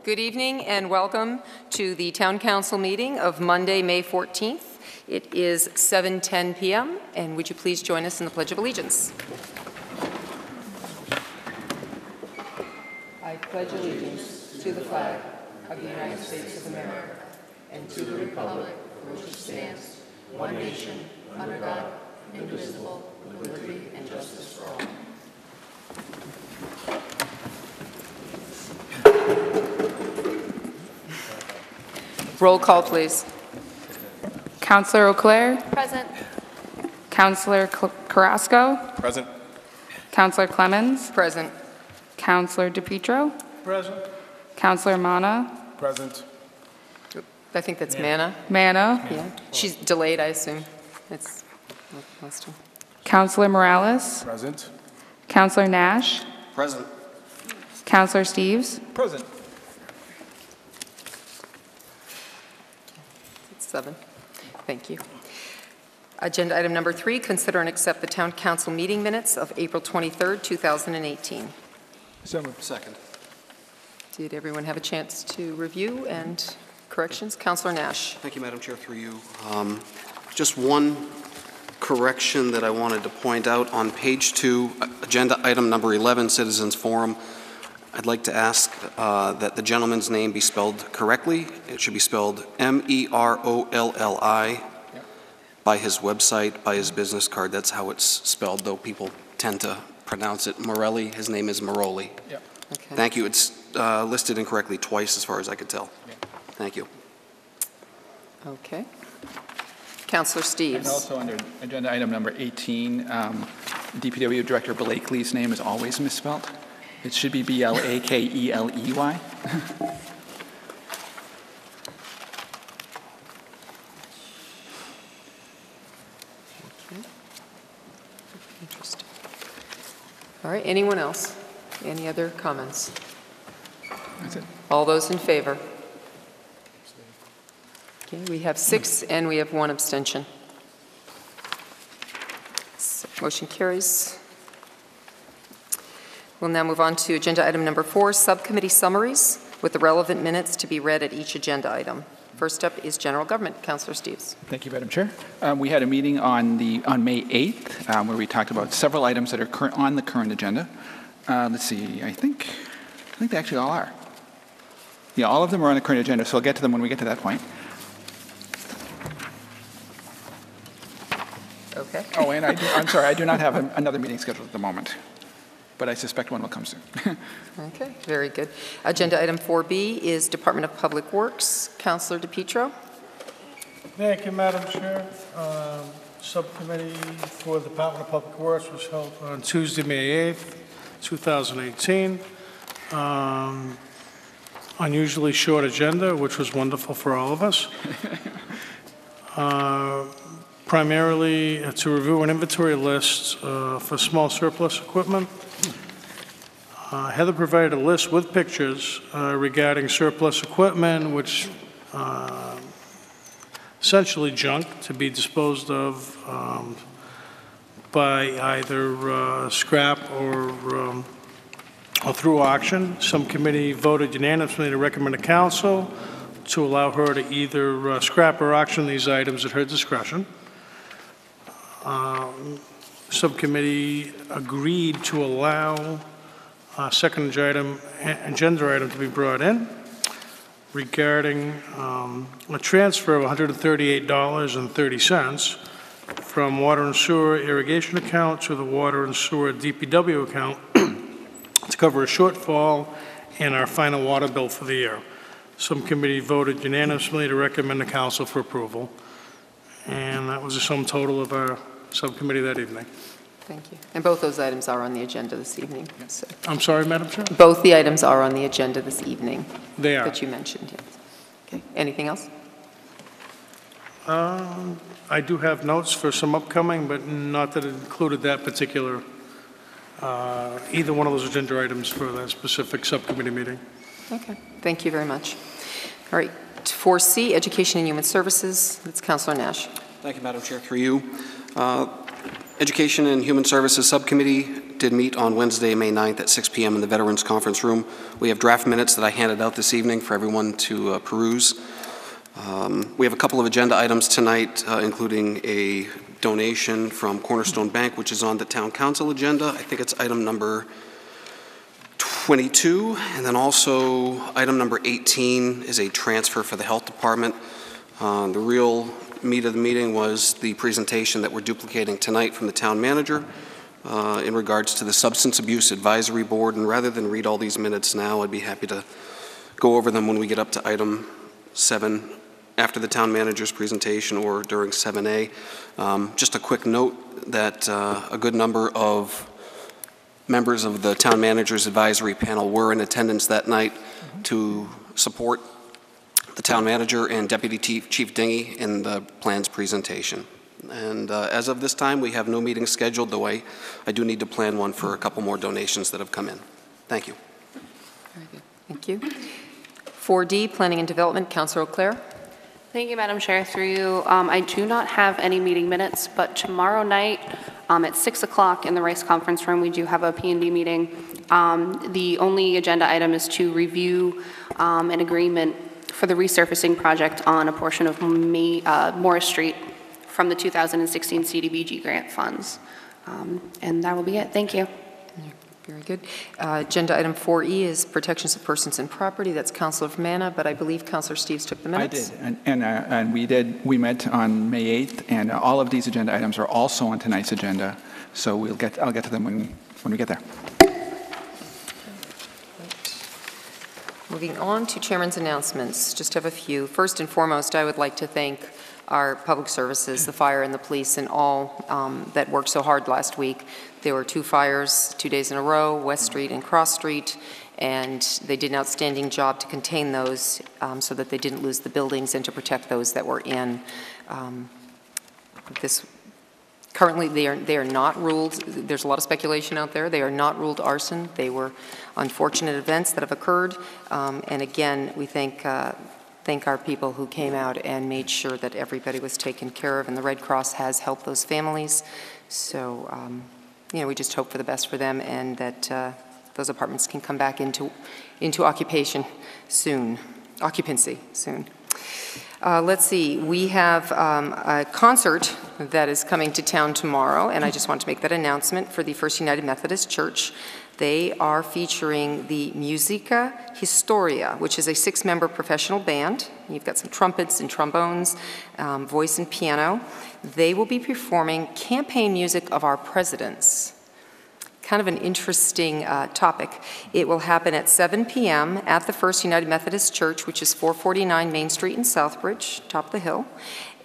Good evening and welcome to the Town Council meeting of Monday, May 14th. It is 7:10 p.m. and would you please join us in the Pledge of Allegiance? I pledge allegiance to the flag of the United States of America and to the republic for which it stands, one nation, under God, indivisible, with liberty and justice for all. Roll call, please. Councillor Auclair? Present. Councillor Carrasco? Present. Councillor Clemens? Present. Councillor DePietro? Present. Councillor Mana? Present. I think that's Manna. Mana? Yeah. She's delayed, I assume. It's most of them. Councillor Morales? Present. Councillor Nash? Present. Councillor Steves? Present. It's 7. Thank you. Agenda item number 3, consider and accept the Town Council meeting minutes of April 23rd, 2018. So moved. Second. Did everyone have a chance to review and corrections? Councillor Nash. Thank you, Madam Chair, through you. Just one correction that I wanted to point out on page 2, agenda item number 11, Citizens Forum. I'd like to ask that the gentleman's name be spelled correctly. It should be spelled M-E-R-O-L-L-I. By his website, by his business card. That's how it's spelled, though people tend to pronounce it Morelli. His name is Moroli. Yep. Okay. Thank you. It's listed incorrectly twice as far as I could tell. Yep. Thank you. Okay. Councillor Steves. And also under agenda item number 18, DPW Director Blakely's name is always misspelled. It should be B-L-A-K-E-L-E-Y. Interesting. All right, anyone else? Any other comments? That's it. All those in favor? Okay, we have 6 and we have 1 abstention. So, motion carries. We'll now move on to agenda item number 4, subcommittee summaries with the relevant minutes to be read at each agenda item. First up is General Government. Councillor Steves. Thank you, Madam Chair. We had a meeting on May 8th where we talked about several items that are on the current agenda. Let's see, I think they actually all are. Yeah, all of them are on the current agenda, so I'll get to them when we get to that point. Okay. Oh, and I'm sorry, I do not have another meeting scheduled at the moment, but I suspect one will come soon. Okay, very good. Agenda item 4B is Department of Public Works. Councillor DePietro. Thank you, Madam Chair. Subcommittee for the Department of Public Works was held on Tuesday, May 8th, 2018. Unusually short agenda, which was wonderful for all of us. Primarily to review an inventory list for small surplus equipment. Heather provided a list with pictures regarding surplus equipment, which essentially junk to be disposed of by either scrap or through auction. Some committee voted unanimously to recommend to council to allow her to either scrap or auction these items at her discretion. Subcommittee agreed to allow a second agenda item to be brought in regarding a transfer of $138.30 from water and sewer irrigation account to the water and sewer DPW account to cover a shortfall in our final water bill for the year. Subcommittee voted unanimously to recommend to council for approval, and that was the sum total of our subcommittee that evening. Thank you. And both those items are on the agenda this evening. So. I'm sorry, Madam Chair? Both the items are on the agenda this evening. They are. That you mentioned, yes. Okay. Anything else? I do have notes for some upcoming, but not that it included that particular, either one of those agenda items for that specific subcommittee meeting. Okay. Thank you very much. All right. 4C, Education and Human Services. That's Councillor Nash. Thank you, Madam Chair, through you. Education and Human Services Subcommittee did meet on Wednesday, May 9th at 6 p.m. in the Veterans Conference Room. We have draft minutes that I handed out this evening for everyone to peruse. We have a couple of agenda items tonight, including a donation from Cornerstone Bank, which is on the Town Council agenda. I think it's item number 22. And then also item number 18 is a transfer for the Health Department. The real meat of the meeting was the presentation that we're duplicating tonight from the town manager in regards to the Substance Abuse Advisory Board. And rather than read all these minutes now, I'd be happy to go over them when we get up to item 7 after the town manager's presentation or during 7A. Just a quick note that a good number of members of the town manager's advisory panel were in attendance that night to support the town manager and Deputy Chief Dinghy in the plan's presentation. And as of this time, we have no meeting scheduled, though I do need to plan one for a couple more donations that have come in. Thank you. Very good. Thank you. 4D, Planning and Development, Councilor O'Clair. Thank you, Madam Chair. Through you, I do not have any meeting minutes, but tomorrow night at 6 o'clock in the Rice Conference Room, we do have a P&D meeting. The only agenda item is to review an agreement for the resurfacing project on a portion of Morris Street from the 2016 CDBG grant funds. And that will be it. Thank you. Very good. Agenda item 4E is protections of persons and property. That's Councilor Manna, but I believe Councilor Steves took the minutes. I did, and we met on May 8th, and all of these agenda items are also on tonight's agenda, so I'll get to them when we get there. Moving on to Chairman's announcements, just have a few. First and foremost, I would like to thank our public services, the fire and the police, and all that worked so hard last week. There were 2 fires 2 days in a row, West Street and Cross Street, and they did an outstanding job to contain those so that they didn't lose the buildings and to protect those that were in. Currently, they are not ruled, there's a lot of speculation out there, they are not ruled arson. They were unfortunate events that have occurred, and again, we thank our people who came out and made sure that everybody was taken care of, and the Red Cross has helped those families. So, we just hope for the best for them and that those apartments can come back into occupancy soon. Let's see, we have a concert that is coming to town tomorrow, and I just want to make that announcement for the First United Methodist Church. They are featuring the Musica Historia, which is a 6-member professional band. You've got some trumpets and trombones, voice and piano. They will be performing campaign music of our presidents. Kind of an interesting topic. It will happen at 7 p.m. at the First United Methodist Church, which is 449 Main Street in Southbridge, top of the hill.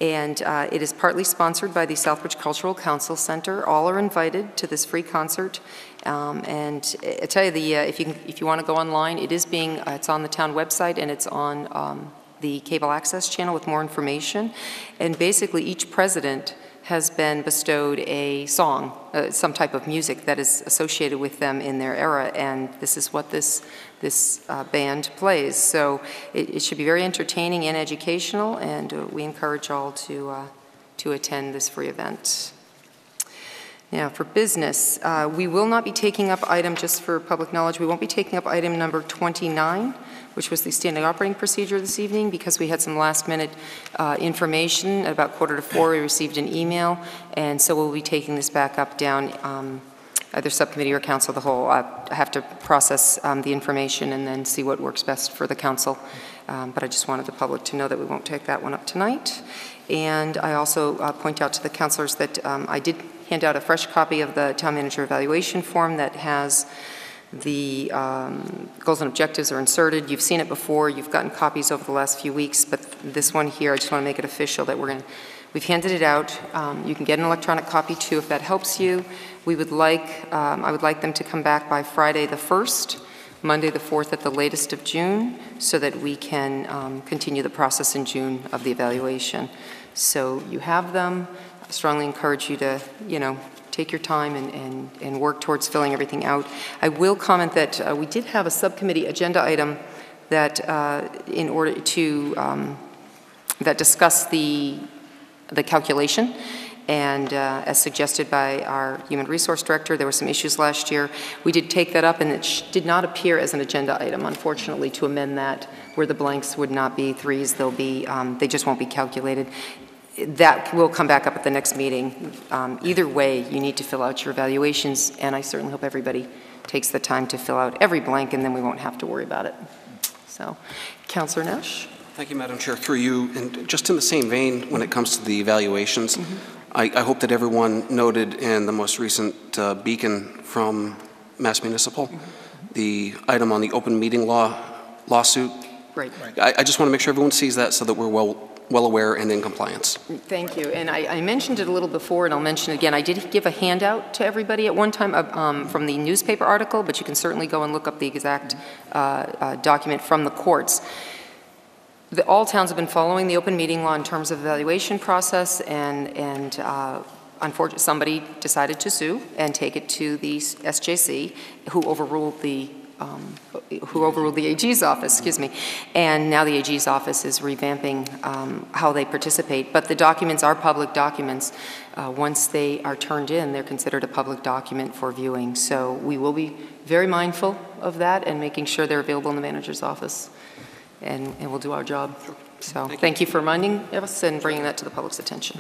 And it is partly sponsored by the Southbridge Cultural Council Center. All are invited to this free concert. And I tell you, if you want to go online, it's on the town website and it's on the cable access channel with more information. And basically, each president has been bestowed a song, some type of music that is associated with them in their era, and this is what this band plays. So it should be very entertaining and educational, and we encourage all to attend this free event. Now, for business, we will not be taking up just for public knowledge, we won't be taking up item number 29, which was the standing operating procedure this evening, because we had some last-minute information. At about 3:45, we received an email, and so we'll be taking this back up down either subcommittee or council of the whole. I have to process the information and then see what works best for the council. But I just wanted the public to know that we won't take that one up tonight. And I also point out to the councilors that I did hand out a fresh copy of the town manager evaluation form that has the goals and objectives are inserted. You've seen it before. You've gotten copies over the last few weeks, but this one here, I just want to make it official that we've handed it out. You can get an electronic copy too if that helps you. I would like them to come back by Friday the 1st, Monday the 4th at the latest of June, so that we can continue the process in June of the evaluation. So you have them. I strongly encourage you to, take your time and work towards filling everything out. I will comment that we did have a subcommittee agenda item that that discussed the calculation, And as suggested by our Human Resource Director, there were some issues last year. We did take that up, and it did not appear as an agenda item, unfortunately, to amend that, where the blanks would not be threes, they'll be, they just won't be calculated. That will come back up at the next meeting. Either way, you need to fill out your evaluations, and I certainly hope everybody takes the time to fill out every blank, and then we won't have to worry about it. So, Councillor Nash? Thank you, Madam Chair. Through you, and just in the same vein, when it comes to the evaluations, I hope that everyone noted in the most recent beacon from Mass Municipal, the item on the open meeting law lawsuit. Right. I just want to make sure everyone sees that so that we're well aware and in compliance. Thank you. And I mentioned it a little before, and I'll mention it again. I did give a handout to everybody at one time from the newspaper article, but you can certainly go and look up the exact document from the courts. All towns have been following the open meeting law in terms of evaluation process, and unfortunately, somebody decided to sue and take it to the SJC, who overruled the AG's office, excuse me. And now the AG's office is revamping how they participate. But the documents are public documents. Once they are turned in, they're considered a public document for viewing. So we will be very mindful of that and making sure they're available in the manager's office. And we'll do our job. So thank you for reminding us and bringing that to the public's attention.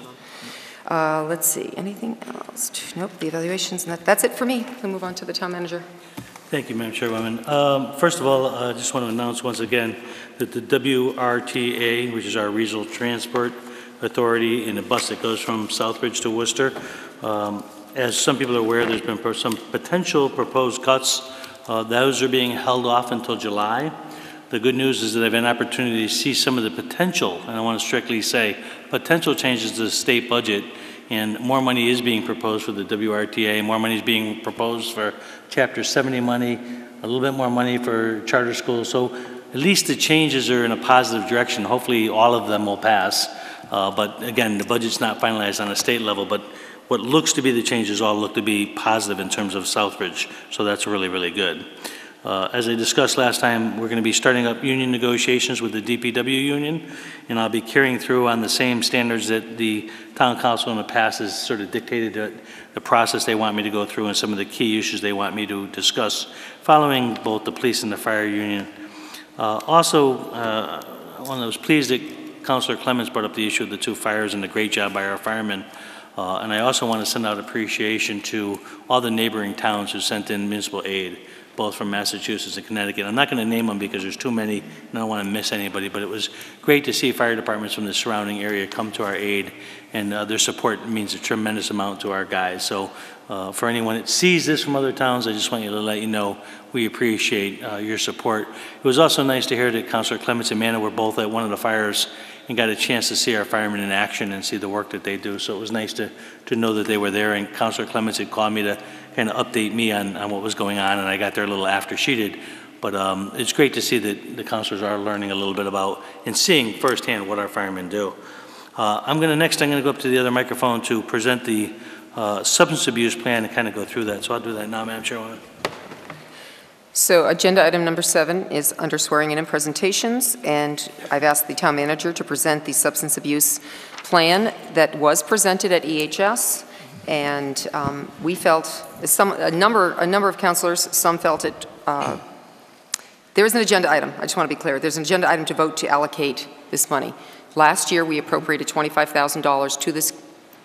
Let's see, anything else? Nope, the evaluations, and that's it for me. We'll move on to the town manager. Thank you, Madam Chairwoman. First of all, I just want to announce once again that the WRTA, which is our Regional Transport Authority, and the bus that goes from Southbridge to Worcester, as some people are aware, there's been some potential proposed cuts. Those are being held off until July. The good news is that I've had an opportunity to see some of the potential, and I want to strictly say, potential changes to the state budget, and more money is being proposed for the WRTA, more money is being proposed for Chapter 70 money, a little bit more money for charter schools, so at least the changes are in a positive direction. Hopefully all of them will pass, but again, the budget's not finalized on a state level, but what looks to be the changes all look to be positive in terms of Southbridge, so that's really, really good. As I discussed last time, we're going to be starting up union negotiations with the DPW union, and I'll be carrying through on the same standards that the town council in the past has sort of dictated the process they want me to go through and some of the key issues they want me to discuss following both the police and the fire union. I was pleased that Councilor Clements brought up the issue of the two fires and the great job by our firemen. And I also want to send out appreciation to all the neighboring towns who sent in municipal aid, both from Massachusetts and Connecticut. I'm not going to name them because there's too many, and I don't want to miss anybody, but it was great to see fire departments from the surrounding area come to our aid, and their support means a tremendous amount to our guys. So for anyone that sees this from other towns, I just want to let you know we appreciate your support. It was also nice to hear that Councilor Clements and Manna were both at one of the fires and got a chance to see our firemen in action and see the work that they do. So it was nice to know that they were there, and Councilor Clements had called me to kind of update me on what was going on, and I got there a little after she did. But it's great to see that the councilors are learning a little bit about and seeing firsthand what our firemen do. Next I'm going to go up to the other microphone to present the substance abuse plan and kind of go through that. So I'll do that now, Madam Chairwoman. So agenda item number 7 is under swearing in and presentations, and I've asked the town manager to present the substance abuse plan that was presented at EHS, and we felt, a number of councilors, some felt it, there is an agenda item, I just want to be clear, there's an agenda item to vote to allocate this money. Last year we appropriated $25,000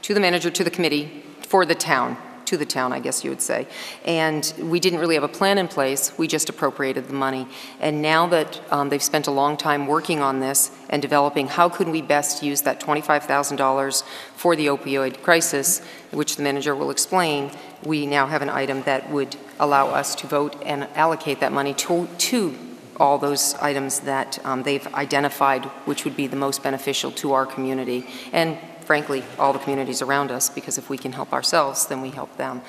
to the manager, to the committee, for the town. To the town, I guess you would say. And we didn't really have a plan in place, we just appropriated the money. And now that they've spent a long time working on this and developing how could we best use that $25,000 for the opioid crisis, which the manager will explain, we now have an item that would allow us to vote and allocate that money to all those items that they've identified, which would be the most beneficial to our community. And frankly, all the communities around us, because if we can help ourselves, then we help them.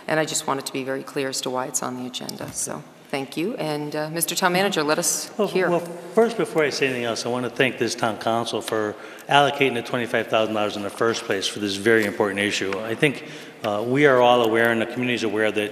And I just wanted to be very clear as to why it's on the agenda. So thank you. And Mr. Town Manager, let us hear. Well, first, before I say anything else, I want to thank this town council for allocating the $25,000 in the first place for this very important issue. I think we are all aware, and the community is aware, that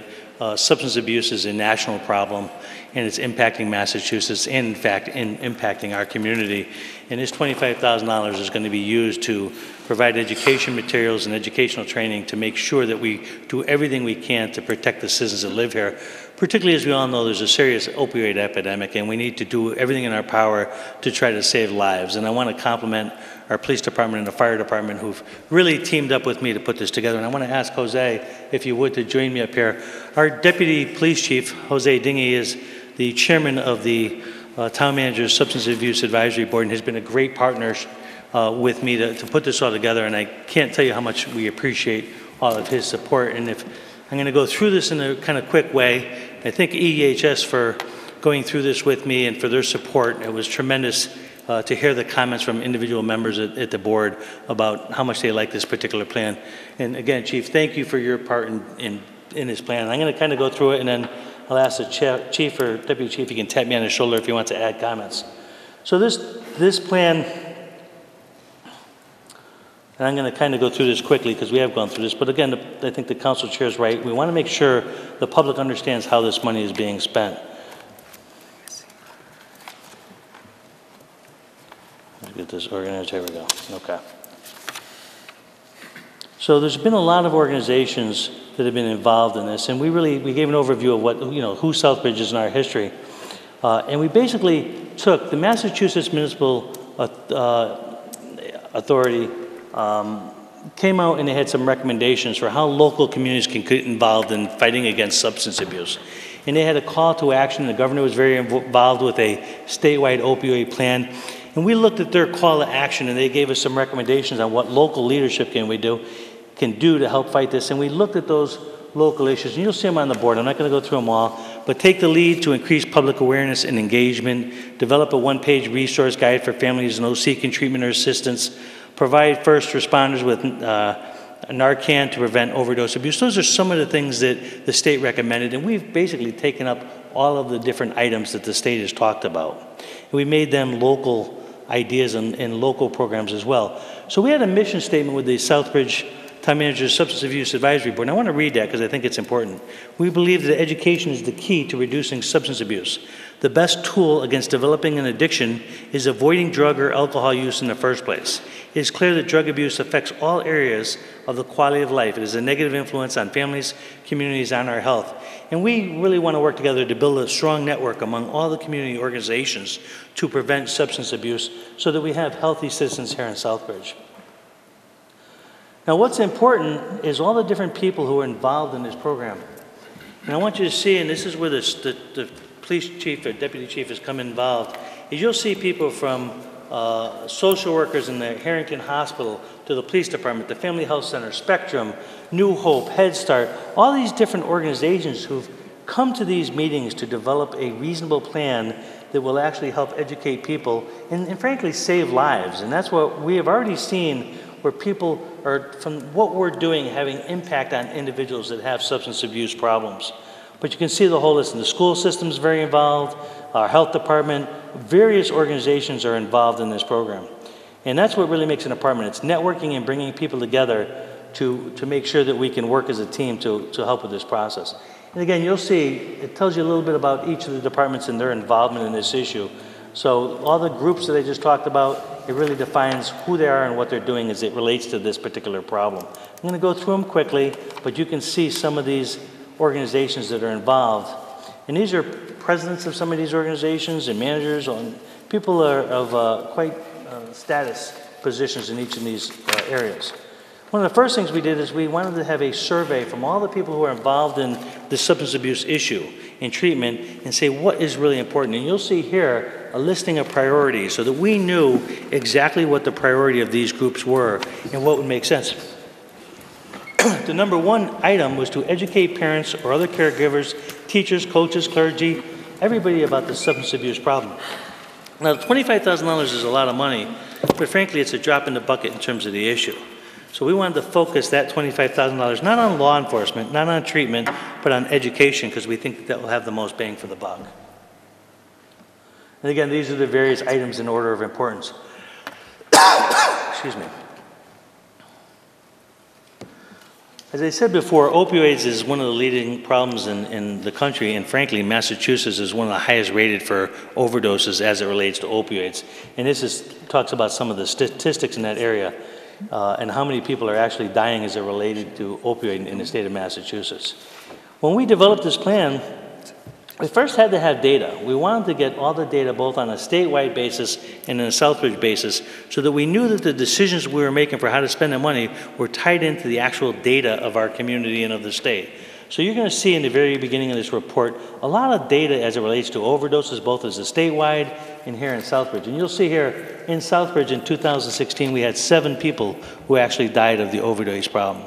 substance abuse is a national problem, and it's impacting Massachusetts and, in fact, impacting our community. And this $25,000 is going to be used to provide education materials and educational training to make sure that we do everything we can to protect the citizens that live here, particularly as we all know there's a serious opioid epidemic, and we need to do everything in our power to try to save lives. And I want to compliment our police department and the fire department who've really teamed up with me to put this together. And I want to ask Jose, if you would, to join me up here. Our deputy police chief, Jose Dingy, is the chairman of the Town Manager's Substance Abuse Advisory Board and has been a great partner with me to put this all together. And I can't tell you how much we appreciate all of his support. And if I'm going to go through this in a kind of quick way, I thank EHS for going through this with me and for their support. It was tremendous to hear the comments from individual members at the board about how much they like this particular plan. And again, Chief, thank you for your part in this plan. And I'm going to kind of go through it, and then I'll ask the chief or deputy chief if he can tap me on the shoulder if he wants to add comments. So this plan, and I'm going to kind of go through this quickly because we have gone through this, but again, I think the council chair is right. We want to make sure the public understands how this money is being spent. Let's get this organized. Here we go. Okay. So there's been a lot of organizations that have been involved in this, and we gave an overview of what, who Southbridge is in our history. And we basically took the Massachusetts Municipal Authority came out and they had some recommendations for how local communities can get involved in fighting against substance abuse. And they had a call to action. The governor was very involved with a statewide opioid plan. And we looked at their call to action, and they gave us some recommendations on what local leadership can do to help fight this. And we looked at those local issues, and you'll see them on the board. I'm not going to go through them all, but take the lead to increase public awareness and engagement, develop a one-page resource guide for families and those seeking treatment or assistance, provide first responders with Narcan to prevent overdose abuse. Those are some of the things that the state recommended, and we've basically taken up all of the different items that the state has talked about. And we made them local ideas and local programs as well. So we had a mission statement with the Southbridge Town Manager's Substance Abuse Advisory Board, and I want to read that because I think it's important. We believe that education is the key to reducing substance abuse. The best tool against developing an addiction is avoiding drug or alcohol use in the first place. It is clear that drug abuse affects all areas of the quality of life. It is a negative influence on families, communities, and our health. And we really want to work together to build a strong network among all the community organizations to prevent substance abuse so that we have healthy citizens here in Southbridge. Now, what's important is all the different people who are involved in this program. And I want you to see, and this is where the police chief or deputy chief has come involved, is you'll see people from social workers in the Harrington Hospital to the police department, the Family Health Center, Spectrum, New Hope, Head Start, all these different organizations who've come to these meetings to develop a reasonable plan that will actually help educate people and frankly save lives. And that's what we have already seen, where people are, from what we're doing, having impact on individuals that have substance abuse problems. But you can see the whole list. And the school system's very involved, our health department, various organizations are involved in this program. And that's what really makes an department. It's networking and bringing people together to make sure that we can work as a team to help with this process. And again, you'll see, it tells you a little bit about each of the departments and their involvement in this issue. So all the groups that I just talked about, it really defines who they are and what they're doing as it relates to this particular problem. I'm going to go through them quickly, but you can see some of these organizations that are involved. And these are presidents of some of these organizations and managers, and people are of quite status positions in each of these areas. One of the first things we did is we wanted to have a survey from all the people who are involved in the substance abuse issue and treatment and say what is really important. And you'll see here a listing of priorities so that we knew exactly what the priority of these groups were and what would make sense. The number one item was to educate parents or other caregivers, teachers, coaches, clergy, everybody about the substance abuse problem. Now, $25,000 is a lot of money, but frankly, it's a drop in the bucket in terms of the issue. So we wanted to focus that $25,000 not on law enforcement, not on treatment, but on education, because we think that will have the most bang for the buck. And again, these are the various items in order of importance. Excuse me. As I said before, opioids is one of the leading problems in the country, and frankly, Massachusetts is one of the highest rated for overdoses as it relates to opioids. And talks about some of the statistics in that area and how many people are actually dying as it related to opioid in the state of Massachusetts. When we developed this plan, we first had to have data. We wanted to get all the data both on a statewide basis and on a Southbridge basis so that we knew that the decisions we were making for how to spend the money were tied into the actual data of our community and of the state. So you're going to see in the very beginning of this report a lot of data as it relates to overdoses, both as a statewide and here in Southbridge. And you'll see here in Southbridge in 2016, we had 7 people who actually died of the overdose problem.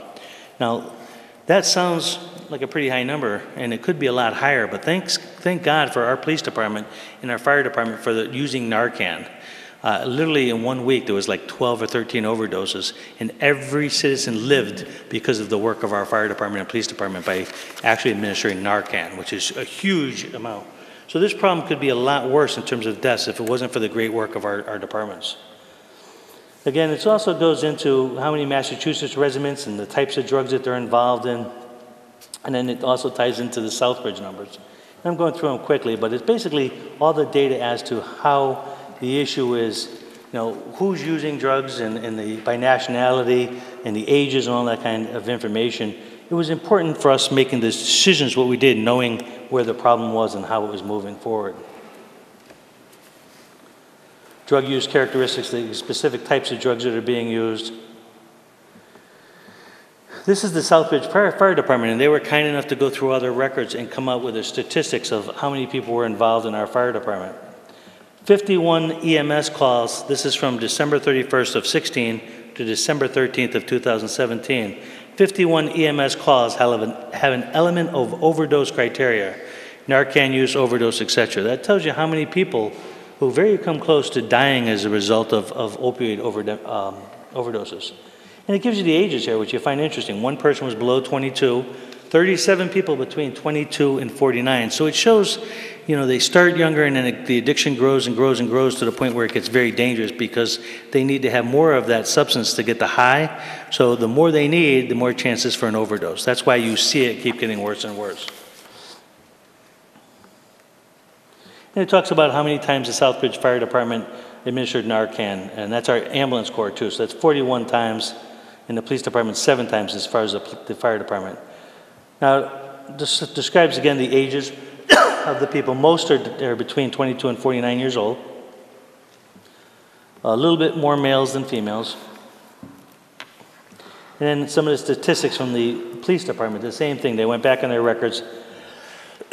Now, that sounds like a pretty high number, and it could be a lot higher, but thank God for our police department and our fire department for using Narcan. Literally in 1 week, there was like 12 or 13 overdoses, and every citizen lived because of the work of our fire department and police department by actually administering Narcan, which is a huge amount. So this problem could be a lot worse in terms of deaths if it wasn't for the great work of our departments. Again, it also goes into how many Massachusetts residents and the types of drugs that they're involved in. And then it also ties into the Southbridge numbers. And I'm going through them quickly, but it's basically all the data as to how the issue is, who's using drugs and by nationality and the ages and all that kind of information. It was important for us making the decisions what we did, knowing where the problem was and how it was moving forward. Drug use characteristics, the specific types of drugs that are being used. This is the Southbridge Fire Department, and they were kind enough to go through all their records and come up with the statistics of how many people were involved in our fire department. 51 EMS calls, this is from December 31st of 16 to December 13th of 2017. 51 EMS calls have an element of overdose criteria, Narcan use, overdose, etc. That tells you how many people who very come close to dying as a result of opioid overdoses. And it gives you the ages here, which you find interesting. 1 person was below 22, 37 people between 22 and 49. So it shows, they start younger and then the addiction grows and grows and grows to the point where it gets very dangerous because they need to have more of that substance to get the high. So the more they need, the more chances for an overdose. That's why you see it keep getting worse and worse. And it talks about how many times the Southbridge Fire Department administered Narcan, and that's our ambulance corps too. So that's 41 times. In the police department, 7 times as far as the fire department. Now, this describes again the ages of the people. Most are between 22 and 49 years old. A little bit more males than females. And then some of the statistics from the police department, the same thing. They went back on their records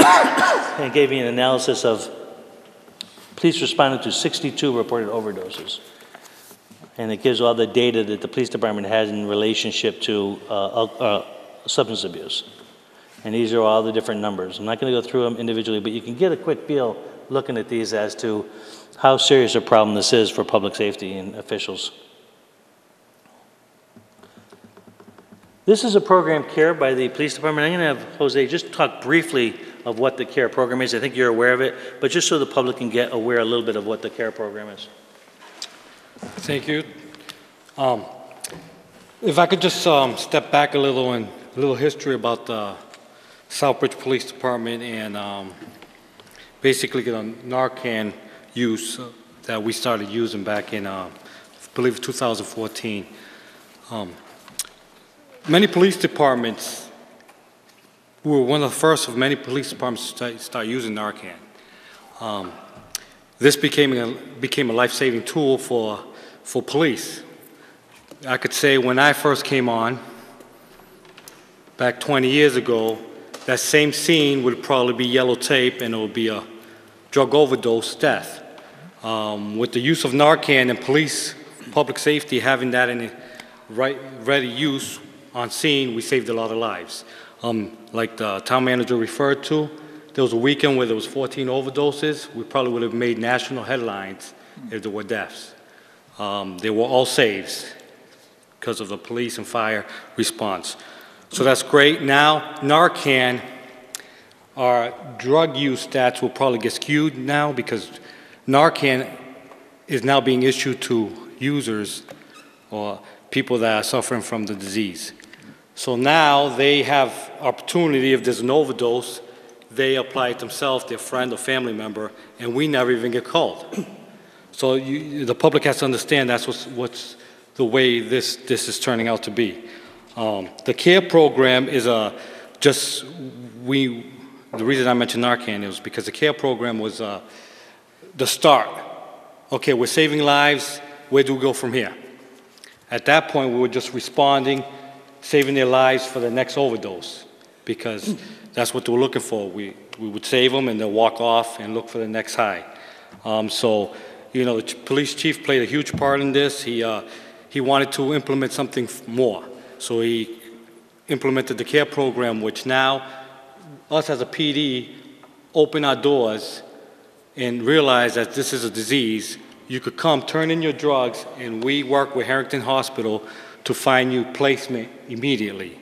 and gave me an analysis of police responded to 62 reported overdoses. And it gives all the data that the police department has in relationship to substance abuse. And these are all the different numbers. I'm not going to go through them individually, but you can get a quick feel looking at these as to how serious a problem this is for public safety and officials. This is a program, CARE, by the police department. I'm going to have Jose just talk briefly of what the CARE program is. I think you're aware of it, but just so the public can get aware a little bit of what the CARE program is. Thank you. If I could just step back a little and a little history about the Southbridge Police Department and basically the Narcan use that we started using back in, I believe, 2014. Many police departments, we were one of the first of many police departments to start using Narcan. This became a life-saving tool for police. I could say when I first came on, back 20 years ago, that same scene would probably be yellow tape and it would be a drug overdose death. With the use of Narcan and police, public safety, having that in ready use on scene, we saved a lot of lives. Like the town manager referred to, there was a weekend where there was 14 overdoses. We probably would have made national headlines if there were deaths. They were all saves because of the police and fire response. So that's great. Now, Narcan, our drug use stats will probably get skewed now because Narcan is now being issued to users or people that are suffering from the disease. So now they have opportunity, if there's an overdose, they apply it themselves, their friend or family member, and we never even get called. So the public has to understand that's what's the way this is turning out to be. The CARE program is the reason I mentioned Narcan is because the CARE program was the start. Okay, we're saving lives, where do we go from here? At that point, we were just responding, saving their lives for the next overdose, because that's what they were looking for. We would save them and they'll walk off and look for the next high. So, you know, the police chief played a huge part in this. He wanted to implement something more. So he implemented the CARE program, which now, us as a PD, open our doors and realize that this is a disease. You could come, turn in your drugs, and we work with Harrington Hospital to find you placement immediately.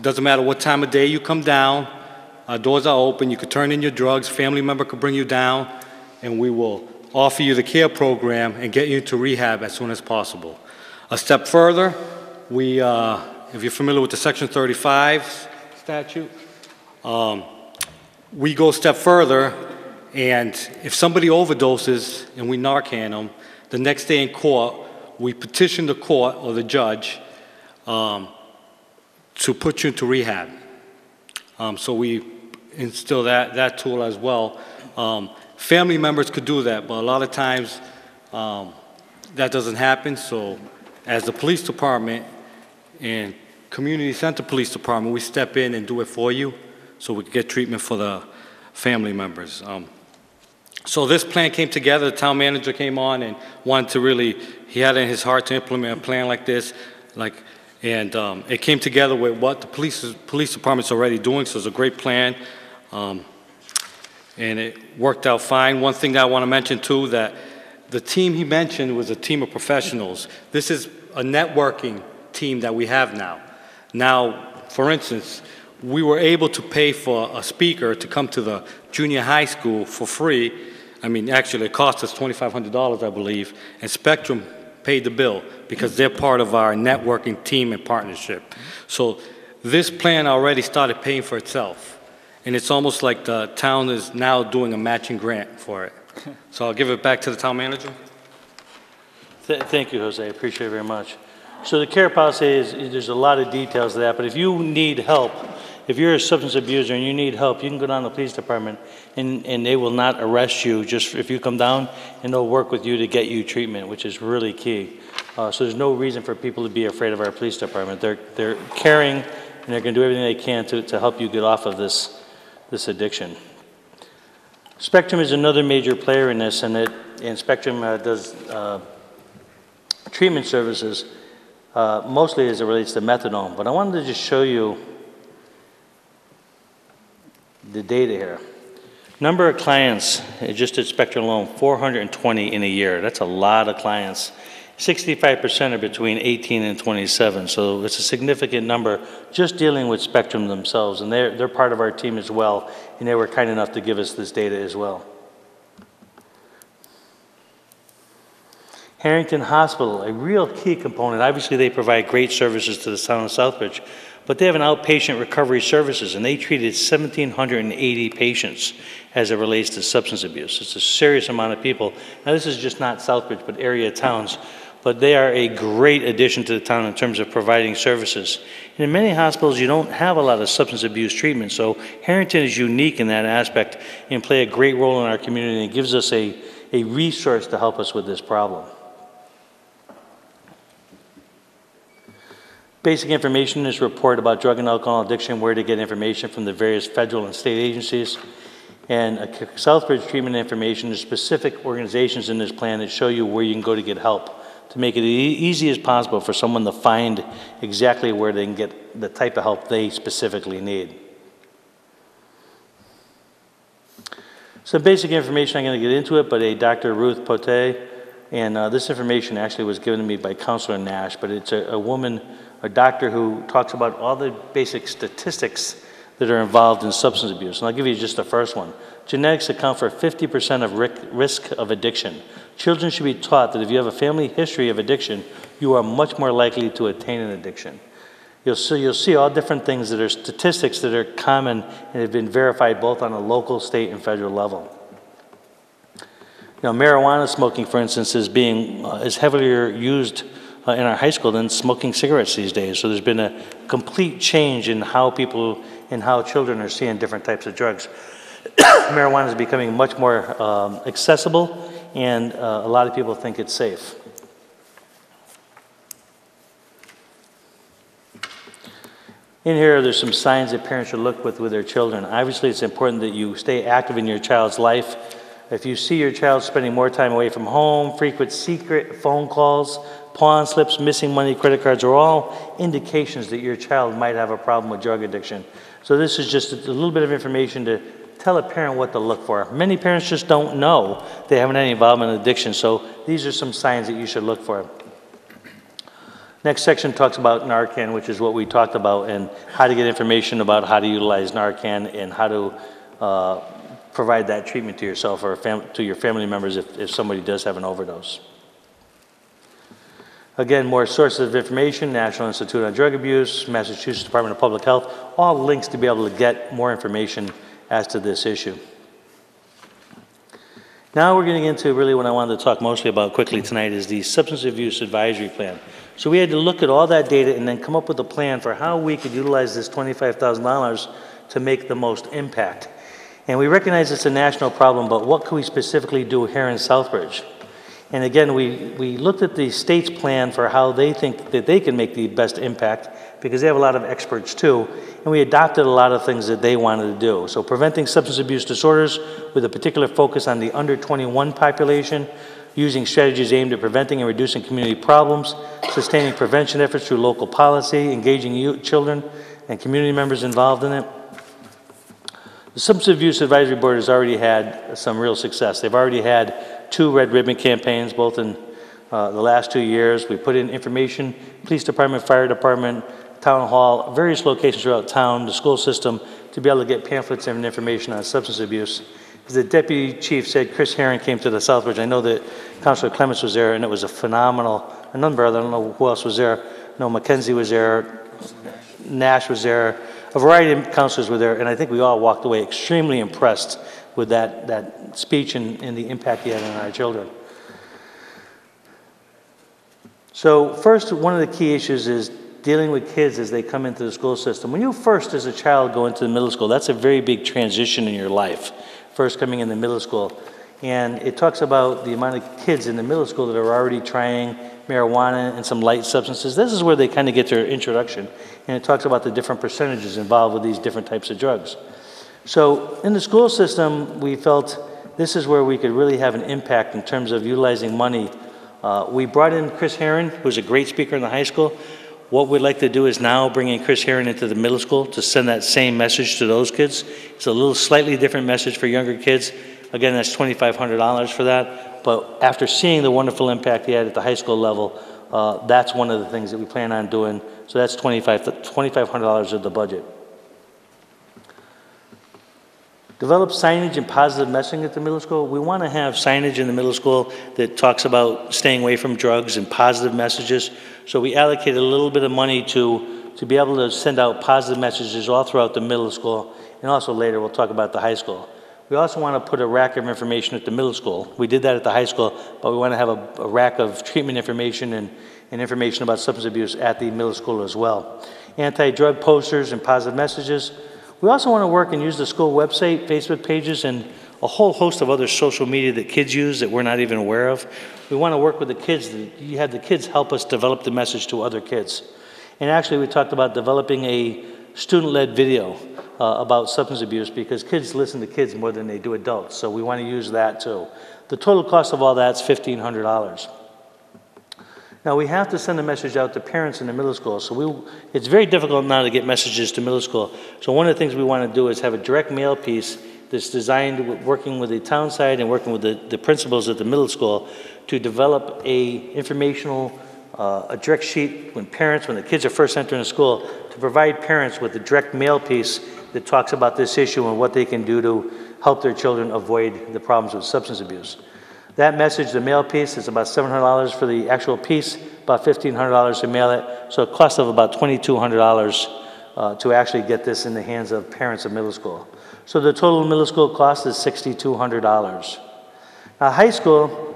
Doesn't matter what time of day you come down, our doors are open, you could turn in your drugs, family member could bring you down, and we will offer you the CARE program and get you into rehab as soon as possible. A step further, if you're familiar with the Section 35 statute, we go a step further, and if somebody overdoses and we Narcan them, the next day in court, we petition the court or the judge to put you into rehab. So we instill that tool as well. Family members could do that, but a lot of times that doesn't happen. So as the police department and community center police department, we step in and do it for you so we can get treatment for the family members. So this plan came together. The town manager came on and wanted to really, he had it in his heart to implement a plan like this. And it came together with what the police department's already doing, so it's a great plan. And it worked out fine. One thing that I want to mention too, that the team he mentioned was a team of professionals. This is a networking team that we have now. Now, for instance, we were able to pay for a speaker to come to the junior high school for free. I mean, actually, it cost us $2,500, I believe, and Spectrum paid the bill because they're part of our networking team and partnership. So this plan already started paying for itself, and it's almost like the town is now doing a matching grant for it. So I'll give it back to the town manager. Thank you, Jose. I appreciate it very much. So the CARE policy there's a lot of details to that, but if you need help, if you're a substance abuser and you need help, you can go down to the police department and they will not arrest you just if you come down, and they'll work with you to get you treatment, which is really key. So there's no reason for people to be afraid of our police department. They're caring and they're going to do everything they can to help you get off of this addiction. Spectrum is another major player in this, and Spectrum does treatment services mostly as it relates to methadone. But I wanted to just show you the data here. Number of clients, just at Spectrum alone, 420 in a year. That's a lot of clients. 65% are between 18 and 27, so it's a significant number just dealing with Spectrum themselves, and they're part of our team as well, and they were kind enough to give us this data as well. Harrington Hospital, a real key component. Obviously, they provide great services to the town of Southbridge, but they have an outpatient recovery services, and they treated 1,780 patients as it relates to substance abuse. It's a serious amount of people. Now, this is just not Southbridge, but area towns, but they are a great addition to the town in terms of providing services. And in many hospitals, you don't have a lot of substance abuse treatment, so Harrington is unique in that aspect and play a great role in our community, and gives us a resource to help us with this problem. Basic information is a report about drug and alcohol addiction, where to get information from the various federal and state agencies. And Southbridge treatment information is specific organizations in this plan that show you where you can go to get help, to make it easy as possible for someone to find exactly where they can get the type of help they specifically need. Some basic information, I'm going to get into it, but Dr. Ruth Pote, and this information actually was given to me by Counselor Nash, but it's a doctor who talks about all the basic statistics that are involved in substance abuse. And I'll give you just the first one. Genetics account for 50% of risk of addiction. Children should be taught that if you have a family history of addiction, you are much more likely to attain an addiction. You'll see all different things that are statistics that are common and have been verified both on a local, state, and federal level. Marijuana smoking, for instance, is heavily used in our high school than smoking cigarettes these days. So there's been a complete change in how people and how children are seeing different types of drugs. Marijuana is becoming much more accessible, and a lot of people think it's safe. In here, there's some signs that parents should look with their children. Obviously, it's important that you stay active in your child's life. If you see your child spending more time away from home, frequent secret phone calls, pawn slips, missing money, credit cards are all indications that your child might have a problem with drug addiction. So this is just a little bit of information to tell a parent what to look for. Many parents just don't know they haven't had any involvement in addiction, so these are some signs that you should look for. Next section talks about Narcan, which is what we talked about, and how to get information about how to utilize Narcan and how to provide that treatment to yourself or to your family members if somebody does have an overdose. Again, more sources of information: National Institute on Drug Abuse, Massachusetts Department of Public Health, all links to be able to get more information as to this issue. Now we're getting into really what I wanted to talk mostly about quickly tonight is the Substance Abuse Advisory Plan. So we had to look at all that data and then come up with a plan for how we could utilize this $25,000 to make the most impact. And we recognize it's a national problem, but what can we specifically do here in Southbridge? And again, we looked at the state's plan for how they think that they can make the best impact, because they have a lot of experts too, and we adopted a lot of things that they wanted to do. So preventing substance abuse disorders with a particular focus on the under 21 population, using strategies aimed at preventing and reducing community problems, sustaining prevention efforts through local policy, engaging children and community members involved in it. The Substance Abuse Advisory Board has already had some real success. They've already had 2 red ribbon campaigns, both in the last 2 years. We put in information, police department, fire department, town hall, various locations throughout town, the school system, to be able to get pamphlets and information on substance abuse. As the deputy chief said, Chris Herron came to the Southbridge. I know that Councilor Clements was there, and it was a phenomenal, a number, I don't know who else was there. No, Mackenzie was there, Nash was there, a variety of councilors were there, and I think we all walked away extremely impressed with that speech and the impact he had on our children. So first, one of the key issues is dealing with kids as they come into the school system. When you first, as a child, go into the middle school, that's a very big transition in your life, first coming in the middle school. And it talks about the amount of kids in the middle school that are already trying marijuana and some light substances. This is where they kind of get their introduction. And it talks about the different percentages involved with these different types of drugs. So in the school system, we felt this is where we could really have an impact in terms of utilizing money. We brought in Chris Herron, who's a great speaker in the high school. What we'd like to do is now bring in Chris Herron into the middle school to send that same message to those kids. It's a little slightly different message for younger kids. Again, that's $2,500 for that. But after seeing the wonderful impact he had at the high school level, that's one of the things that we plan on doing. So that's $2,500 of the budget. Develop signage and positive messaging at the middle school. We want to have signage in the middle school that talks about staying away from drugs and positive messages. So we allocated a little bit of money to be able to send out positive messages all throughout the middle school. And also later we'll talk about the high school. We also want to put a rack of information at the middle school. We did that at the high school, but we want to have a rack of treatment information and information about substance abuse at the middle school as well. Anti-drug posters and positive messages. We also want to work and use the school website, Facebook pages, and a whole host of other social media that kids use that we're not even aware of. We want to work with the kids. You have the kids help us develop the message to other kids. And actually, we talked about developing a student-led video about substance abuse, because kids listen to kids more than they do adults. So we want to use that too. The total cost of all that's $1,500. Now we have to send a message out to parents in the middle school. So it's very difficult now to get messages to middle school. So one of the things we want to do is have a direct mail piece that's designed working with the town side and working with the principals at the middle school to develop a direct sheet when the kids are first entering the school, to provide parents with a direct mail piece that talks about this issue and what they can do to help their children avoid the problems with substance abuse. That message, the mail piece, is about $700 for the actual piece, about $1,500 to mail it. So it costs of about $2,200 to actually get this in the hands of parents of middle school. So the total middle school cost is $6,200. Now high school,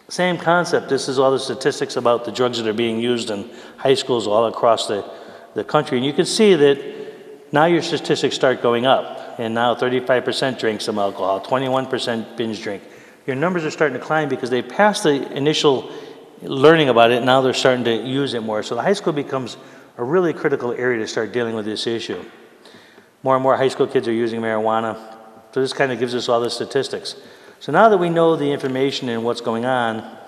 same concept. This is all the statistics about the drugs that are being used in high schools all across the country. And you can see that now your statistics start going up. And now 35% drink some alcohol, 21% binge drink. Your numbers are starting to climb because they passed the initial learning about it. Now they're starting to use it more. So the high school becomes a really critical area to start dealing with this issue. More and more high school kids are using marijuana. So this kind of gives us all the statistics. So now that we know the information and what's going on,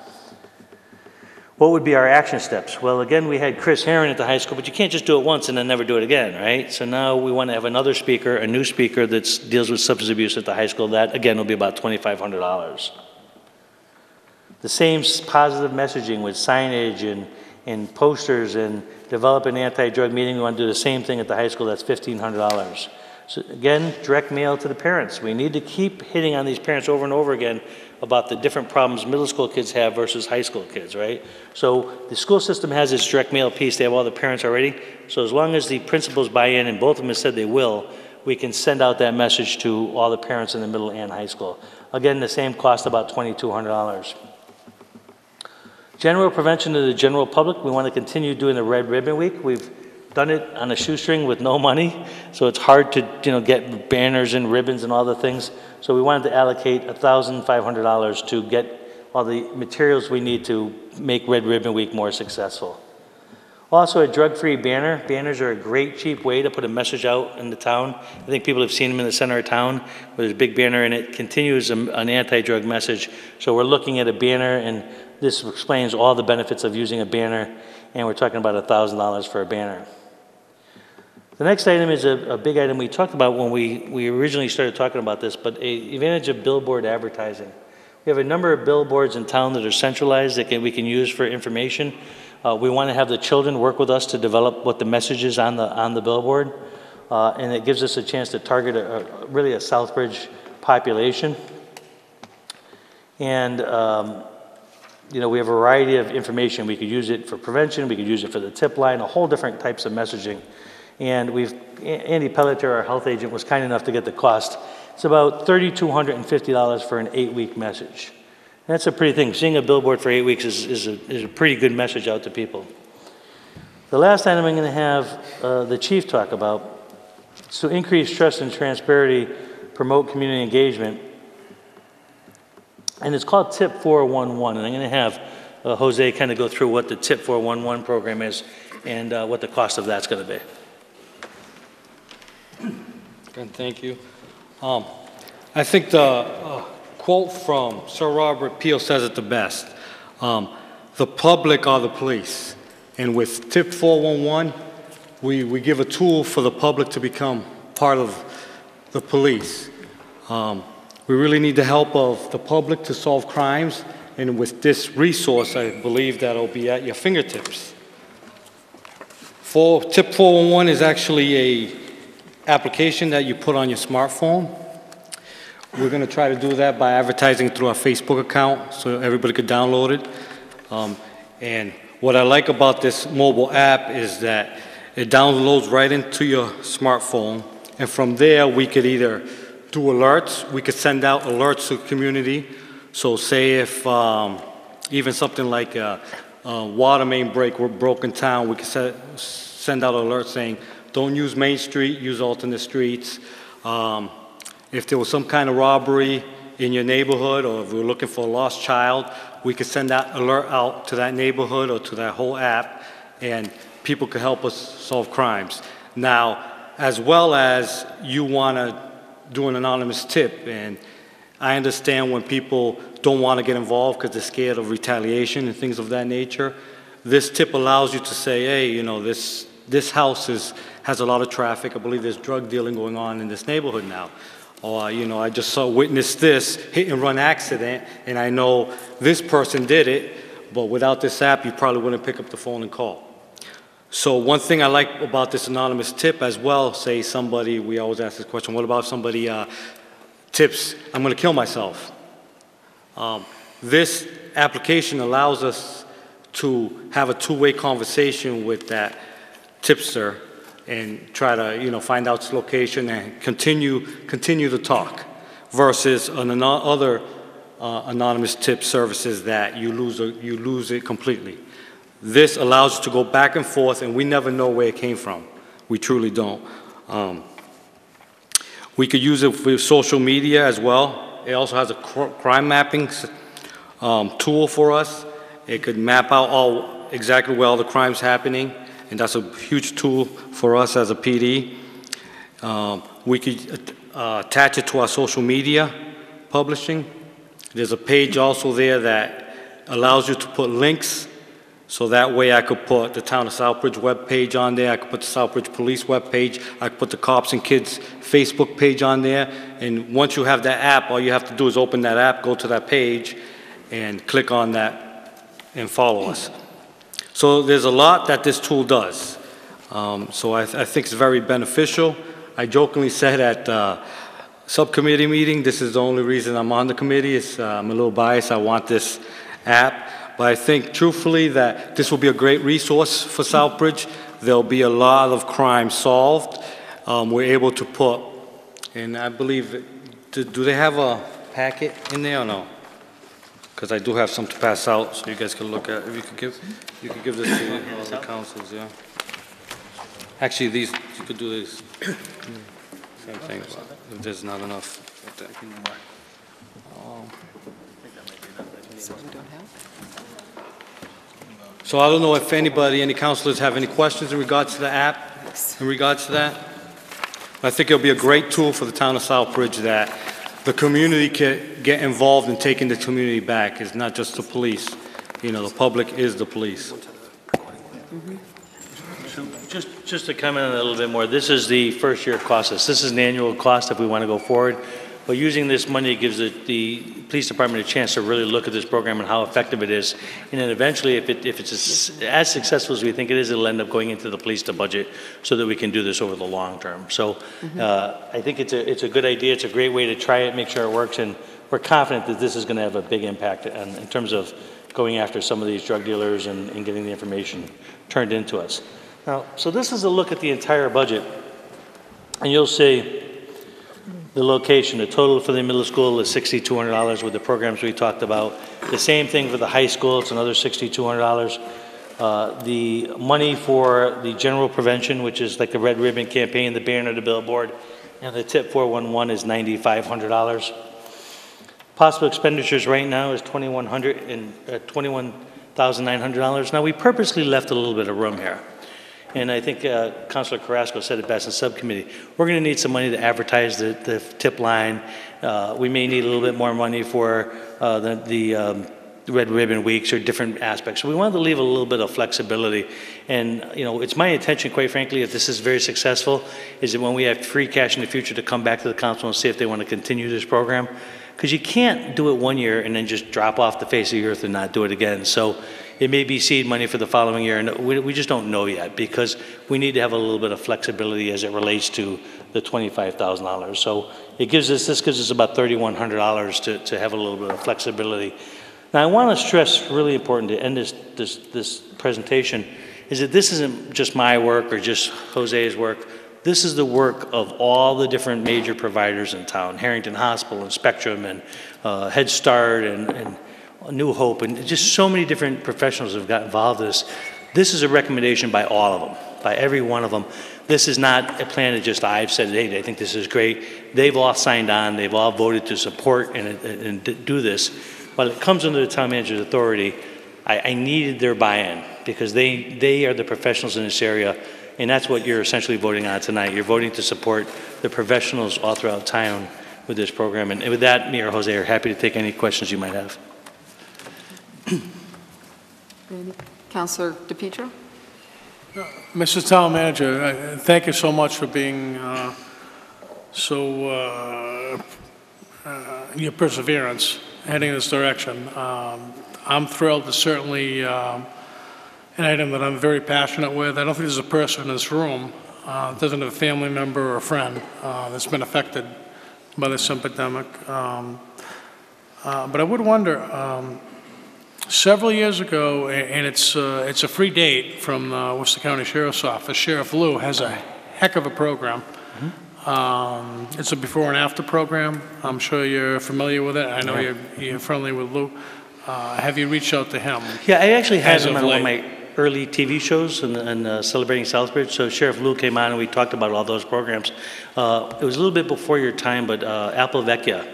what would be our action steps? Well, again, we had Chris Herron at the high school, but you can't just do it once and then never do it again, right? So now we want to have another speaker, a new speaker that deals with substance abuse at the high school. That, again, will be about $2,500. The same positive messaging with signage and posters and develop an anti-drug meeting. We want to do the same thing at the high school. That's $1,500. So again, direct mail to the parents. We need to keep hitting on these parents over and over again about the different problems middle school kids have versus high school kids, right? So the school system has this direct mail piece. They have all the parents already. So as long as the principals buy in, and both of them have said they will, we can send out that message to all the parents in the middle and high school. Again, the same cost, about $2,200. General prevention to the general public. We want to continue doing the Red Ribbon Week. We've done it on a shoestring with no money, so it's hard to get banners and ribbons and all the things. So we wanted to allocate $1,500 to get all the materials we need to make Red Ribbon Week more successful. Also, a drug-free banner. Banners are a great, cheap way to put a message out in the town. I think people have seen them in the center of town, where there's a big banner and it continues an anti-drug message. So we're looking at a banner, and this explains all the benefits of using a banner, and we're talking about $1,000 for a banner. The next item is a big item we talked about when we originally started talking about this, but an advantage of billboard advertising. We have a number of billboards in town that are centralized that we can use for information. We want to have the children work with us to develop what the message is on the billboard, and it gives us a chance to target really a Southbridge population. And we have a variety of information. We could use it for prevention. We could use it for the tip line, a whole different types of messaging. And Andy Pelletier, our health agent, was kind enough to get the cost. It's about $3,250 for an 8-week message. And that's a pretty thing. Seeing a billboard for 8 weeks is a pretty good message out to people. The last item I'm going to have the chief talk about is to increase trust and transparency, promote community engagement. And it's called TIP 411. And I'm going to have Jose kind of go through what the TIP 411 program is and what the cost of that's going to be. Good, thank you. I think the quote from Sir Robert Peel says it the best. The public are the police. And with TIP 411, we give a tool for the public to become part of the police. We really need the help of the public to solve crimes. And with this resource, I believe that'll be at your fingertips. TIP 411 is actually a application that you put on your smartphone. We're going to try to do that by advertising through our Facebook account so everybody could download it. And what I like about this mobile app is that it downloads right into your smartphone, and from there we could either do alerts. We could send out alerts to the community. So say if even something like a water main break broke in town, we could send out alerts saying, don't use Main Street, use alternate streets. If there was some kind of robbery in your neighborhood, or if we were looking for a lost child, we could send that alert out to that neighborhood or to that whole app, and people could help us solve crimes. Now, as well as you want to do an anonymous tip, and I understand when people don't want to get involved because they're scared of retaliation and things of that nature, this tip allows you to say, hey, this house has a lot of traffic. I believe there's drug dealing going on in this neighborhood now. Or, I just witnessed this hit and run accident, and I know this person did it, but without this app, you probably wouldn't pick up the phone and call. So one thing I like about this anonymous tip as well, say somebody, we always ask this question, what about if somebody tips, I'm going to kill myself? This application allows us to have a two-way conversation with that tipster and try to, find out its location and continue the talk versus other anonymous tip services that you lose it completely. This allows us to go back and forth, and we never know where it came from. We truly don't. We could use it for social media as well. It also has a crime mapping tool for us. It could map out exactly where all the crime's happening, and that's a huge tool for us as a PD. We could attach it to our social media publishing. There's a page also there that allows you to put links, so that way I could put the Town of Southbridge webpage on there, I could put the Southbridge Police webpage, I could put the Cops and Kids Facebook page on there, and once you have that app, all you have to do is open that app, go to that page, and click on that and follow us. So there's a lot that this tool does. So I think it's very beneficial. I jokingly said at subcommittee meeting, this is the only reason I'm on the committee. I'm a little biased. I want this app. But I think truthfully that this will be a great resource for Southbridge. There'll be a lot of crime solved. We're able to put, and I believe, do they have a packet in there or no? Because I do have some to pass out, so you guys can look at. If you could give this to all the councils, yeah. Actually, these you could do these. Same thing. If there's not enough. So I don't know if any councilors have any questions in regards to the app, in regards to that. I think it'll be a great tool for the town of Southbridge that the community can get involved in taking the community back. It's not just the police. The public is the police. So just to comment on that a little bit more, this is the first year cost. This is an annual cost if we want to go forward. But using this money gives the police department a chance to really look at this program and how effective it is. And then eventually, if it's as successful as we think it is, it'll end up going into the police budget so that we can do this over the long term. So I think it's a good idea. It's a great way to try it, make sure it works. And we're confident that this is going to have a big impact in terms of going after some of these drug dealers and getting the information turned into us. Now, so this is a look at the entire budget. And you'll see the location, the total for the middle school is $6,200 with the programs we talked about. The same thing for the high school, it's another $6,200. The money for the general prevention, which is like the Red Ribbon campaign, the banner, the billboard, and the tip 411 is $9,500. Possible expenditures right now is $21,900. Now we purposely left a little bit of room here. And I think Councilor Carrasco said it best in subcommittee. We're going to need some money to advertise the tip line. We may need a little bit more money for the Red Ribbon Weeks or different aspects. So we wanted to leave a little bit of flexibility. And, it's my intention, quite frankly, if this is very successful, is that when we have free cash in the future to come back to the council and see if they want to continue this program. Because you can't do it one year and then just drop off the face of the earth and not do it again. So it may be seed money for the following year, and we just don't know yet because we need to have a little bit of flexibility as it relates to the $25,000. So this gives us about $3,100 to have a little bit of flexibility. Now I want to stress, really important to end this presentation, is that this isn't just my work or just Jose's work. This is the work of all the different major providers in town, Harrington Hospital and Spectrum and Head Start and New Hope, and just so many different professionals have got involved in this. This is a recommendation by all of them, by every one of them. This is not a plan that just I've said, hey, I think this is great. They've all signed on. They've all voted to support and do this. While it comes under the town manager's authority, I needed their buy-in because they are the professionals in this area, and that's what you're essentially voting on tonight. You're voting to support the professionals all throughout town with this program. And with that, me or Jose are happy to take any questions you might have. Councilor DePietro? Mr. Town Manager, thank you so much for being your perseverance heading in this direction. I'm thrilled. It's certainly an item that I'm very passionate with. I don't think there's a person in this room that doesn't have a family member or a friend that's been affected by this epidemic. But I would wonder, several years ago, and it's a free date from Worcester County Sheriff's Office, Sheriff Lou has a heck of a program. It's a before and after program. I'm sure you're familiar with it. I know you're friendly with Lou. Have you reached out to him? Yeah, I actually had As him of on one of late. my early TV shows and Celebrating Southbridge. So Sheriff Lou came on and we talked about all those programs. It was a little bit before your time, but Apple Vecchia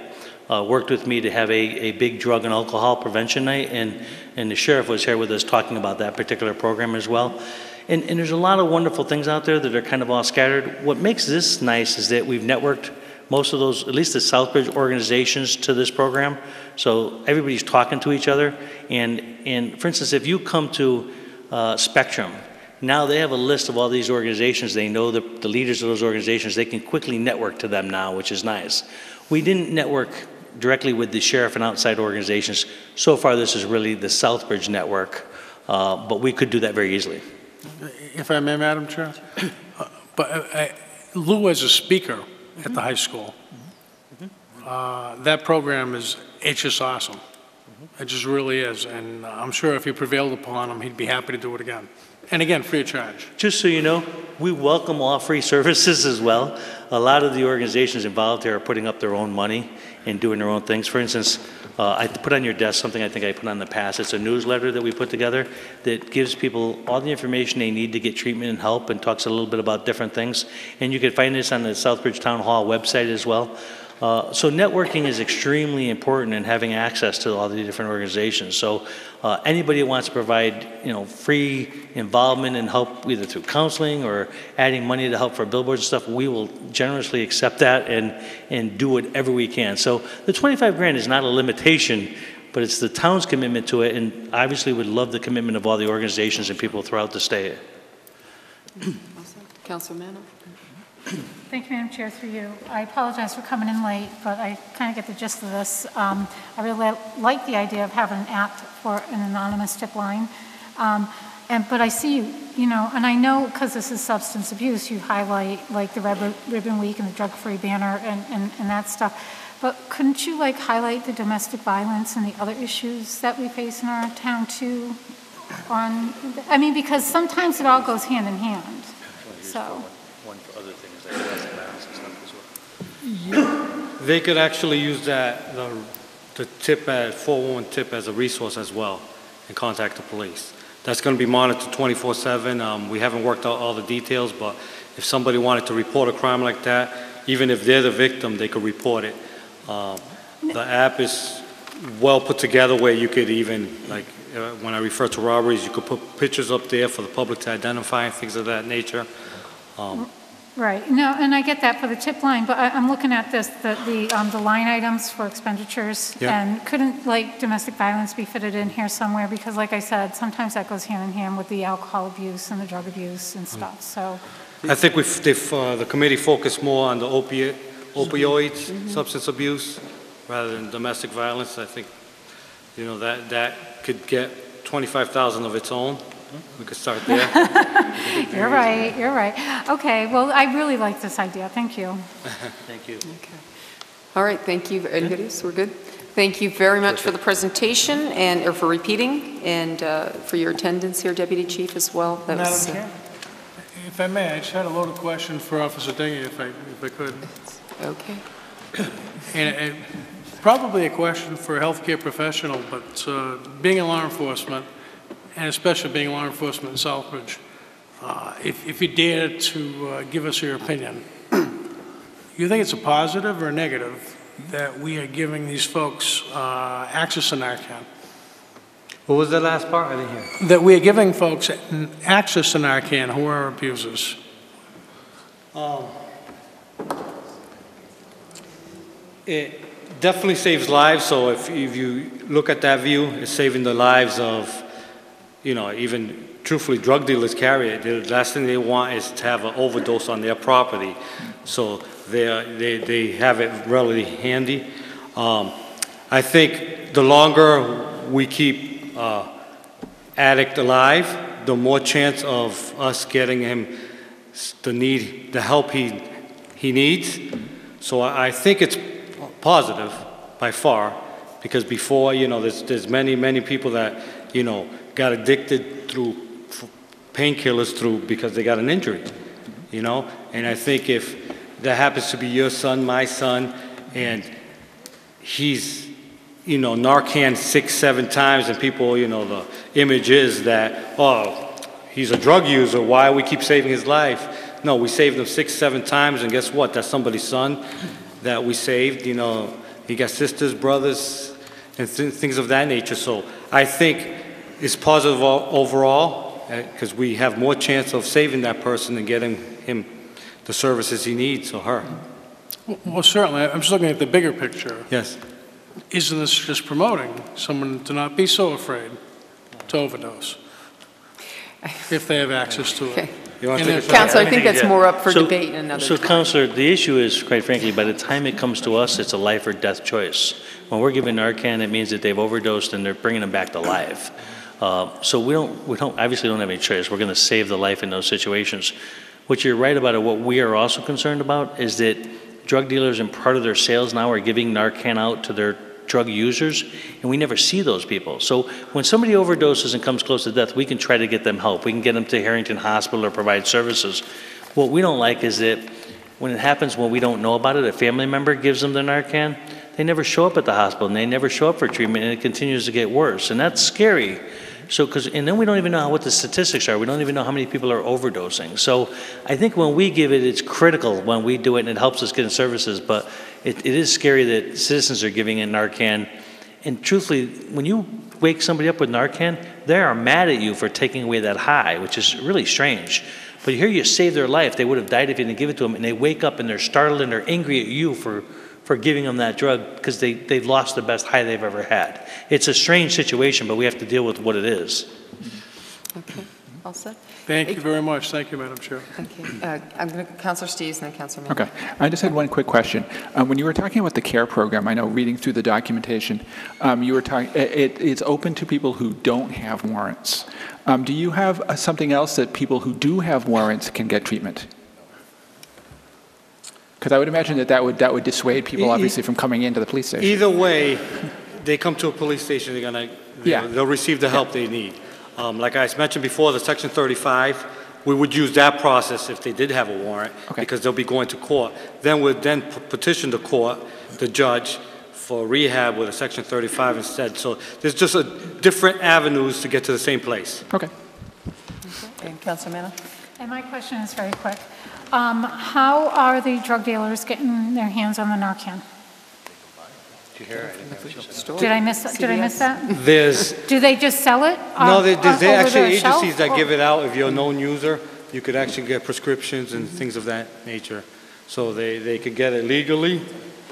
worked with me to have a big drug and alcohol prevention night, and the sheriff was here with us talking about that particular program as well. And there's a lot of wonderful things out there that are kind of all scattered. What makes this nice is that we've networked most of those, at least the Southbridge organizations, to this program. So everybody's talking to each other. And for instance, if you come to Spectrum, now they have a list of all these organizations. They know the leaders of those organizations. They can quickly network to them now, which is nice. We didn't network directly with the sheriff and outside organizations. So far, this is really the Southbridge network, but we could do that very easily. If I may, Madam Chair, but Lou as a speaker at the high school, that program it's just awesome. It just really is, and I'm sure if you prevailed upon him, he'd be happy to do it again. And again, free of charge. Just so you know, we welcome all free services as well. A lot of the organizations involved here are putting up their own money and doing their own things. For instance, I put on your desk something I think I put on in the past. It's a newsletter that we put together that gives people all the information they need to get treatment and help, and talks a little bit about different things. And you can find this on the Southbridge Town Hall website as well. So networking is extremely important in having access to all the different organizations. So anybody that wants to provide, free involvement and help either through counseling or adding money to help for billboards and stuff, we will generously accept that and do whatever we can. So the 25 grand is not a limitation, but it's the town's commitment to it, and obviously would love the commitment of all the organizations and people throughout the state. Councilor Manna? Thank you, Madam Chair, through you. I apologize for coming in late, but I kind of get the gist of this. I really like the idea of having an app for an anonymous tip line. But I see and I know because this is substance abuse, you highlight like the Red Ribbon Week and the drug-free banner and that stuff. But couldn't you highlight the domestic violence and the other issues that we face in our town too? Because sometimes it all goes hand in hand. So. One for other things like domestic violence and stuff as well. They could actually use that, the tip, 411 tip as a resource as well, and contact the police. That's going to be monitored 24/7. We haven't worked out all the details, but if somebody wanted to report a crime like that, even if they're the victim, they could report it. The app is well put together where you could even, when I refer to robberies, you could put pictures up there for the public to identify and things of that nature. Right. No, and I get that for the tip line, but I'm looking at this, the line items for expenditures, and couldn't domestic violence be fitted in here somewhere? Because like I said, sometimes that goes hand in hand with the alcohol abuse and the drug abuse and stuff. So I think the committee focused more on the opioids, substance abuse, rather than domestic violence. I think that could get 25,000 of its own. We could start there. You're right. Okay, well, I really like this idea. Thank you. Thank you. Okay. All right, thank you. Anybody else? We're good? Thank you very much for the presentation and for repeating and for your attendance here, Deputy Chief, as well. That was, Madam Chair, if I may, I just had a loaded question for Officer Dingy, if I could. okay. And probably a question for a healthcare professional, but being in law enforcement, and especially being law enforcement in Southbridge, if you dare to give us your opinion, you think it's a positive or a negative that we are giving these folks access to Narcan? What was the last part? I didn't hear. That we are giving folks access to Narcan who are abusers. It definitely saves lives, so if you look at that view, it's saving the lives of even truthfully, drug dealers carry it. The last thing they want is to have an overdose on their property. So they have it relatively handy. I think the longer we keep addict alive, the more chance of us getting him the help he needs. So I think it's positive by far Because before, you know, there's many people that, you know, got addicted through painkillers because they got an injury, you know? And I think if that happens to be your son, my son, and he's, you know, Narcan 6-7 times, and people, you know, the image is that, oh, he's a drug user, why we keep saving his life? No, we saved him 6-7 times, and guess what? That's somebody's son that we saved, you know. He got sisters, brothers, and things of that nature. So I think it's positive overall, because we have more chance of saving that person and getting him the services he needs, or her. Well, certainly. I'm just looking at the bigger picture. Yes. Isn't this just promoting someone to not be so afraid to overdose if they have access to it? Okay. You want to take a shot? Councilor, I think that's more up for So- debate in another So, time. Counselor, the issue is, quite frankly, by the time it comes to us, it's a life or death choice. When we're giving Narcan, it means that they've overdosed and they're bringing them back to life. So we obviously don't have any choice. We're going to save the life in those situations. What you're right about, and what we are also concerned about, is that drug dealers and part of their sales now are giving Narcan out to their drug users, and we never see those people. So when somebody overdoses and comes close to death, we can try to get them help. We can get them to Harrington Hospital or provide services. What we don't like is that when it happens when we don't know about it, a family member gives them the Narcan, they never show up at the hospital, and they never show up for treatment, and it continues to get worse, and that's scary. So, and then we don't even know what the statistics are. We don't even know how many people are overdosing. So I think when we give it, it's critical when we do it, and it helps us get in services, but it is scary that citizens are giving it Narcan. And truthfully, when you wake somebody up with Narcan, they are mad at you for taking away that high, which is really strange. But here you save their life. They would have died if you didn't give it to them, and they wake up and they're startled and they're angry at you for giving them that drug because they've lost the best high they've ever had. It's a strange situation, but we have to deal with what it is. Okay, all set? Thank you very much. Thank you, Madam Chair. Okay, I'm going to, Councilor Steves and then Councilor Mann. Okay. I just had one quick question. When you were talking about the CARE program, I know reading through the documentation, you were talking, it's open to people who don't have warrants. Do you have something else that people who do have warrants can get treatment? Because I would imagine that would dissuade people, obviously, from coming into the police station. Either way, they come to a police station, they'll receive the help they need. Like I mentioned before, the Section 35, we would use that process if they did have a warrant, because they'll be going to court. Then we'd petition the court, the judge, for rehab with a Section 35 instead. So there's just different avenues to get to the same place. Okay. And Councilor Mann? And my question is very quick. How are the drug dealers getting their hands on the Narcan? Did I miss that? There's Do they just sell it? no, there's over actually the shelf, agencies that or- give it out. If you're a known user, you could actually get prescriptions and things of that nature. So they could get it legally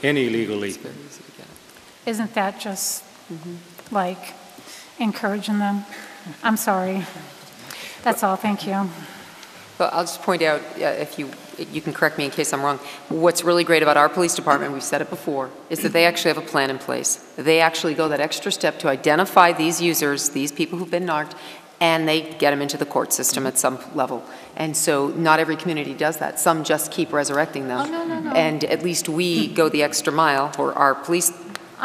and illegally. Isn't that just like encouraging them? I'm sorry. That's all, thank you. Well, I'll just point out, if you can correct me in case I'm wrong, what's really great about our police department, we've said it before, is that they actually have a plan in place. They actually go that extra step to identify these users, these people who've been narked, and they get them into the court system at some level. And so not every community does that. Some just keep resurrecting them. Oh, no. And at least we go the extra mile, or our police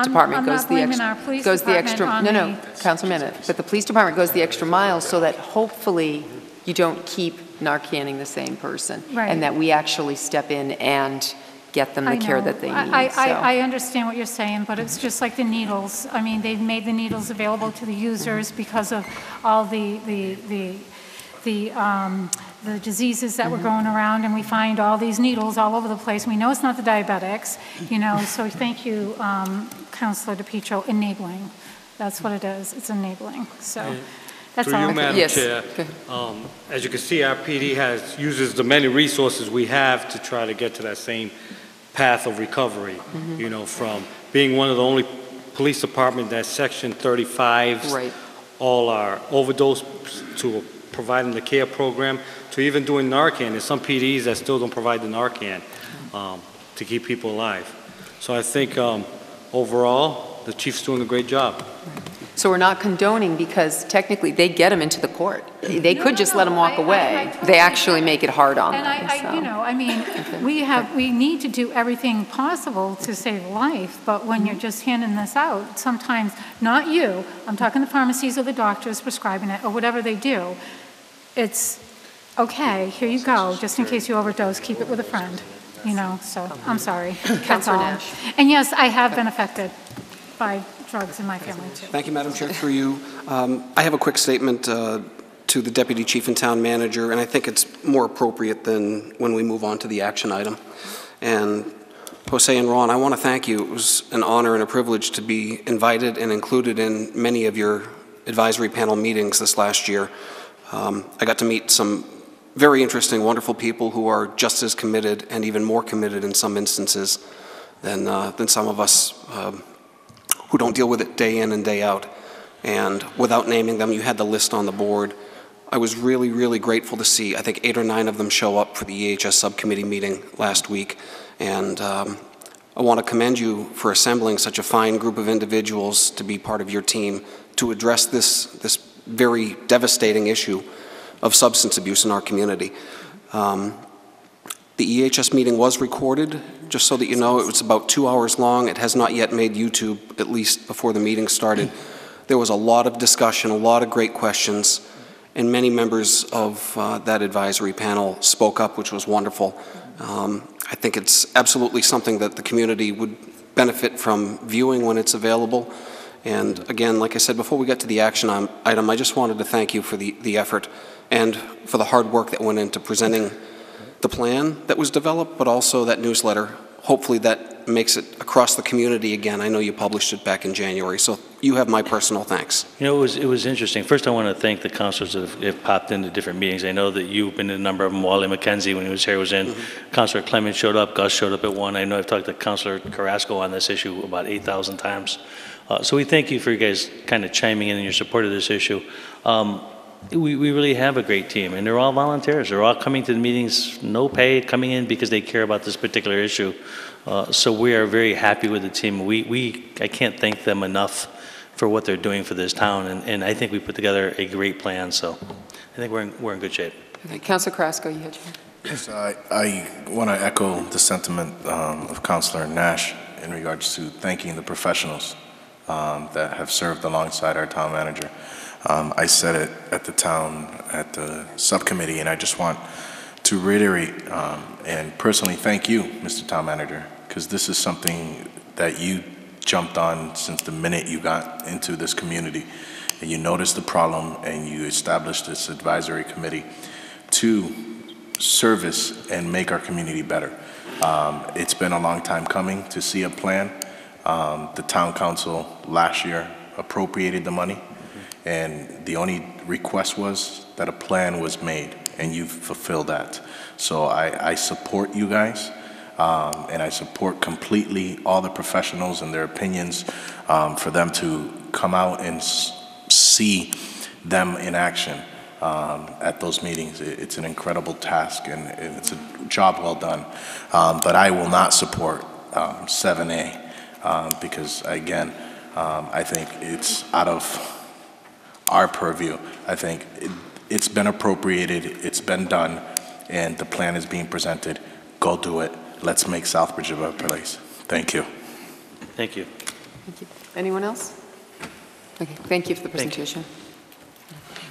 department I'm goes not the blaming extra. our police goes the department extra. on No, the- Councilor Minute. But the police department goes the extra mile so that hopefully you don't keep Narcanning the same person. Right. And that we actually step in and get them the care that they need. I understand what you're saying, but it's just like the needles. I mean, they've made the needles available to the users because of all the diseases that were going around, and we find all these needles all over the place. We know it's not the diabetics, so thank you, Councilor DePietro, enabling. That's what it is, it's enabling, so that's Through all. you, Madam Yes. Chair, as you can see, our PD uses the many resources we have to try to get to that same path of recovery, from being one of the only police department that Section 35s, Right. all our overdose, to providing the care program, to even doing Narcan. There's some PDs that still don't provide the Narcan to keep people alive. So I think overall, the chief's doing a great job. So we're not condoning because technically they get them into the court. They could just let them walk away. They actually make it hard on them. And you know, I mean, we need to do everything possible to save life, but when you're just handing this out, sometimes, not you, I'm talking the pharmacies or the doctors prescribing it or whatever they do, it's, okay, here you go, just in case you overdose, keep it with a friend, you know, so I'm sorry. That's all. Nash. And yes, I have been affected by drugs in my family too. Thank you, Madam Chair. Through you, I have a quick statement to the Deputy Chief and Town Manager, and I think it's more appropriate than when we move on to the action item. And Jose and Ron, I want to thank you. It was an honor and a privilege to be invited and included in many of your advisory panel meetings this last year. I got to meet some very interesting, wonderful people who are just as committed and even more committed in some instances than some of us who don't deal with it day in and day out. And without naming them, you had the list on the board. I was really, really grateful to see, I think 8 or 9 of them show up for the EHS subcommittee meeting last week. And I want to commend you for assembling such a fine group of individuals to be part of your team to address this very devastating issue of substance abuse in our community. The EHS meeting was recorded, just so that you know. It was about 2 hours long. It has not yet made YouTube, at least before the meeting started. There was a lot of discussion, a lot of great questions, and many members of that advisory panel spoke up, which was wonderful. I think it's absolutely something that the community would benefit from viewing when it's available. And again, like I said, before we get to the action item, I just wanted to thank you for the effort and for the hard work that went into presenting the plan that was developed, but also that newsletter. Hopefully that makes it across the community again. I know you published it back in January, so you have my personal thanks. You know, it was interesting. First, I want to thank the councilors that have popped into different meetings. I know that you've been in a number of them. Wally McKenzie, when he was here, was in. Councilor Clement showed up. Gus showed up at one. I know I've talked to Councilor Carrasco on this issue about 8,000 times. So we thank you for you guys kind of chiming in your support of this issue. We really have a great team, and they're all volunteers. They're all coming to the meetings, no pay, coming in because they care about this particular issue. So we are very happy with the team. I can't thank them enough for what they're doing for this town, and I think we put together a great plan. So I think we're in good shape. Okay, Councilor Carrasco, you had your hand. Yes, I want to echo the sentiment of Councilor Nash in regards to thanking the professionals that have served alongside our town manager. I said it at the subcommittee, and I just want to reiterate and personally thank you, Mr. Town Manager, because this is something that you jumped on since the minute you got into this community, and you noticed the problem, and you established this advisory committee to service and make our community better. It's been a long time coming to see a plan. The town council last year appropriated the money, and the only request was that a plan was made, and you've fulfilled that. So I support you guys, and I support completely all the professionals and their opinions for them to come out and see them in action at those meetings. It's an incredible task, and it's a job well done. But I will not support 7A because, again, I think it's out of our purview. I think it's been appropriated, it's been done, and the plan is being presented. Go do it. Let's make Southbridge a better place. Thank you. Thank you. Thank you. Anyone else? Okay, thank you for the presentation.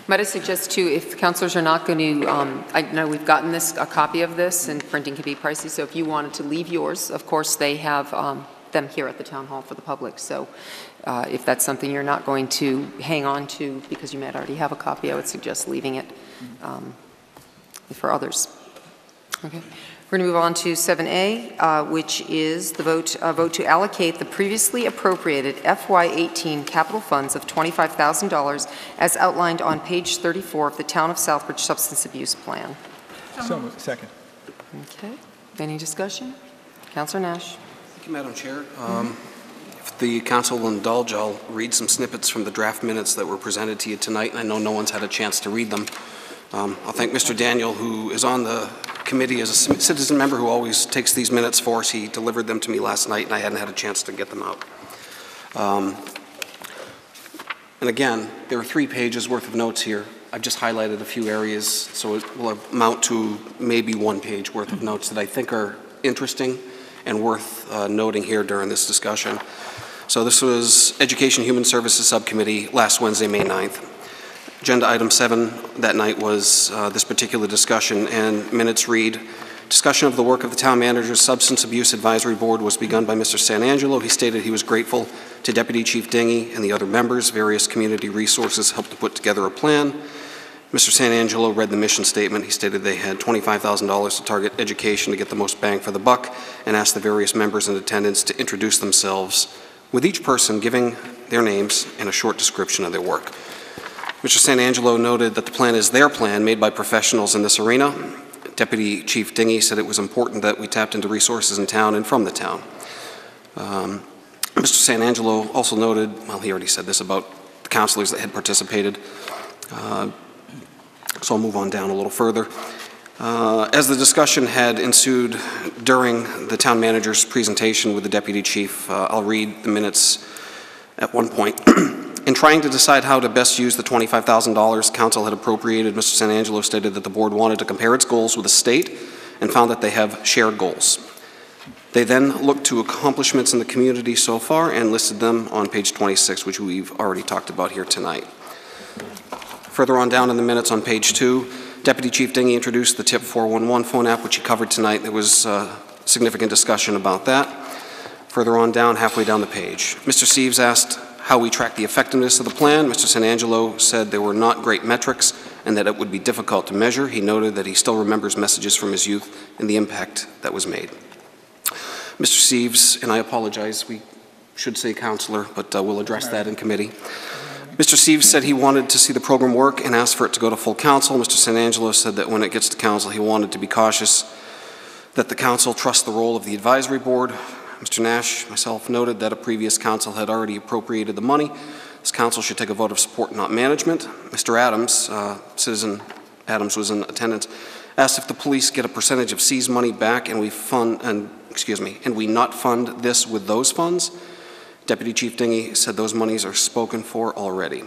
Might I suggest too, if councilors are not going to, I know we've gotten a copy of this, and printing can be pricey, so if you wanted to leave yours, of course they have them here at the town hall for the public. So if that's something you're not going to hang on to because you might already have a copy, I would suggest leaving it for others. Okay. We're going to move on to 7A, which is the vote to allocate the previously appropriated FY18 capital funds of $25,000 as outlined on page 34 of the Town of Southbridge Substance Abuse Plan. So, second. Okay. Any discussion? Councilor Nash. Thank you, Madam Chair. If the council will indulge, I'll read some snippets from the draft minutes that were presented to you tonight, and I know no one's had a chance to read them. I'll thank Mr. Daniel, who is on the committee as a citizen member who always takes these minutes for us. He delivered them to me last night, and I hadn't had a chance to get them out. And again, there are 3 pages worth of notes here. I've just highlighted a few areas, so it will amount to maybe 1 page worth of notes that I think are interesting and worth noting here during this discussion. So this was Education and Human Services Subcommittee last Wednesday, May 9th. Agenda item 7 that night was this particular discussion, and minutes read, discussion of the work of the Town Manager's Substance Abuse Advisory Board was begun by Mr. Sanangelo. He stated he was grateful to Deputy Chief Dingy and the other members. Various community resources helped to put together a plan. Mr. Sanangelo read the mission statement. He stated they had $25,000 to target education to get the most bang for the buck, and asked the various members in attendance to introduce themselves, with each person giving their names and a short description of their work. Mr. Sanangelo noted that the plan is their plan, made by professionals in this arena. Deputy Chief Dingy said it was important that we tapped into resources in town and from the town. Mr. Sanangelo also noted, well, he already said this about the counselors that had participated, so I'll move on down a little further. As the discussion had ensued during the town manager's presentation with the deputy chief, I'll read the minutes at one point. In trying to decide how to best use the $25,000 council had appropriated, Mr. Sanangelo stated that the board wanted to compare its goals with the state and found that they have shared goals. They then looked to accomplishments in the community so far and listed them on page 26, which we've already talked about here tonight. Further on down in the minutes on page 2, Deputy Chief Dingy introduced the TIP 411 phone app, which he covered tonight. There was significant discussion about that. Further on down, halfway down the page, Mr. Steves asked how we track the effectiveness of the plan. Mr. Sanangelo said there were not great metrics and that it would be difficult to measure. He noted that he still remembers messages from his youth and the impact that was made. Mr. Steves, and I apologize, we should say counselor, but we'll address that in committee. Mr. Steves said he wanted to see the program work and asked for it to go to full council. Mr. Sanangelo said that when it gets to council, he wanted to be cautious that the council trust the role of the advisory board. Mr. Nash, myself, noted that a previous council had already appropriated the money. This council should take a vote of support, not management. Mr. Adams, Citizen Adams was in attendance, asked if the police get a percentage of seized money back and we not fund this with those funds. Deputy Chief Dingy said those monies are spoken for already.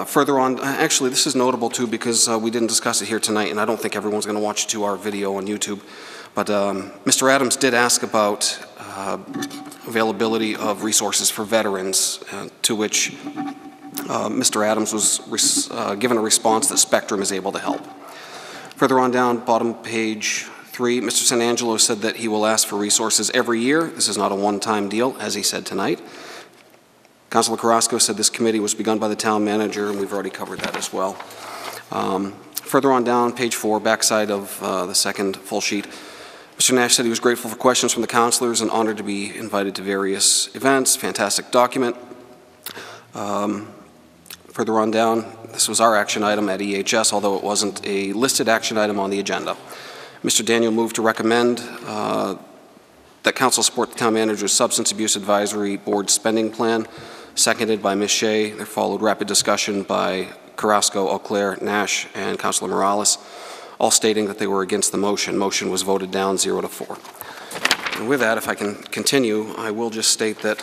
Further on, actually this is notable too because we didn't discuss it here tonight and I don't think everyone's going to watch a 2-hour video on YouTube. But Mr. Adams did ask about availability of resources for veterans, to which Mr. Adams was given a response that Spectrum is able to help. Further on down, bottom page 3, Mr. Sanangelo said that he will ask for resources every year. This is not a one-time deal, as he said tonight. Councilor Carrasco said this committee was begun by the town manager, and we've already covered that as well. Further on down, page 4, backside of the second full sheet, Mr. Nash said he was grateful for questions from the councilors and honored to be invited to various events. Fantastic document. Further on down, this was our action item at EHS, although it wasn't a listed action item on the agenda. Mr. Daniel moved to recommend that council support the town manager's Substance Abuse Advisory Board spending plan, seconded by Ms. Shea. There followed rapid discussion by Carrasco, Eau Claire, Nash, and Councilor Morales, all stating that they were against the motion. Motion was voted down 0-4. And with that, if I can continue, I will just state that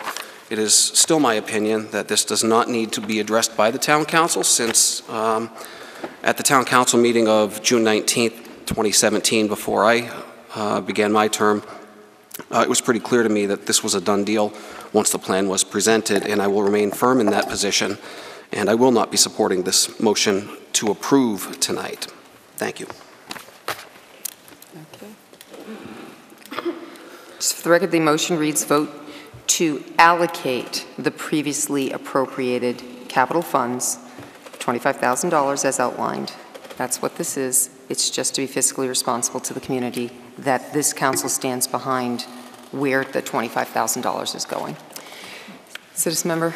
it is still my opinion that this does not need to be addressed by the town council, since at the town council meeting of June 19th, 2017, before I began my term, it was pretty clear to me that this was a done deal once the plan was presented, and I will remain firm in that position, and I will not be supporting this motion to approve tonight. Thank you. Just for the record, the motion reads vote to allocate the previously appropriated capital funds, $25,000 as outlined. That's what this is. It's just to be fiscally responsible to the community, that this council stands behind where the $25,000 is going. Citizen member?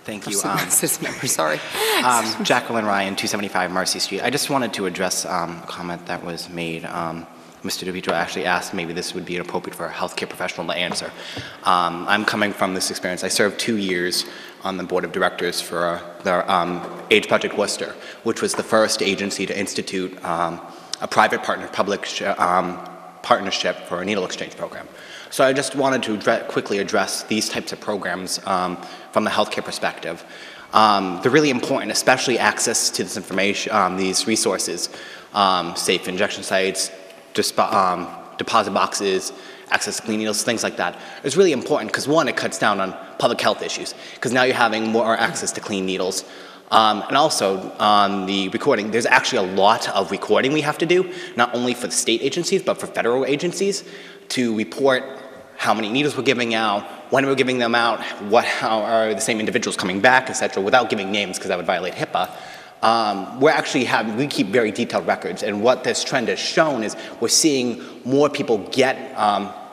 Thank you. Citizen member, sorry. Jacqueline Ryan, 275 Marcy Street. I just wanted to address a comment that was made. Mr. DeVito actually asked maybe this would be appropriate for a healthcare professional to answer. I'm coming from this experience. I served 2 years on the board of directors for the AIDS Project Worcester, which was the first agency to institute a private public partnership for a needle exchange program. So I just wanted to quickly address these types of programs for from the healthcare perspective. They're really important, especially access to this information, these resources, safe injection sites, deposit boxes, access to clean needles, things like that. It's really important because, one, it cuts down on public health issues because now you're having more access to clean needles. And also, on the recording, there's actually a lot of recording we have to do, not only for the state agencies, but for federal agencies, to report how many needles we're giving out, when we're giving them out, how are the same individuals coming back, et cetera, without giving names because that would violate HIPAA. We keep very detailed records, and what this trend has shown is we're seeing more people get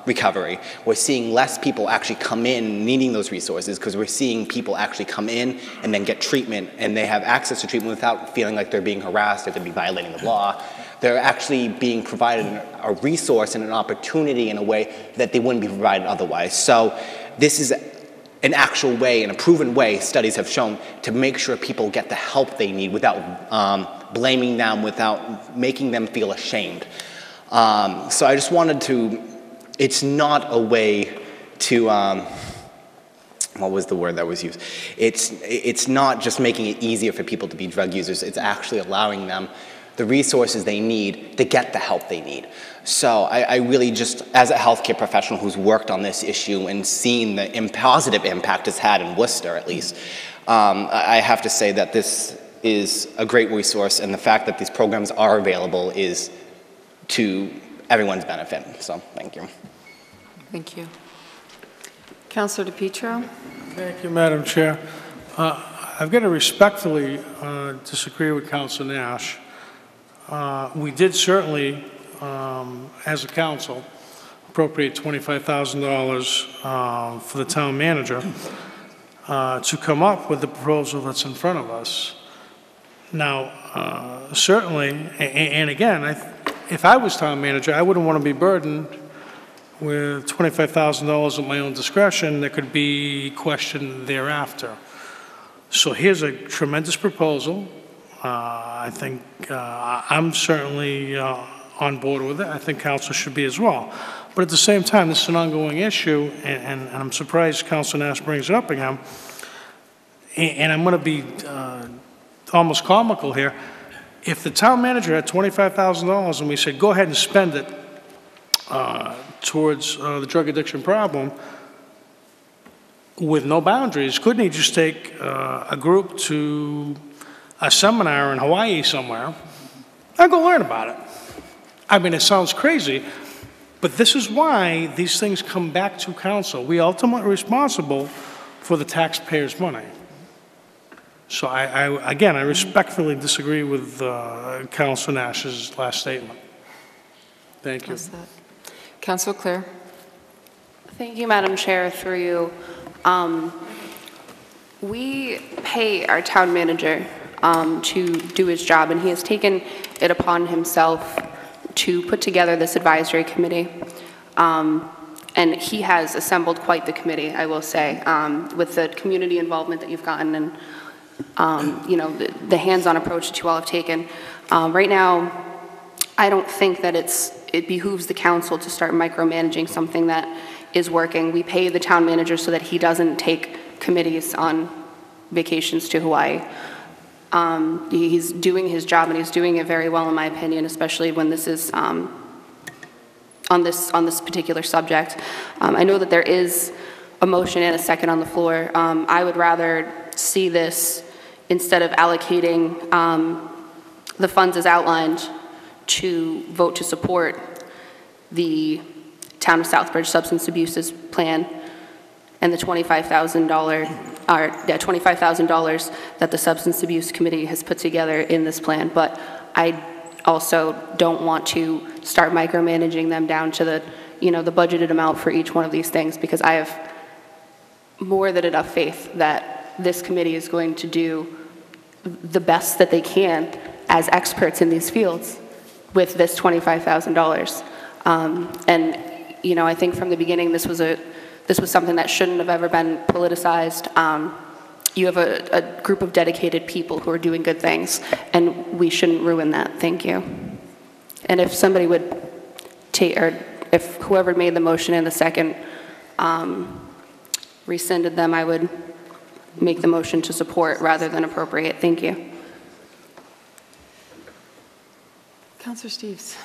recovery. We're seeing less people actually come in needing those resources because we're seeing people actually come in and then get treatment, and they have access to treatment without feeling like they're being harassed or they're being violating the law. They're actually being provided a resource and an opportunity in a way that they wouldn't be provided otherwise. So this is an actual way and a proven way studies have shown to make sure people get the help they need without blaming them, without making them feel ashamed. So I just wanted to, it's not a way to, what was the word that was used? It's not just making it easier for people to be drug users, it's actually allowing them the resources they need to get the help they need. So I really just, as a healthcare professional who's worked on this issue and seen the positive impact it's had in Worcester at least, I have to say that this is a great resource, and the fact that these programs are available is to everyone's benefit. So thank you. Thank you. Councilor DePietro. Thank you, Madam Chair. I've got to respectfully disagree with Councilor Nash. We did certainly, as a council, appropriate $25,000 for the town manager to come up with the proposal that's in front of us. Now, certainly, and again, if I was town manager, I wouldn't want to be burdened with $25,000 at my own discretion that could be questioned thereafter. So here's a tremendous proposal. I think I'm certainly on board with it. I think council should be as well. But at the same time, this is an ongoing issue, and I'm surprised Councilor Nash brings it up again. And I'm going to be almost comical here. If the town manager had $25,000 and we said, go ahead and spend it towards the drug addiction problem with no boundaries, couldn't he just take a group to a seminar in Hawaii somewhere and go learn about it? I mean, it sounds crazy, but this is why these things come back to council. We ultimately responsible for the taxpayers' money. So again, I respectfully disagree with Councilor Nash's last statement. Thank you. Councilor Clare. Thank you, Madam Chair, through you. We pay our town manager to do his job, and he has taken it upon himself to put together this advisory committee. And he has assembled quite the committee, I will say, with the community involvement that you've gotten and you know, the hands-on approach that you all have taken. Right now, I don't think that it behooves the council to start micromanaging something that is working. We pay the town manager so that he doesn't take committees on vacations to Hawaii. He's doing his job, and he's doing it very well, in my opinion, especially when this is on this particular subject. I know that there is a motion and a second on the floor. I would rather see this, instead of allocating the funds as outlined, to vote to support the Town of Southbridge Substance Abuses Plan and the $25,000 that the Substance Abuse Committee has put together in this plan. But I also don't want to start micromanaging them down to the, you know, the budgeted amount for each one of these things, because I have more than enough faith that this committee is going to do the best that they can as experts in these fields with this $25,000. And, you know, I think from the beginning this was something that shouldn't have ever been politicized. You have a group of dedicated people who are doing good things, and we shouldn't ruin that. Thank you. And if somebody would take, or if whoever made the motion and the second rescinded them, I would make the motion to support rather than appropriate. Thank you. Councillor Steves.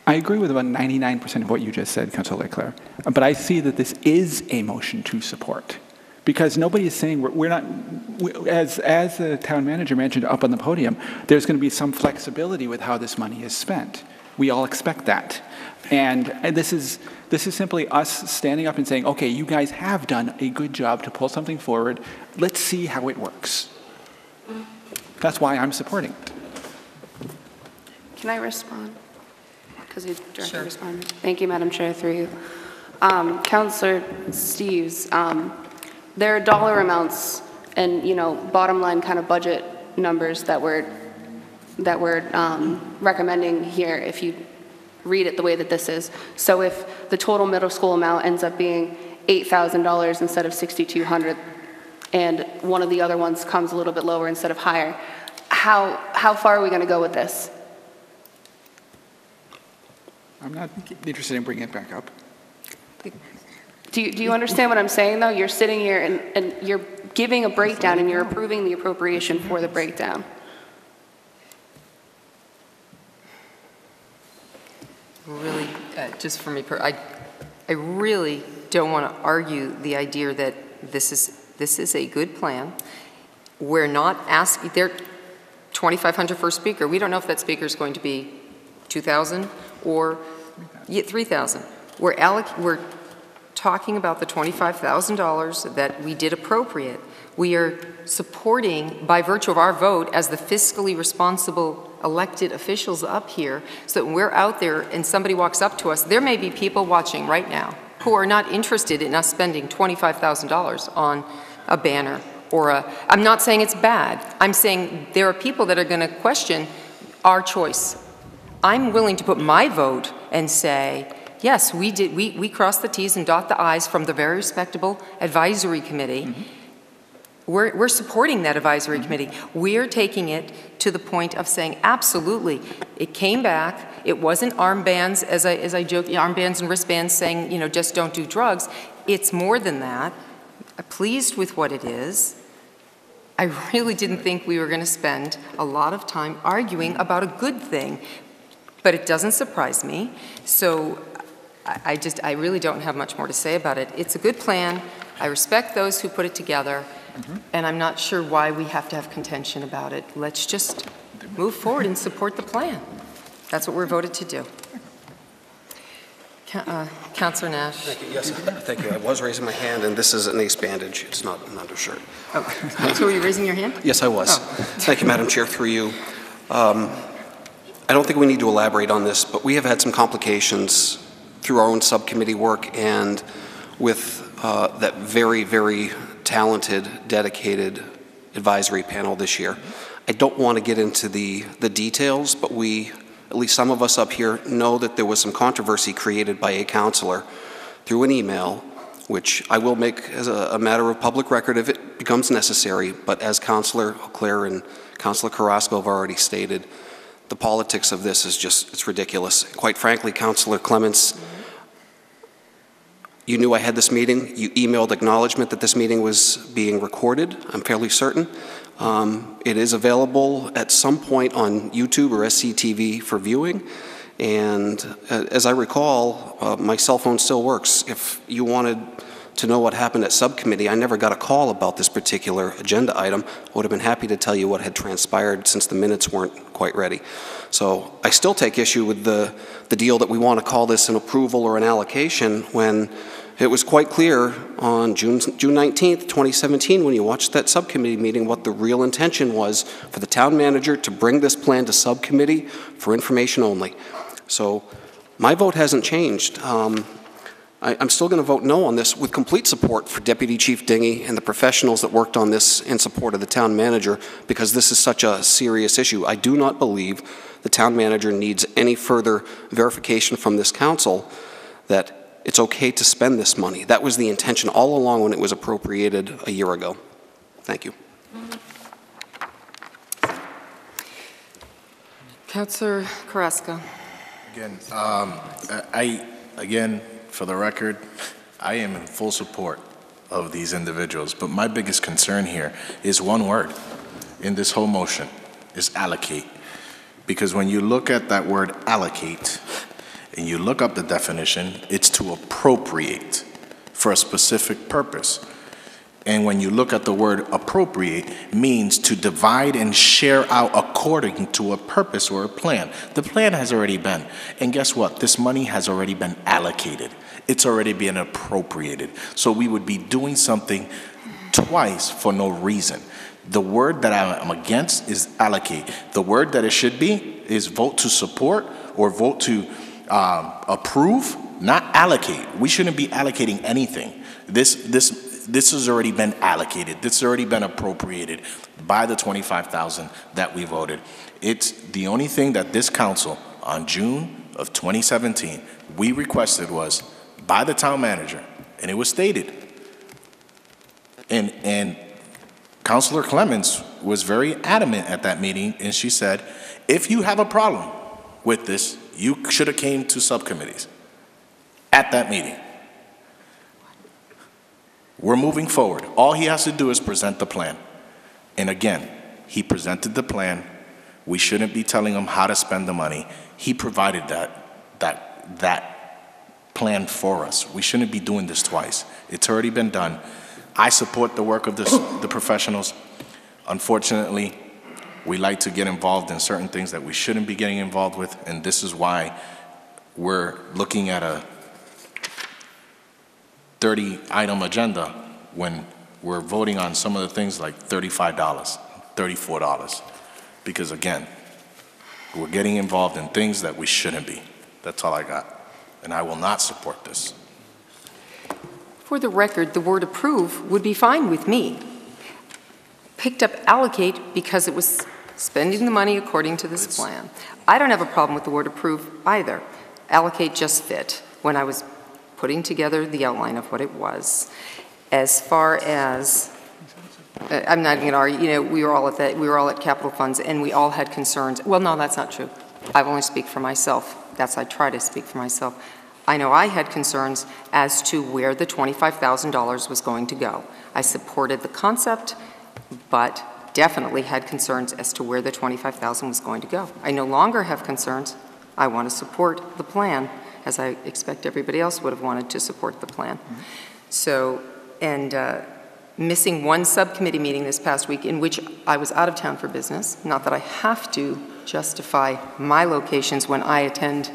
I agree with about 99% of what you just said, Councillor Leclerc. But I see that this is a motion to support. Because nobody is saying, as the town manager mentioned up on the podium, there's going to be some flexibility with how this money is spent. We all expect that. And this is simply us standing up and saying, okay, you guys have done a good job to pull something forward. Let's see how it works. That's why I'm supporting it. Can I respond? Because you directly responded. Thank you, Madam Chair, through you. Councillor Steves, there are dollar amounts and, bottom line kind of budget numbers that we're recommending here if you read it the way that this is. So if the total middle school amount ends up being $8,000 instead of $6,200, and one of the other ones comes a little bit lower instead of higher, how far are we going to go with this? I'm not interested in bringing it back up. Do you understand what I'm saying, though? You're sitting here and you're giving a breakdown and you're approving the appropriation for the breakdown. Really, just for me, I really don't want to argue the idea that this is a good plan. We're not asking, they're $2,500 for a speaker. We don't know if that speaker is going to be $2,000 or $3,000. We're talking about the $25,000 that we did appropriate. We are supporting, by virtue of our vote, as the fiscally responsible elected officials up here, so that when we're out there and somebody walks up to us, there may be people watching right now who are not interested in us spending $25,000 on a banner or I'm not saying it's bad. I'm saying there are people that are going to question our choice. I'm willing to put my vote and say, yes, we crossed the T's and dot the I's from the very respectable advisory committee. Mm-hmm. We're supporting that advisory committee. We're taking it to the point of saying, absolutely, it came back. It wasn't armbands, as I joke, armbands and wristbands saying, just don't do drugs. It's more than that. I'm pleased with what it is. I really didn't think we were going to spend a lot of time arguing about a good thing, but it doesn't surprise me. So I really don't have much more to say about it. It's a good plan. I respect those who put it together. Mm-hmm. And I'm not sure why we have to have contention about it. Let's just move forward and support the plan. That's what we're voted to do. Councillor Nash. Thank you. Yes, thank you. I was raising my hand, and this is an ace bandage. It's not an undershirt. Oh. So were you raising your hand? Yes, I was. Oh. Thank you, Madam Chair, through you. I don't think we need to elaborate on this, but we have had some complications through our own subcommittee work and with that very, very talented, dedicated advisory panel this year. I don't want to get into the details, but at least some of us up here, know that there was some controversy created by a councillor through an email, which I will make as a matter of public record if it becomes necessary, but as Councillor Leclerc and Councillor Carrasco have already stated, the politics of this is just, it's ridiculous. Quite frankly, Councillor Clements, you knew I had this meeting. You emailed acknowledgement that this meeting was being recorded, I'm fairly certain. It is available at some point on YouTube or SCTV for viewing. And as I recall, my cell phone still works. If you wanted to know what happened at subcommittee, I never got a call about this particular agenda item. I would have been happy to tell you what had transpired since the minutes weren't quite ready. So I still take issue with the deal that we want to call this an approval or an allocation when it was quite clear on June 19th, 2017, when you watched that subcommittee meeting, what the real intention was for the town manager to bring this plan to subcommittee for information only. So my vote hasn't changed. I'm still going to vote no on this with complete support for Deputy Chief Dinghy and the professionals that worked on this in support of the town manager, because this is such a serious issue. I do not believe the town manager needs any further verification from this council that it's okay to spend this money. That was the intention all along when it was appropriated a year ago. Thank you. Councillor Carrasco. Again, again, for the record, I am in full support of these individuals. But my biggest concern here is one word in this whole motion, is allocate. Because when you look at that word allocate, and you look up the definition, it's to appropriate for a specific purpose. And when you look at the word appropriate, means to divide and share out according to a purpose or a plan. The plan has already been, and guess what? This money has already been allocated. It's already been appropriated. So we would be doing something twice for no reason. The word that I'm against is allocate. The word that it should be is vote to support or vote to approve, not allocate. We shouldn't be allocating anything. This has already been allocated. This has already been appropriated by the $25,000 that we voted. It's the only thing that this council on June of 2017 we requested was by the town manager, and it was stated. And Councilor Clemens was very adamant at that meeting, and she said, if you have a problem with this, you should have came to subcommittees at that meeting. We're moving forward. All he has to do is present the plan. And again, he presented the plan. We shouldn't be telling him how to spend the money. He provided that plan for us. We shouldn't be doing this twice. It's already been done. I support the work of the professionals. Unfortunately, we like to get involved in certain things that we shouldn't be getting involved with, and this is why we're looking at a 30-item agenda when we're voting on some of the things like $35, $34. Because again, we're getting involved in things that we shouldn't be. That's all I got. And I will not support this. For the record, the word approve would be fine with me. Picked up allocate because it was spending the money according to this plan. I don't have a problem with the word approve either. Allocate just fit when I was putting together the outline of what it was. As far as, I'm not going to argue, we were all at capital funds and we all had concerns. Well, no, that's not true. I've only speak for myself. I try to speak for myself. I know I had concerns as to where the $25,000 was going to go. I supported the concept, but definitely had concerns as to where the $25,000 was going to go. I no longer have concerns. I want to support the plan, as I expect everybody else would have wanted to support the plan. So, and missing one subcommittee meeting this past week in which I was out of town for business, not that I have to justify my locations when I attend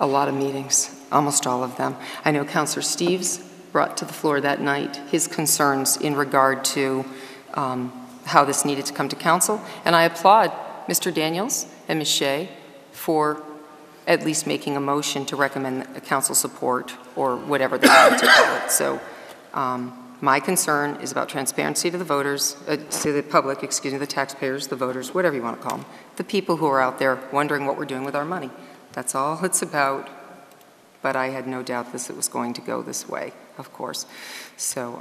a lot of meetings, almost all of them. I know Councilor Steves brought to the floor that night his concerns in regard to how this needed to come to council, and I applaud Mr. Daniels and Ms. Shea for at least making a motion to recommend a council support or whatever they wanted to call it. So my concern is about transparency to the voters, to the public, excuse me, the taxpayers, the voters, whatever you want to call them, the people who are out there wondering what we're doing with our money. That's all it's about, but I had no doubt it was going to go this way, of course. So,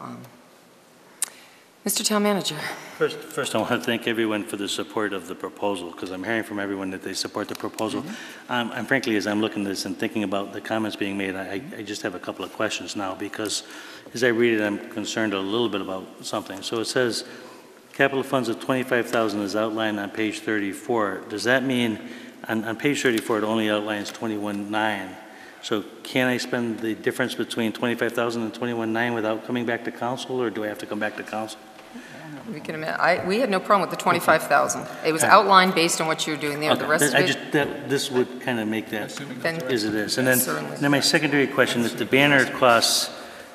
Mr. Town Manager. First, I want to thank everyone for the support of the proposal, because I'm hearing from everyone that they support the proposal. And frankly, as I'm looking at this and thinking about the comments being made, I just have a couple of questions now, because as I read it, I'm concerned a little bit about something. So it says, capital funds of $25,000 is outlined on page 34. Does that mean, on page 34, it only outlines 21.9? So can I spend the difference between 25,000 and 21.9 without coming back to council, or do I have to come back to council? We can imagine. We had no problem with the 25,000. It was outlined based on what you were doing there. Okay. The rest of it. This would kind of make that then, as it is. And then my secondary question is, the banner costs,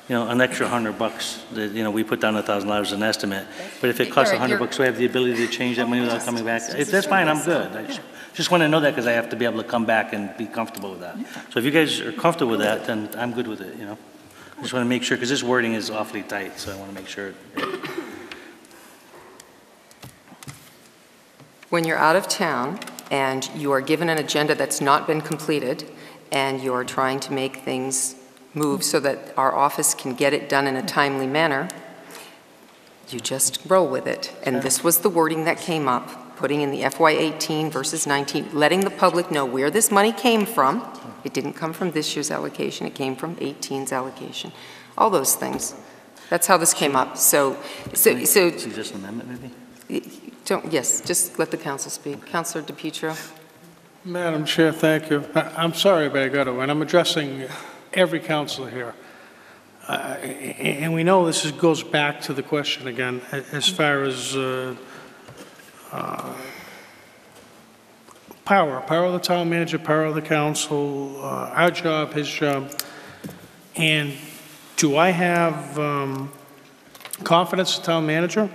an extra $100. That, we put down $1,000 as an estimate. But if it costs $100, do I have the ability to change that money without coming back? If that's fine, I'm good. I just want to know that, because I have to be able to come back and be comfortable with that. So if you guys are comfortable with that, then I'm good with it. I just want to make sure, because this wording is awfully tight, so I want to make sure. When you're out of town and you are given an agenda that's not been completed and you're trying to make things move so that our office can get it done in a timely manner, you just roll with it. And this was the wording that came up, putting in the FY18 versus 19, letting the public know where this money came from. It didn't come from this year's allocation, it came from 18's allocation. All those things. That's how this came up. So Suggest an amendment, maybe? yes, just let the council speak. Councilor DePietro. Madam Chair, thank you. I'm sorry, but I got to, and I'm addressing every councilor here. And we know this goes back to the question again, as far as power of the town manager, power of the council, our job, his job. And do I have confidence in the town manager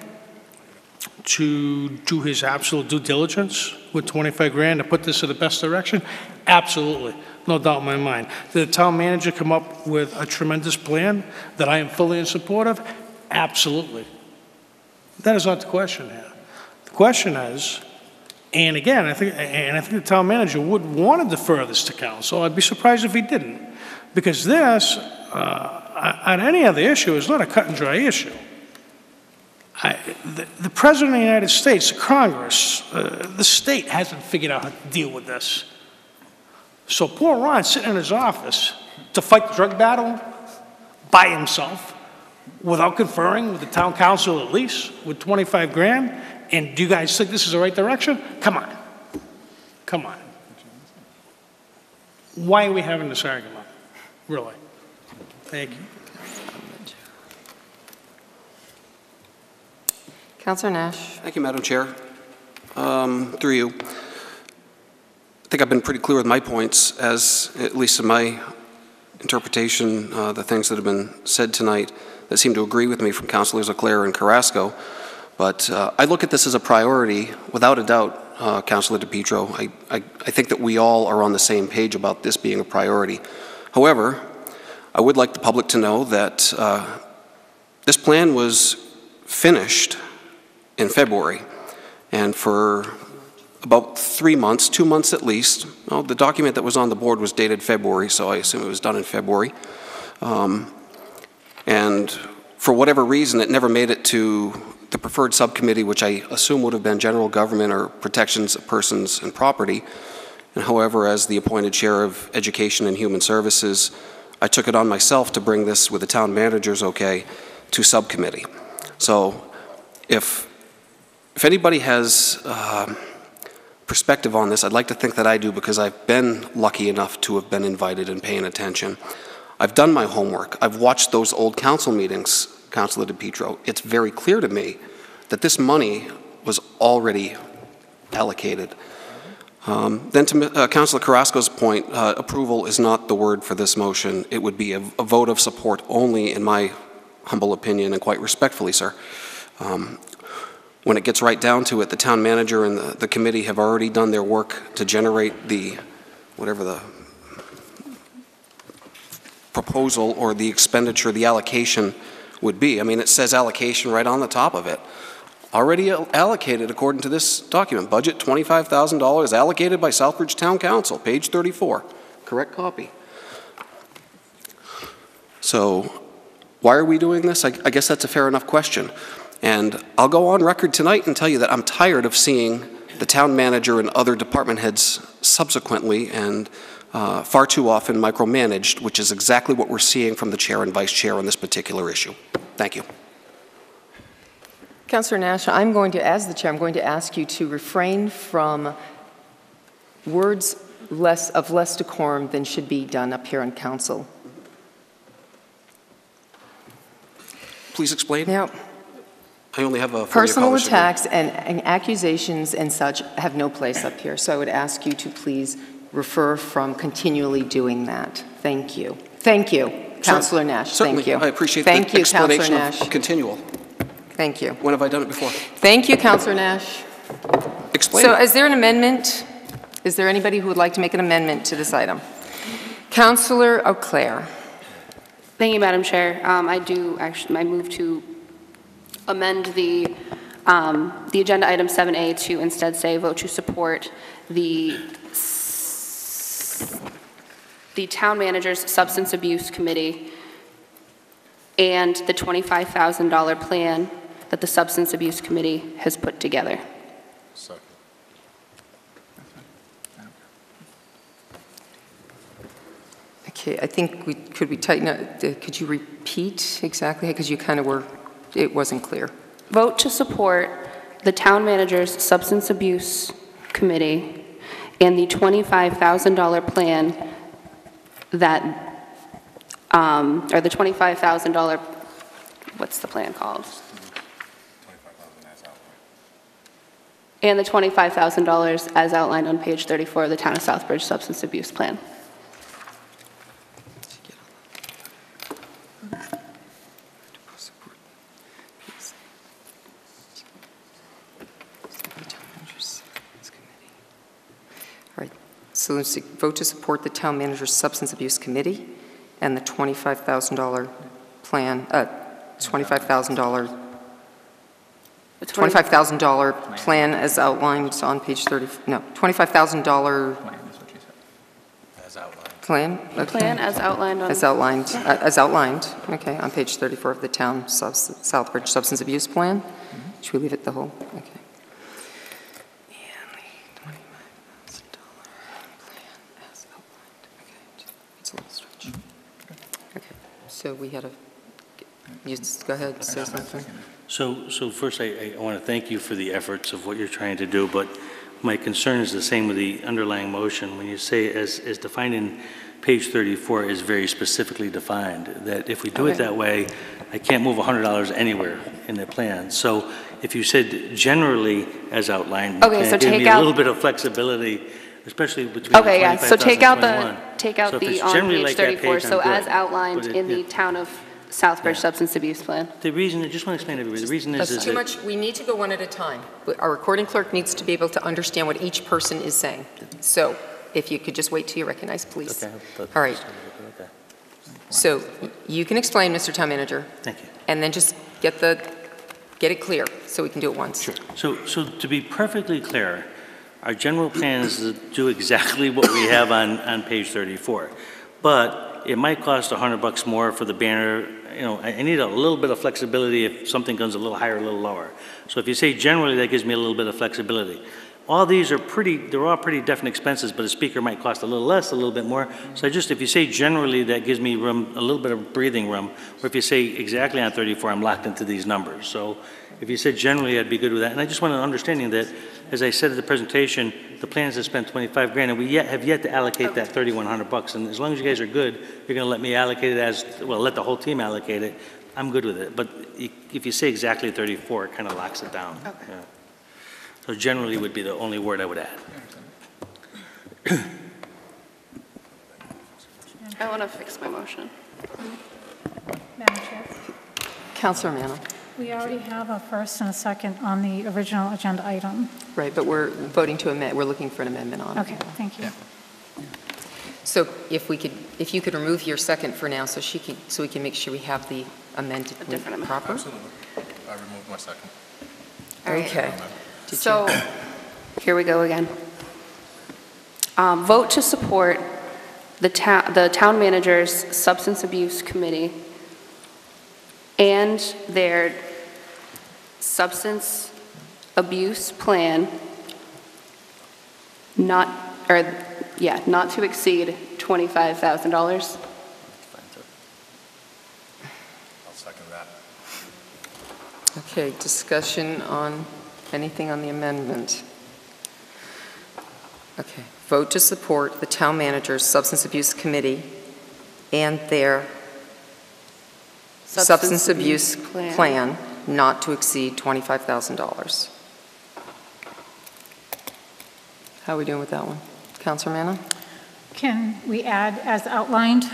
to do his absolute due diligence with 25 grand to put this in the best direction? Absolutely. No doubt in my mind. Did the town manager come up with a tremendous plan that I am fully in support of? Absolutely. That is not the question here. The question is, and again, I think the town manager would want to defer this to council. I'd be surprised if he didn't, because this, on any other issue, is not a cut and dry issue. The President of the United States, the Congress, the state hasn't figured out how to deal with this. So poor Ron's sitting in his office to fight the drug battle by himself without conferring with the town council at least with 25 grand. And do you guys think this is the right direction? Come on. Come on. Why are we having this argument? Really? Thank you. Councilor Nash. Thank you, Madam Chair. Through you. I think I've been pretty clear with my points, as at least in my interpretation, the things that have been said tonight that seem to agree with me from Councilors Leclerc and Carrasco. But I look at this as a priority, without a doubt, Councilor DePietro. I think that we all are on the same page about this being a priority. However, I would like the public to know that this plan was finished in February, and for about 3 months, 2 months at least. Well, the document that was on the board was dated February, so I assume it was done in February. And for whatever reason, it never made it to the preferred subcommittee, which I assume would have been General Government or Protections of Persons and Property. And however, as the appointed chair of Education and Human Services, I took it on myself to bring this, with the town manager's okay, to subcommittee. So if anybody has perspective on this, I'd like to think that I do, because I've been lucky enough to have been invited and paying attention. I've done my homework. I've watched those old council meetings, Councilor DePietro. It's very clear to me that this money was already allocated. Then to Councilor Carrasco's point, approval is not the word for this motion. It would be a vote of support only, in my humble opinion, and quite respectfully, sir. When it gets right down to it, the town manager and the committee have already done their work to generate the, whatever the proposal or the expenditure, the allocation would be. I mean, it says allocation right on the top of it. Already allocated according to this document. Budget $25,000 allocated by Southbridge Town Council, page 34. Correct copy. So why are we doing this? I guess that's a fair enough question. And I'll go on record tonight and tell you that I'm tired of seeing the town manager and other department heads subsequently and far too often micromanaged, which is exactly what we're seeing from the chair and vice chair on this particular issue. Thank you. Councilor Nash, as the chair, I'm going to ask you to refrain from words of less decorum than should be done up here on council. Please explain. Now, I only have a personal attacks and accusations and such have no place up here, so I would ask you to please refrain from continually doing that. Thank you. Thank you, Councilor Nash. Certainly. Thank you. I appreciate Thank the you, Councilor explanation Nash. of continual. Thank you. When have I done it before? Thank you, Councilor Nash. Explain. So is there an amendment? Is there anybody who would like to make an amendment to this item? Councilor Leclerc. Thank you, Madam Chair. I move to amend the agenda item 7A to instead say vote to support the town manager's substance abuse committee and the $25,000 plan that the substance abuse committee has put together. Second. Okay, I think could we tighten up, could you repeat exactly, because you kind of were, it wasn't clear. Vote to support the town manager's substance abuse committee and the $25,000 plan that, or the $25,000, what's the plan called? And the $25,000 as outlined on page 34 of the Town of Southbridge Substance Abuse Plan. All right, so let's see, vote to support the town manager's substance abuse committee and the $25,000 plan, $25,000 plan as outlined on page 30, no, $25,000 As outlined. plan? Okay. Plan as outlined on... As outlined, okay, on page 34 of the town Southbridge Substance Abuse Plan. Should we leave it the whole? Okay. And the $25,000 plan as outlined. Okay, it's a little stretch. Okay, so we had a, you go ahead, say something. So first, I want to thank you for the efforts of what you're trying to do, but my concern is the same with the underlying motion. When you say as defined in page 34 is very specifically defined, that if we do it that way, I can't move $100 anywhere in the plan. So if you said generally as outlined, Okay, so give take me out... a little bit of flexibility, especially between Okay, yeah, so take out the the, on page 34, so as outlined in the Town of Southbridge Substance Abuse Plan. The reason, I just want to explain to everybody, the reason is That's too much, we need to go one at a time. Our recording clerk needs to be able to understand what each person is saying. So if you could just wait till you recognize, please. Okay. All right. Okay. So you can explain, Mr. Town Manager. Thank you. And then just get it clear so we can do it once. Sure. So to be perfectly clear, our general plan is to do exactly what we have on page 34. But it might cost $100 more for the banner. You know, I need a little bit of flexibility if something comes a little higher, a little lower. So if you say generally, that gives me a little bit of flexibility. All these are they're all pretty definite expenses, but a speaker might cost a little less, a little bit more. So if you say generally, that gives me room, a little bit of breathing room. Or if you say exactly on 34, I'm locked into these numbers. So if you said generally, I'd be good with that. And I just want an understanding that, as I said at the presentation, the plan is to spend 25 grand, and we have yet to allocate that $3,100. And as long as you guys are good, you're going to let me allocate it let the whole team allocate it. I'm good with it. But if you say exactly 34, it kind of locks it down. Okay. Yeah. So generally would be the only word I would add. I want to fix my motion. Madam Chair, Councilor Manna. we already have a first and a second on the original agenda item. Right, but we're voting to amend, we're looking for an amendment on it. Okay, thank you. So if you could remove your second for now, so we can make sure we have the amended different amendment. proper. Absolutely. I removed my second. All right. Okay. So here we go again. Vote to support the town manager's substance abuse committee and their substance abuse plan not to exceed $25,000. I'll second that. Okay, discussion on anything on the amendment? Okay, vote to support the town manager's substance abuse committee and their substance abuse plan not to exceed $25,000. How are we doing with that one? Councilor Manna? Can we add as outlined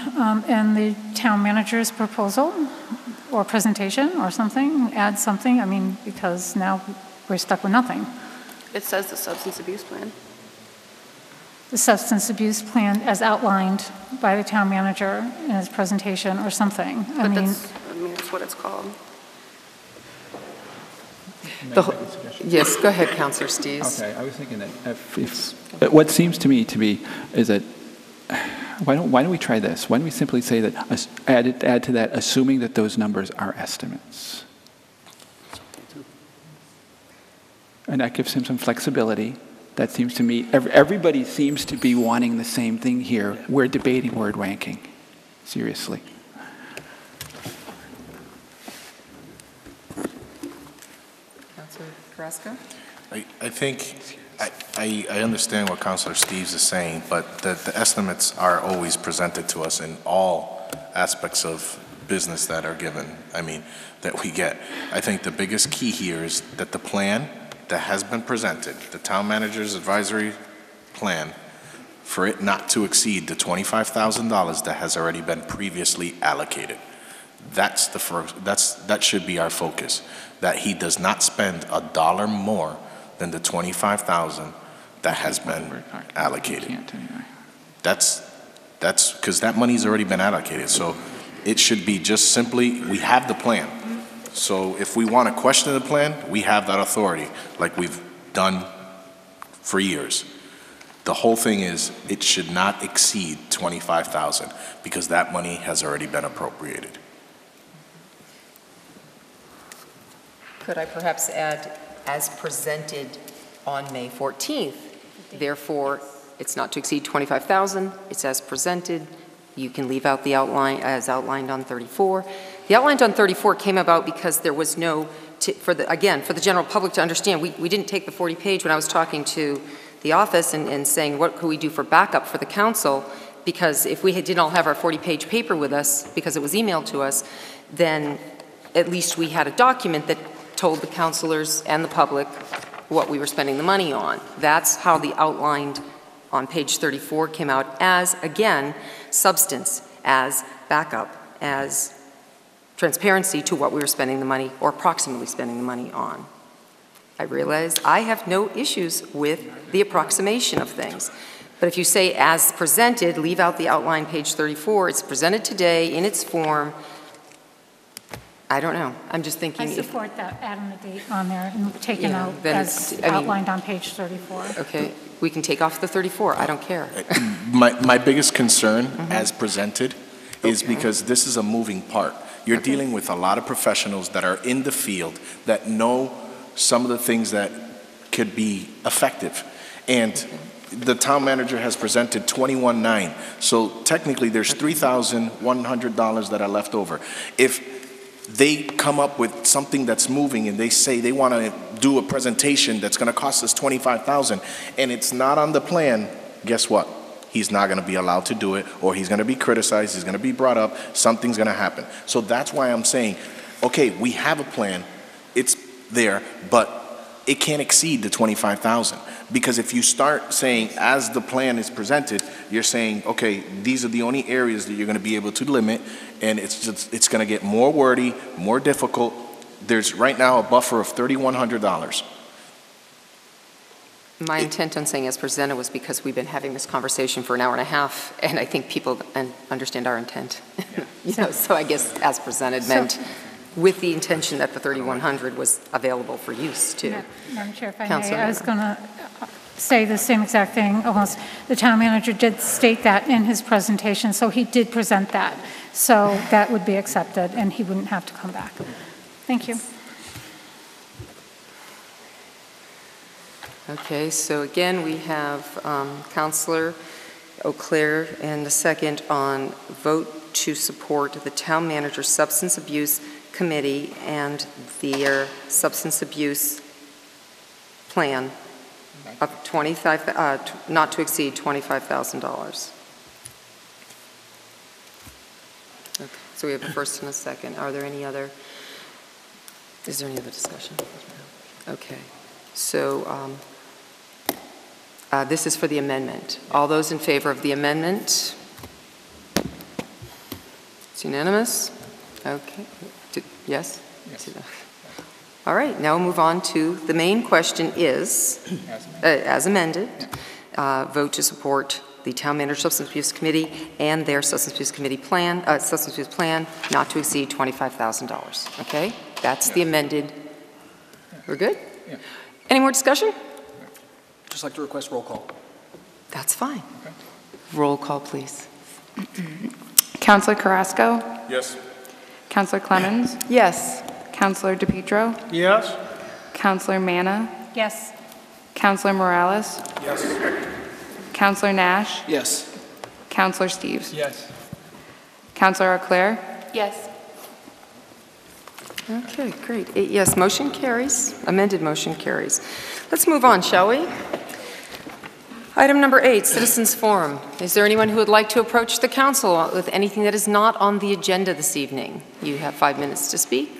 in the town manager's proposal or presentation or something? Add something, I mean, because now we're stuck with nothing. It says the substance abuse plan. The substance abuse plan as outlined by the town manager in his presentation or something. But that's what it's called. Yes, go ahead, Councilor Steves. Okay, I was thinking that if what seems to me to be is that why don't we try this? Why don't we simply say that add to that, assuming that those numbers are estimates, and that gives him some flexibility. That seems to me everybody seems to be wanting the same thing here. We're debating word ranking. seriously. Councilor Carrasco? I think, I understand what Councilor Steves is saying, but the estimates are always presented to us in all aspects of business that are given, that we get. I think the biggest key here is that the plan that has been presented, the town manager's advisory plan, for it not to exceed the $25,000 that has already been previously allocated. That's the first, that should be our focus, that he does not spend a dollar more than the $25,000 that has been allocated. That's because that money's already been allocated. So it should be just simply, we have the plan. So if we want to question the plan, we have that authority, like we've done for years. The whole thing is, it should not exceed $25,000 because that money has already been appropriated. Could I perhaps add, as presented on May 14th, therefore, it's not to exceed $25,000, it's as presented. You can leave out the outline as outlined on 34. The outline on 34 came about because there was no, for the general public to understand, we didn't take the 40-page when I was talking to the office and saying, what could we do for backup for the council? Because if we didn't all have our 40-page paper with us, because it was emailed to us, then at least we had a document that told the councilors and the public what we were spending the money on. That's how the outlined on page 34 came out as, again, substance, as backup, as transparency to what we were spending the money, or approximately spending the money on. I realize I have no issues with the approximation of things. But if you say as presented, leave out the outline page 34, it's presented today in its form, I don't know. I'm just thinking. I support that, adding the date on there and taking out as outlined on page 34. Okay, we can take off the 34, I don't care. My biggest concern as presented is because this is a moving part. You're dealing with a lot of professionals that are in the field that know some of the things that could be effective. And the town manager has presented 21.9. So technically there's $3,100 that are left over. If they come up with something that's moving and they say they want to do a presentation that's going to cost us $25,000 and it's not on the plan, guess what? He's not going to be allowed to do it, or he's going to be criticized, he's going to be brought up, something's going to happen. So that's why I'm saying, okay, we have a plan, it's there, but it can't exceed the $25,000. Because if you start saying, as the plan is presented, you're saying, okay, these are the only areas that you're going to be able to limit, and it's going to get more wordy, more difficult. There's right now a buffer of $3,100. My intent on saying as presented was because we've been having this conversation for an hour and a half, and I think people understand our intent. So I guess as presented meant with the intention that the $3,100 was available for use too. Madam Chair, if I may, I was going to say the same exact thing almost. The town manager did state that in his presentation, so he did present that. So that would be accepted, and he wouldn't have to come back. Thank you. Okay, so again, we have Councilor O'Clair and the second on vote to support the town manager's substance abuse committee and their substance abuse plan of not to exceed $25,000. Okay, so we have a first and a second. Are there any other? Is there any other discussion? Okay, so this is for the amendment. All those in favor of the amendment? It's unanimous. Okay. Yes? Yes. All right, now we'll move on to the main question is, as amended, vote to support the Town Manager Substance Abuse Committee and their Substance Abuse Committee plan, Substance Abuse plan, not to exceed $25,000. Okay, that's the amended. We're good? Yeah. Any more discussion? Just like to request roll call. That's fine. Okay. Roll call, please. Councilor Carrasco? Yes. Councilor Clemens? Yes. Councilor DePietro? Yes? Councilor Manna? Yes. Councilor Morales? Yes. Councilor Nash? Yes. Councilor Steves? Yes. Counselor Auclair? Yes. Okay, great. 8 yes, motion carries. Amended motion carries. Let's move on, shall we? Item number 8, Citizens Forum. Is there anyone who would like to approach the council with anything that is not on the agenda this evening? You have 5 minutes to speak.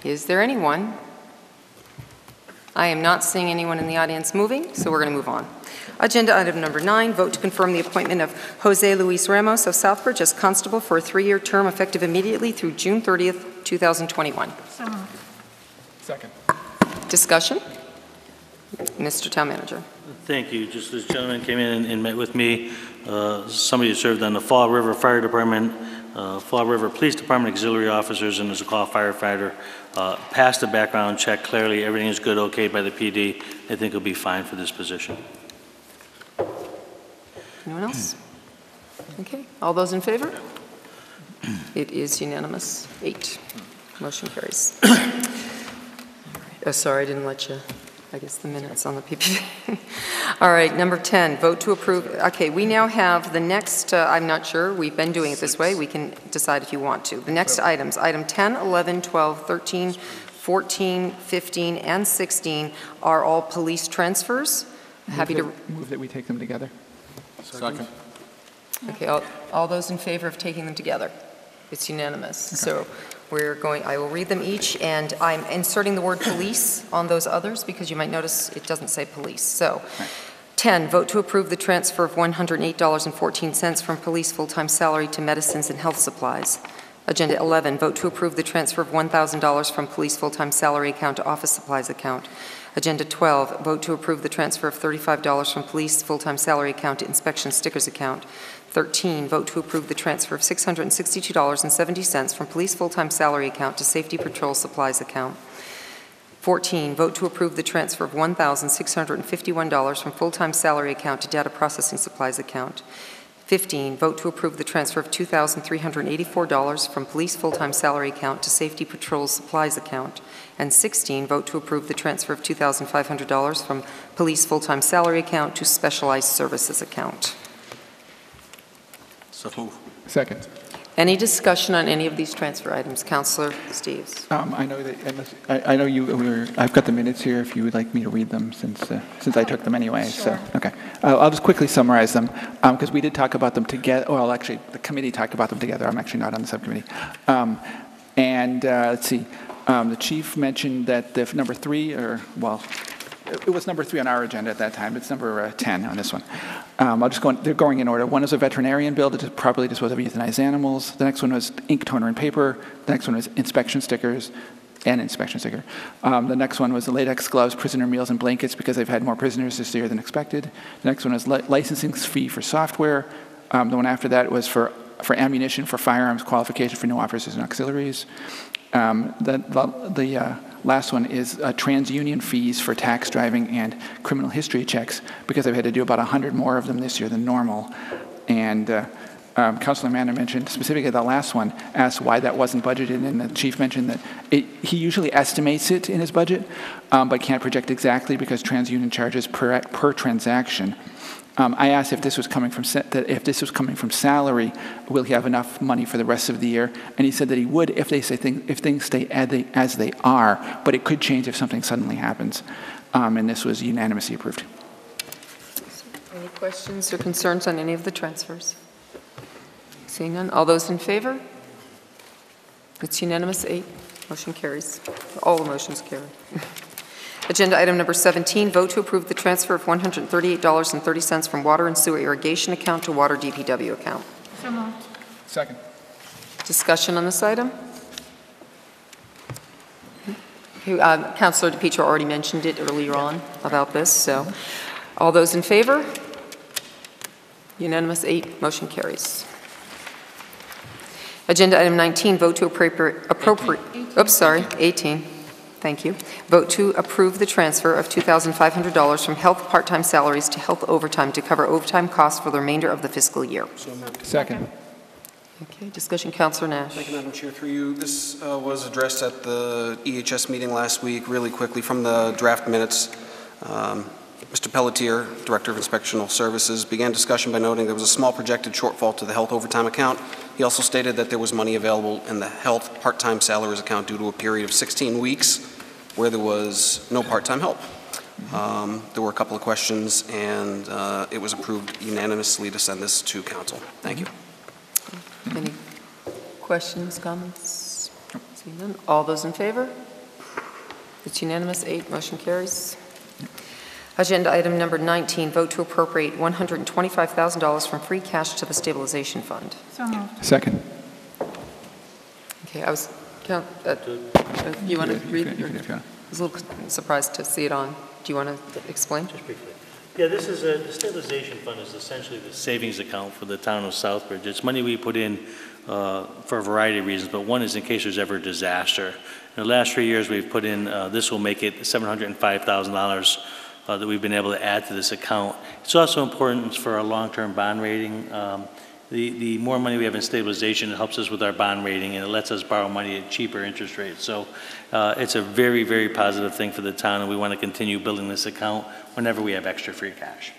Is there anyone? I am not seeing anyone in the audience moving, so we're going to move on. Agenda item number 9, vote to confirm the appointment of Jose Luis Ramos of Southbridge as constable for a 3-year term effective immediately through June 30th, 2021. So moved. Second. Discussion? Mr. Town Manager. Thank you. Just this gentleman came in and met with me, somebody who served on the Fall River Fire Department, Fall River Police Department auxiliary officers, and as a call firefighter. Passed the background check clearly. Everything is good, okay by the PD. I think he'll be fine for this position. Anyone else? Okay. All those in favor? It is unanimous. 8. Motion carries. Oh, sorry, I didn't let you. I guess the minutes on the PPP. All right, number 10, vote to approve. Okay, we now have the next, I'm not sure, we've been doing it this way. We can decide if you want to. The next items, item 10, 11, 12, 13, 14, 15, and 16 are all police transfers. Happy to move that we take them together. Second. Okay, all those in favor of taking them together? It's unanimous. Okay. So I will read them each, and I'm inserting the word police on those others because you might notice it doesn't say police. So, right. 10, vote to approve the transfer of $108.14 from police full-time salary to medicines and health supplies. Agenda 11, vote to approve the transfer of $1,000 from police full-time salary account to office supplies account. Agenda 12, vote to approve the transfer of $35 from police full-time salary account to inspection stickers account. 13, vote to approve the transfer of $662.70 from police full-time salary account to safety patrol supplies account. 14, vote to approve the transfer of $1,651 from full-time salary account to data processing supplies account. 15, vote to approve the transfer of $2,384 from police full-time salary account to safety patrol supplies account. And 16, vote to approve the transfer of $2,500 from police full-time salary account to specialized services account. So move. Second. Any discussion on any of these transfer items? Councillor Steves. I know that I know you were. I've got the minutes here. If you would like me to read them, since I took them anyway. Sure. So okay, I'll just quickly summarize them because we did talk about them together. Well, actually, the committee talked about them together. I'm actually not on the subcommittee. Let's see. The chief mentioned that the number 3, or well, it was number 3 on our agenda at that time. It's number 10 on this one. I'll just go. They're going in order. One is a veterinarian bill to properly dispose of euthanized animals. The next one was ink, toner, and paper. The next one was inspection stickers and inspection sticker. The next one was the latex gloves, prisoner meals, and blankets because they've had more prisoners this year than expected. The next one was licensing fee for software. The one after that was for ammunition for firearms qualification for new officers and auxiliaries. The last one is TransUnion fees for tax, driving, and criminal history checks because I've had to do about 100 more of them this year than normal. And Councilor Manna mentioned specifically the last one, asked why that wasn't budgeted, and the chief mentioned that he usually estimates it in his budget, but can't project exactly because TransUnion charges per transaction. I asked if this was coming from salary, will he have enough money for the rest of the year? And he said that he would if things stay as they are, but it could change if something suddenly happens. And this was unanimously approved. Any questions or concerns on any of the transfers? Seeing none, all those in favor? It's unanimous. 8. Motion carries. All the motions carry. Agenda item number 17, vote to approve the transfer of $138.30 from water and sewer irrigation account to water DPW account. So moved. Second. Discussion on this item? Councilor DePietro already mentioned it earlier on about this, so all those in favor? Unanimous. 8. Motion carries. Agenda item 19, vote to appropriate. Oops, sorry, 18. Thank you. Vote to approve the transfer of $2,500 from health part-time salaries to health overtime to cover overtime costs for the remainder of the fiscal year. So moved. Second. Okay, discussion, Councilor Nash. Thank you, Madam Chair. Through you, this was addressed at the EHS meeting last week, really quickly from the draft minutes. Mr. Pelletier, Director of Inspectional Services, began discussion by noting there was a small projected shortfall to the health overtime account. He also stated that there was money available in the health part-time salaries account due to a period of 16 weeks where there was no part-time help. There were a couple of questions, and it was approved unanimously to send this to council. Thank you. Any questions, comments? Seeing none. All those in favor? It's unanimous. 8, motion carries. Agenda item number 19, vote to appropriate $125,000 from free cash to the stabilization fund. So moved. Second. Okay, you want to read? I was a little surprised to see it on. Do you want to explain? Just briefly. Yeah, this is the stabilization fund is essentially the savings account for the town of Southbridge. It's money we put in for a variety of reasons, but one is in case there's ever a disaster. In the last 3 years, we've put in, this will make it $705,000 that we've been able to add to this account. It's also important for our long-term bond rating. The more money we have in stabilization, it helps us with our bond rating, and it lets us borrow money at cheaper interest rates. So it's a very, very positive thing for the town, and we want to continue building this account whenever we have extra free cash.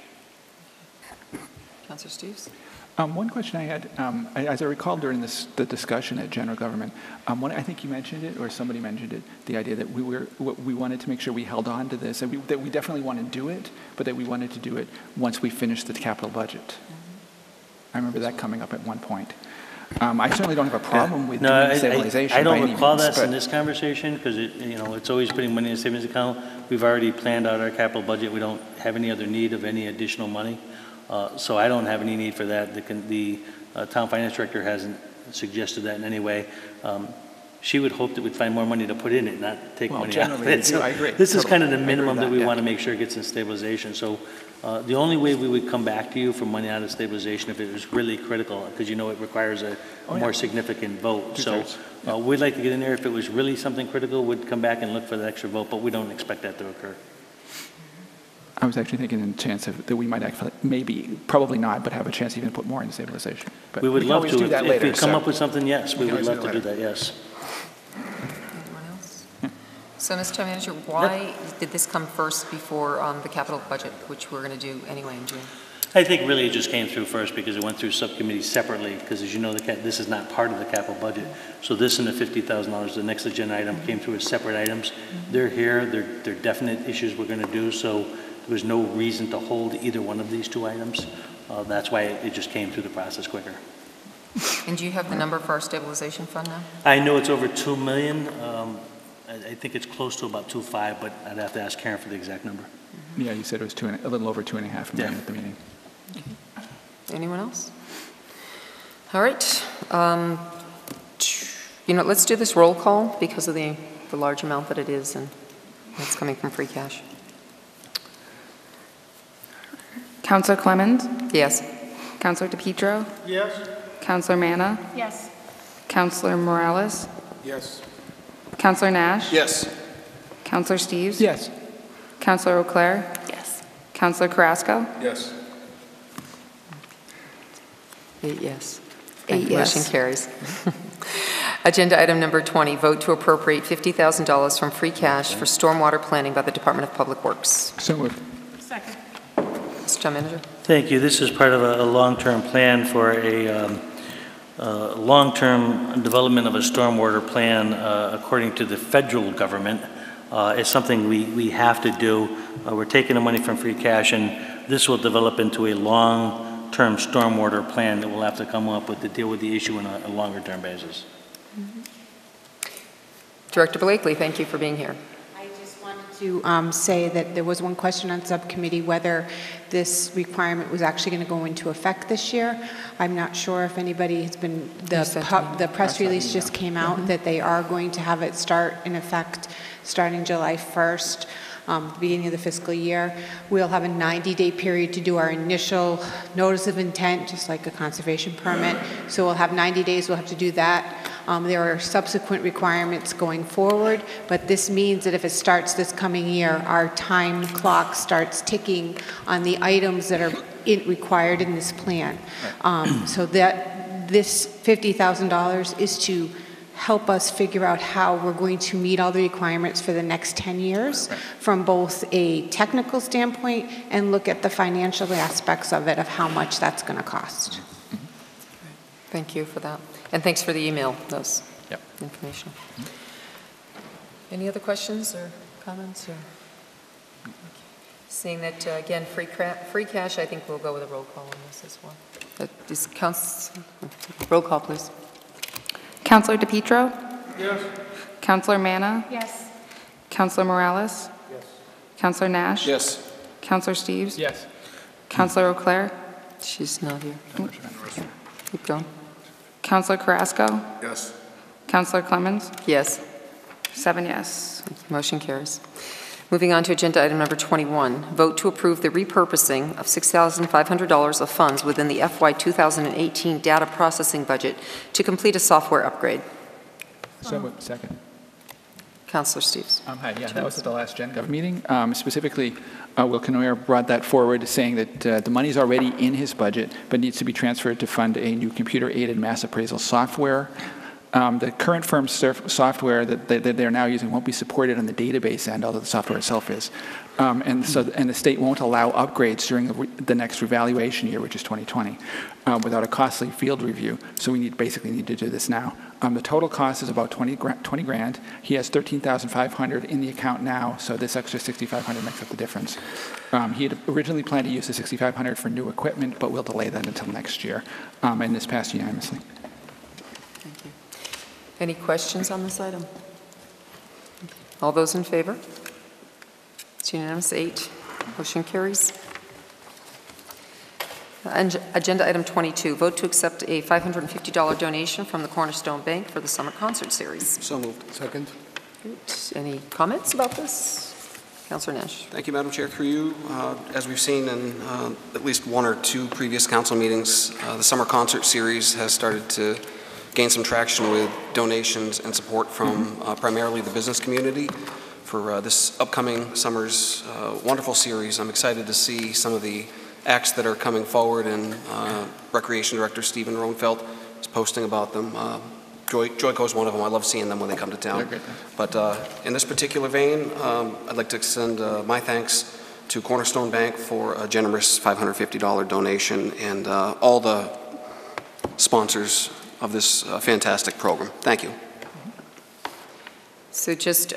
Councilor Steves? One question I had, as I recall during the discussion at General Government, I think you mentioned it, or somebody mentioned it, the idea that we wanted to make sure we held on to this, and that we definitely want to do it, but that we wanted to do it once we finished the capital budget. I remember that coming up at one point. I certainly don't have a problem with doing stabilization. I don't recall that in this conversation, because it's always putting money in a savings account. We've already planned out our capital budget. We don't have any other need of any additional money. So I don't have any need for that. The town finance director hasn't suggested that in any way. She would hope that we'd find more money to put in it, not take money out of it. So I agree. this is kind of the minimum that we want to make sure it gets in stabilization. So the only way we would come back to you for money out of stabilization if it was really critical, because it requires a more significant vote. So we'd like to get in there. If it was really something critical, we'd come back and look for the extra vote, but we don't expect that to occur. I was actually thinking in the chance that we might actually, probably not, but have a chance to even put more in stabilization. But we would love to. Do that if later, we come up with something, yes, we would love to do that, yes. Anyone else? So, Mr. Town Manager, why did this come first before the capital budget, which we're going to do anyway in June? I think really it just came through first because it went through subcommittees separately, because as you know, this is not part of the capital budget. So this and the $50,000, the next agenda item, came through as separate items. They're here, they're definite issues we're going to do, so there was no reason to hold either one of these two items. That's why it just came through the process quicker. And do you have the number for our stabilization fund now? I know it's over $2 million. I think it's close to about 2.5, but I'd have to ask Karen for the exact number. Yeah, you said it was a little over $2.5 million at the meeting. Anyone else? All right. Let's do this roll call because of the large amount that it is, and it's coming from free cash. Councilor Clemens? Yes. Councilor DePietro? Yes. Councilor Manna? Yes. Councilor Morales? Yes. Councilor Nash? Yes. Councilor Steves? Yes. Councilor Eau Claire? Yes. Councilor Carrasco? Yes. 8 yes. 8 yes. Motion carries. Agenda item number 20, vote to appropriate $50,000 from free cash for stormwater planning by the Department of Public Works. So moved. Second. Mr. Town Manager? Thank you. This is part of a long-term plan for a long-term development of a stormwater plan according to the federal government. It's something we have to do. We're taking the money from free cash, and this will develop into a long-term stormwater plan that we'll have to come up with to deal with the issue on a longer-term basis. Director Blakely, thank you for being here. I just wanted to say that there was one question on subcommittee whether this requirement was actually going to go into effect this year. I'm not sure if anybody has been, the press release just came out that they are going to have it start in effect starting July 1st. Beginning of the fiscal year. We'll have a 90-day period to do our initial notice of intent, just like a conservation permit. So we'll have 90 days, we'll have to do that. There are subsequent requirements going forward, but this means that if it starts this coming year, our time clock starts ticking on the items that are required in this plan. So that this $50,000 is to help us figure out how we're going to meet all the requirements for the next 10 years from both a technical standpoint and look at the financial aspects of it, of how much that's going to cost. Thank you for that. And thanks for the email, those information. Any other questions or comments? Or? Seeing that, again, free cash, I think we'll go with a roll call on this as well. Roll call, please. Counselor DePietro? Yes. Counselor Manna? Yes. Counselor Morales? Yes. Counselor Nash? Yes. Counselor Steves? Yes. Counselor Eau Claire? She's not here. Keep going. Counselor Carrasco? Yes. Counselor Clemens? Yes. 7 yes. Motion carries. Moving on to agenda item number 21, vote to approve the repurposing of $6,500 of funds within the FY 2018 data processing budget to complete a software upgrade. So moved. Second. Councillor Steves. Hi, yeah, that was at the last Gen Gov meeting. Specifically, Will Canoyer brought that forward, saying that the money's already in his budget, but needs to be transferred to fund a new computer-aided mass appraisal software. The current firm's software that they're now using won't be supported on the database end, although the software itself is. And the state won't allow upgrades during the next revaluation year, which is 2020, without a costly field review. So we basically need to do this now. The total cost is about 20 grand. He has $13,500 in the account now, so this extra $6,500 makes up the difference. He had originally planned to use the $6,500 for new equipment, but we'll delay that until next year, and this passed unanimously. Thank you. Any questions on this item? All those in favor? It's unanimous, 8. Motion carries. Agenda item 22, vote to accept a $550 donation from the Cornerstone Bank for the summer concert series. So moved. Second. Good. Any comments about this? Councillor Nash. Thank you, Madam Chair. Through you, as we've seen in at least 1 or 2 previous council meetings, the summer concert series has started to gain some traction with donations and support from primarily the business community for this upcoming summer's wonderful series. I'm excited to see some of the acts that are coming forward, and Recreation Director Stephen Roenfeld is posting about them. Joyco is one of them. I love seeing them when they come to town. But in this particular vein, I'd like to extend my thanks to Cornerstone Bank for a generous $550 donation, and all the sponsors of this fantastic program. Thank you. So just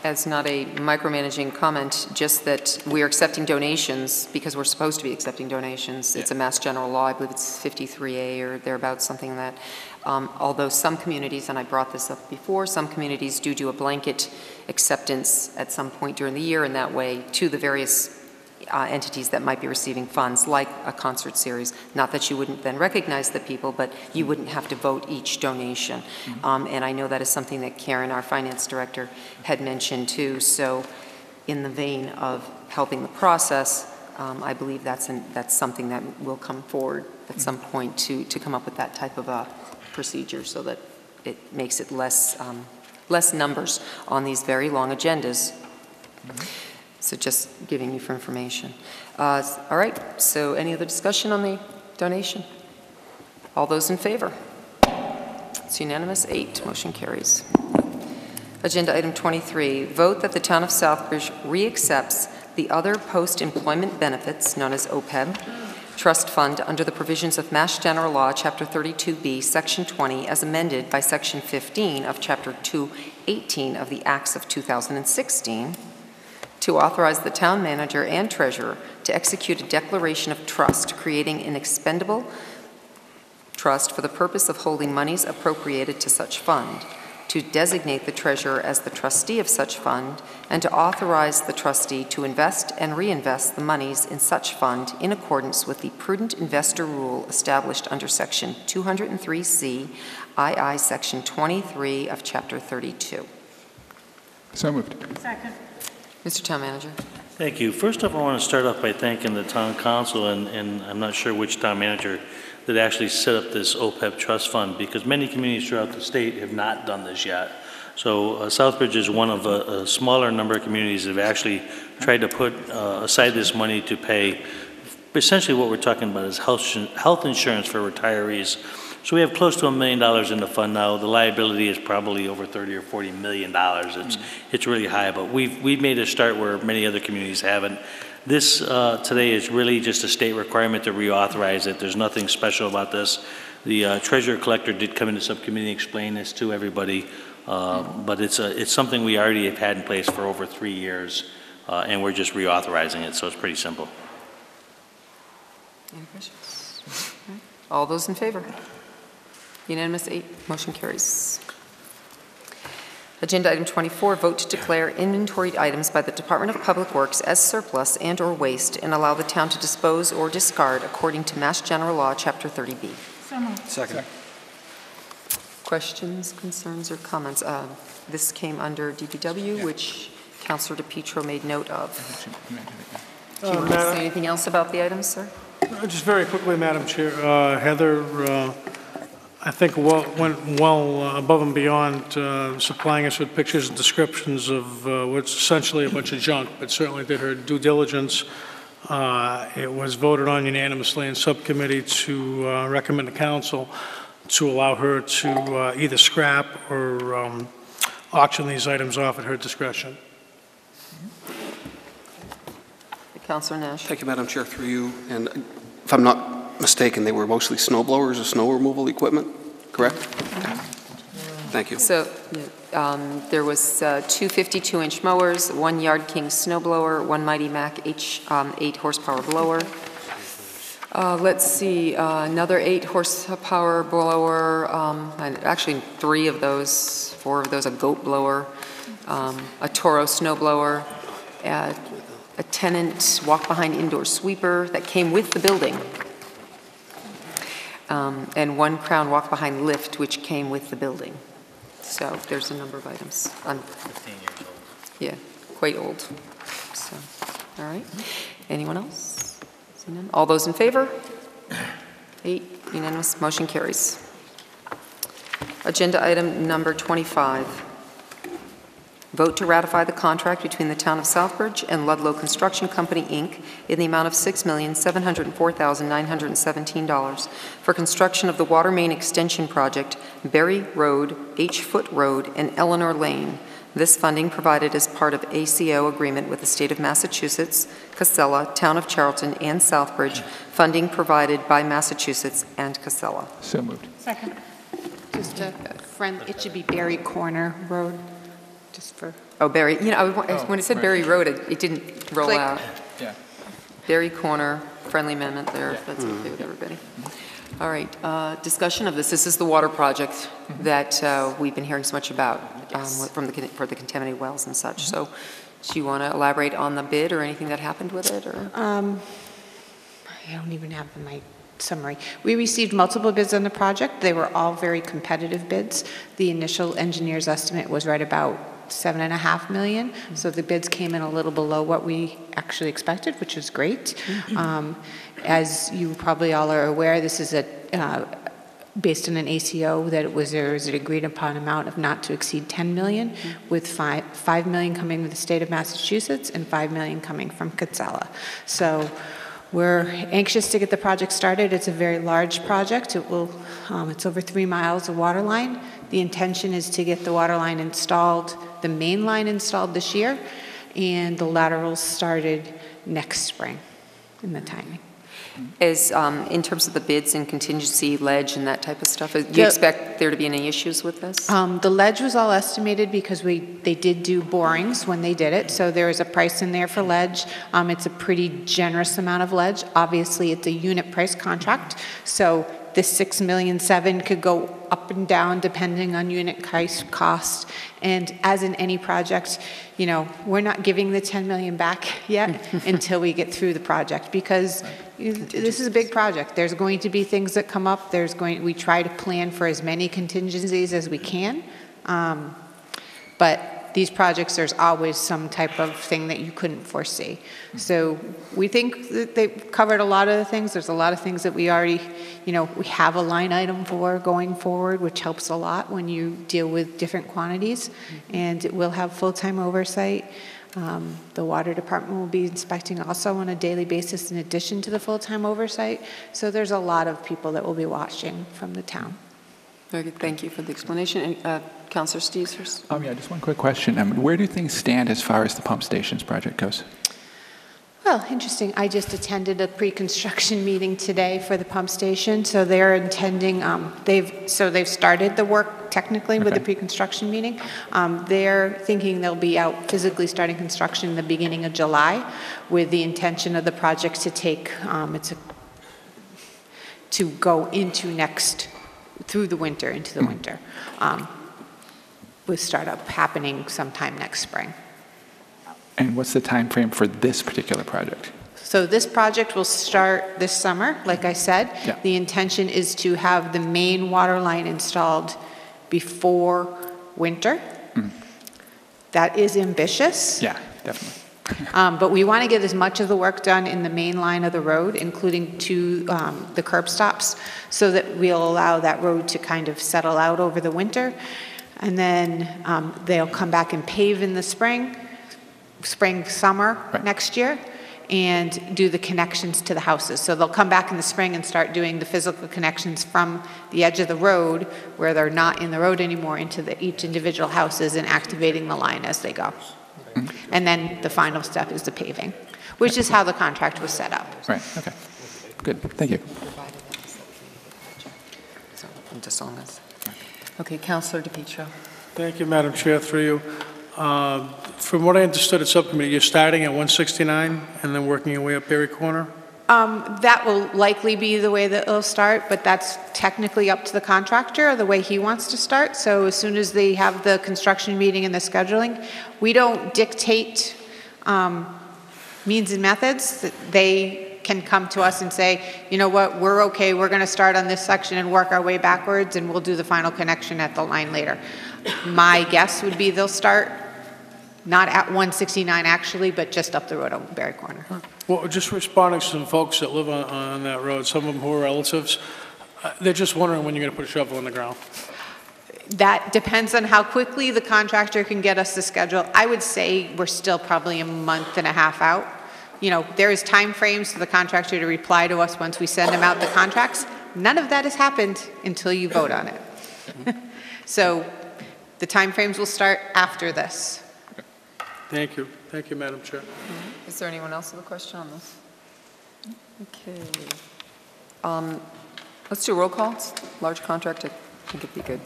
as not a micromanaging comment, just that we are accepting donations because we're supposed to be accepting donations. It's a Mass General Law, I believe it's 53A or thereabouts, something that, although some communities, and I brought this up before, some communities do a blanket acceptance at some point during the year, and that way to the various entities that might be receiving funds, like a concert series. Not that you wouldn't then recognize the people, but you wouldn't have to vote each donation. And I know that is something that Karen, our finance director, had mentioned too. So in the vein of helping the process, I believe that's something that will come forward at some point to come up with that type of a procedure so that it makes it less numbers on these very long agendas. So just giving you for information. All right, so any other discussion on the donation? All those in favor? It's unanimous, 8. Motion carries. Agenda item 23, vote that the town of Southbridge re-accepts the other post-employment benefits, known as OPEB, trust fund under the provisions of Mass General Law, Chapter 32B, Section 20, as amended by Section 15 of Chapter 218 of the Acts of 2016, to authorize the town manager and treasurer to execute a declaration of trust creating an expendable trust for the purpose of holding monies appropriated to such fund, to designate the treasurer as the trustee of such fund, and to authorize the trustee to invest and reinvest the monies in such fund in accordance with the prudent investor rule established under Section 203C, II Section 23 of Chapter 32. So moved. Second. Mr. Town Manager. Thank you. First off, I want to start off by thanking the town council, and I'm not sure which town manager that actually set up this OPEB trust fund, because many communities throughout the state have not done this yet. So Southbridge is one of a smaller number of communities that have actually tried to put aside this money to pay. Essentially what we're talking about is health insurance for retirees So we have close to $1 million in the fund now. The liability is probably over $30 or $40 million. It's really high, but we've made a start where many other communities haven't. This today is really just a state requirement to reauthorize it. There's nothing special about this. The treasurer collector did come into subcommittee and explain this to everybody, but it's something we already have had in place for over 3 years, and we're just reauthorizing it, so it's pretty simple. Any questions? All those in favor? Unanimous, 8, motion carries. Agenda item 24, vote to declare inventoried items by the Department of Public Works as surplus and/or waste and allow the town to dispose or discard according to Mass General Law, Chapter 30B. So moved. Second. Questions, concerns, or comments? This came under DPW, which Councilor DePietro made note of. Do you want to say anything else about the items, sir? Just very quickly, Madam Chair, Heather, I think went well above and beyond supplying us with pictures and descriptions of what's essentially a bunch of junk, but certainly did her due diligence. It was voted on unanimously in subcommittee to recommend to council to allow her to either scrap or auction these items off at her discretion. Councilor Nash. Thank you, Madam Chair, through you. And if I'm not mistaken, they were mostly snow blowers or snow removal equipment, correct? Thank you. So there was 2 52-inch mowers, 1 Yard King snow blower, 1 Mighty Mac 8 horsepower blower. Let's see, another 8 horsepower blower, and actually 4 of those, a goat blower, a Toro snow blower, a tenant walk-behind indoor sweeper that came with the building, and 1 Crown walk-behind lift, which came with the building. So there's a number of items. 15 years old. Yeah, quite old. So, all right. Anyone else? See none? All those in favor? 8, unanimous, motion carries. Agenda item number 25. Vote to ratify the contract between the Town of Southbridge and Ludlow Construction Company, Inc. in the amount of $6,704,917 for construction of the water main extension project, Berry Road, H. Foot Road, and Eleanor Lane. This funding provided as part of ACO agreement with the State of Massachusetts, Casella, Town of Charlton, and Southbridge, funding provided by Massachusetts and Casella. So moved. Second. Just a friend, it should be Berry Corner Road, just for. Oh, Berry, you know, when it said Berry Road, it didn't roll Click. out. Yeah. Berry Corner, friendly amendment there, if that's okay with everybody. All right, discussion of this. This is the water project that we've been hearing so much about for the contaminated wells and such. So do you want to elaborate on the bid or anything that happened with it? Or? I don't even have my summary. We received multiple bids on the project. They were all very competitive bids. The initial engineer's estimate was right about $7.5 million. So the bids came in a little below what we actually expected, which is great. As you probably all are aware, this is based on an ACO that there is an agreed upon amount of not to exceed $10 million, with $5 million coming from the state of Massachusetts and $5 million coming from Casella. So we're anxious to get the project started. It's a very large project. It's over 3 miles of water line. The intention is to get the water line installed, the main line installed this year, and the laterals started next spring in the timing. Is in terms of the bids and contingency, ledge and that type of stuff, do you expect there to be any issues with this? The ledge was all estimated because they did do borings when they did it, so there is a price in there for ledge. It's a pretty generous amount of ledge. Obviously, it's a unit price contract, so this $6.7 million could go up and down depending on unit cost. And as in any project, you know, we're not giving the $10 million back yet until we get through the project, because this is a big project. There's going to be things that come up. We try to plan for as many contingencies as we can. But these projects, there's always some type of thing that you couldn't foresee. So we think that they've covered a lot of the things. There's a lot of things that we already, we have a line item for going forward, which helps a lot when you deal with different quantities. And it will have full-time oversight. The water department will be inspecting also on a daily basis in addition to the full-time oversight. So there's a lot of people that will be watching from the town. Very good. Thank you for the explanation. Councillor Steves first. Yeah, just one quick question. Where do things stand as far as the pump stations project goes? Well, interesting. I just attended a pre-construction meeting today for the pump station. So they're intending, they've started the work technically with the pre-construction meeting. They're thinking they'll be out physically starting construction in the beginning of July, with the intention of the project to take, to go into through the winter, into the winter, with startup happening sometime next spring. And what's the time frame for this particular project? So this project will start this summer, like I said. Yeah. The intention is to have the main water line installed before winter. That is ambitious. Yeah, definitely. But we want to get as much of the work done in the main line of the road, including to the curb stops, so that we'll allow that road to kind of settle out over the winter. And then they'll come back and pave in the spring, summer next year, and do the connections to the houses. So they'll come back in the spring and start doing the physical connections from the edge of the road, where they're not in the road anymore, into each individual houses and activating the line as they go. And then the final step is the paving, which is how the contract was set up. Right, okay. Good, thank you. Just on this. Okay, Councillor DePietro. Thank you, Madam Chair, through you. From what I understood at subcommittee, you're starting at 169 and then working your way up Berry Corner? That will likely be the way that it'll start, but that's technically up to the contractor, the way he wants to start. So as soon as they have the construction meeting and the scheduling, we don't dictate means and methods. They can come to us and say, you know what, we're okay, we're going to start on this section and work our way backwards, and we'll do the final connection at the line later. My guess would be they'll start not at 169 actually, but just up the road on Berry Corner. Well, just responding to some folks that live on that road, some of them who are relatives, they're just wondering when you're going to put a shovel in the ground. That depends on how quickly the contractor can get us the schedule. I would say we're still probably a month and a half out. You know, there is time frames for the contractor to reply to us once we send them out the contracts. None of that has happened until you vote on it. So the time frames will start after this. Thank you. Thank you, Madam Chair. Is there anyone else with a question on this? Okay. Let's do roll calls. Large contract, I think it'd be good.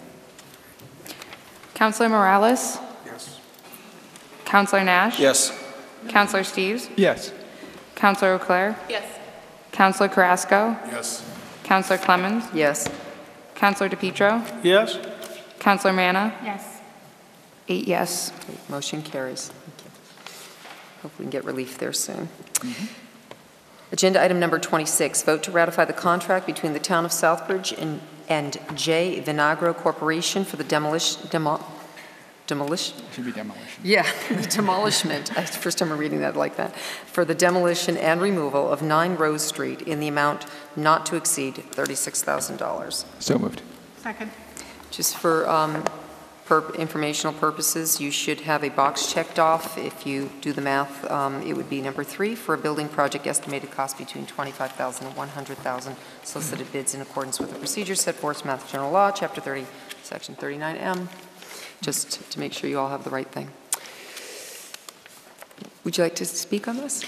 Councillor Morales? Yes. Councillor Nash? Yes. Councillor Steves? Yes. Councillor Auclair? Yes. Councillor Carrasco? Yes. Councillor Clemens? Yes. Councillor DePietro? Yes? Councillor Manna? Yes. 8 yes. Okay, motion carries. Thank you. Hope we can get relief there soon. Agenda item number 26, vote to ratify the contract between the Town of Southbridge and J. Vinagro Corporation for the demolition? It should be demolition. Yeah, the demolishment. It's the first time I'm reading that like that. For the demolition and removal of 9 Rose Street in the amount not to exceed $36,000. So moved. Second. Just for informational purposes, you should have a box checked off. If you do the math, it would be number 3 for a building project estimated cost between $25,000 and $100,000. Solicited bids in accordance with the procedures set forth in Mass General Law, Chapter 30, Section 39M. Just to make sure you all have the right thing. Would you like to speak on this?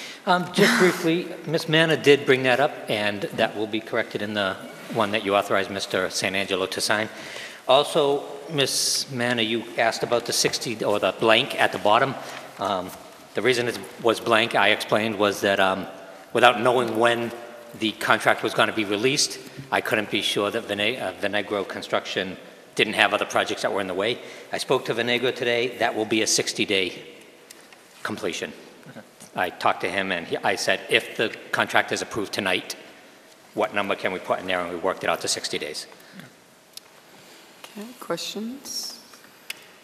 Just briefly, Ms. Manna did bring that up, and that will be corrected in the one that you authorized Mr. San Angelo to sign. Also, Ms. Manna, you asked about the 60, or the blank at the bottom. The reason it was blank, I explained, was that without knowing when the contract was going to be released, I couldn't be sure that Vinagro Construction didn't have other projects that were in the way. I spoke to Vinagro today. That will be a 60-day completion. Okay. I talked to him, and I said, if the contract is approved tonight, what number can we put in there? And we worked it out to 60 days. Okay, questions?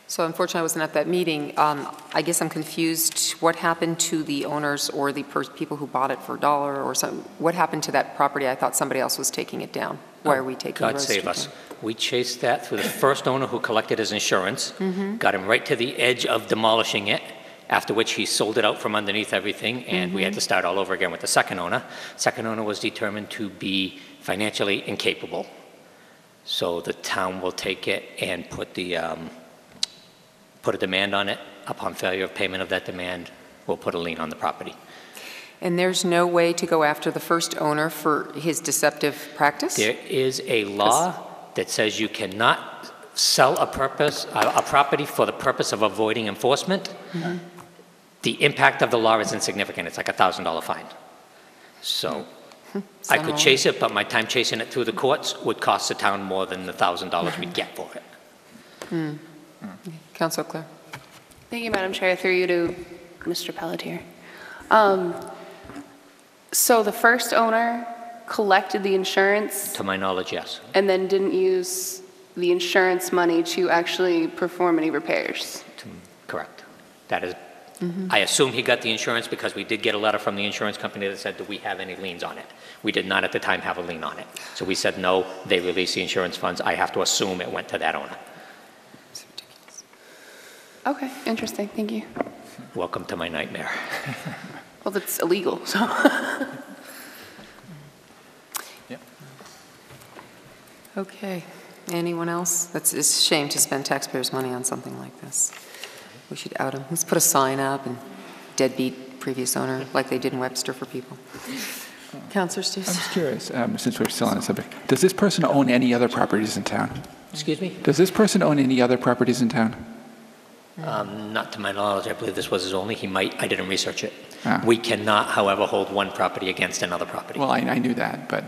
So unfortunately, I wasn't at that meeting. I guess I'm confused. What happened to the owners or the people who bought it for $1 or something? What happened to that property? I thought somebody else was taking it down. Why are we taking God Rose save Street us. down? We chased that through the first owner who collected his insurance, got him right to the edge of demolishing it, after which he sold it out from underneath everything, and we had to start all over again with the second owner. Second owner was determined to be financially incapable. So the town will take it and put a demand on it. Upon failure of payment of that demand, we'll put a lien on the property. And there's no way to go after the first owner for his deceptive practice? There is a law that says you cannot sell a property for the purpose of avoiding enforcement. The impact of the law is insignificant. It's like a $1,000 fine. So I could chase it, but my time chasing it through the courts would cost the town more than the $1,000 we'd get for it. Councilor Clare. Thank you, Madam Chair. Through you to Mr. Pelletier. So the first owner collected the insurance To my knowledge, yes. and then didn't use the insurance money to actually perform any repairs. Correct. That is, I assume he got the insurance because we did get a letter from the insurance company that said, do we have any liens on it? We did not at the time have a lien on it. So we said, no, they released the insurance funds. I have to assume it went to that owner. Okay, interesting. Thank you. Welcome to my nightmare. Well, that's illegal, so. Okay. Anyone else? It's a shame to spend taxpayers' money on something like this. We should out him. Let's put a sign up and deadbeat previous owner like they did in Webster for people. Councilor Steves? I'm just curious, since we're still on the subject, does this person own any other properties in town? Excuse me? Does this person own any other properties in town? Not to my knowledge. I believe this was his only. He might. I didn't research it. Ah. We cannot, however, hold one property against another property. Well, I knew that, but...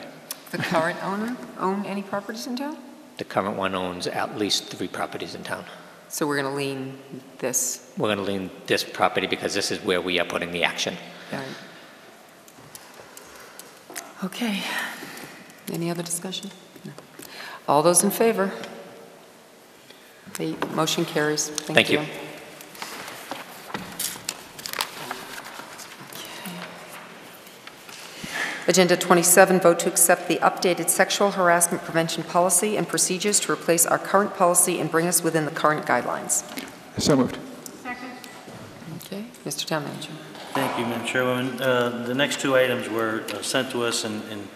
The current owner own any properties in town? The current one owns at least 3 properties in town. So we're going to lien this. We're going to lien this property because this is where we are putting the action. Right. Okay. Any other discussion? No. All those in favor? The motion carries. Thank you. Agenda 27, vote to accept the updated sexual harassment prevention policy and procedures to replace our current policy and bring us within the current guidelines. So moved. Second. Okay, Mr. Town Manager. Thank you, Madam Chairwoman. The next 2 items were sent to us and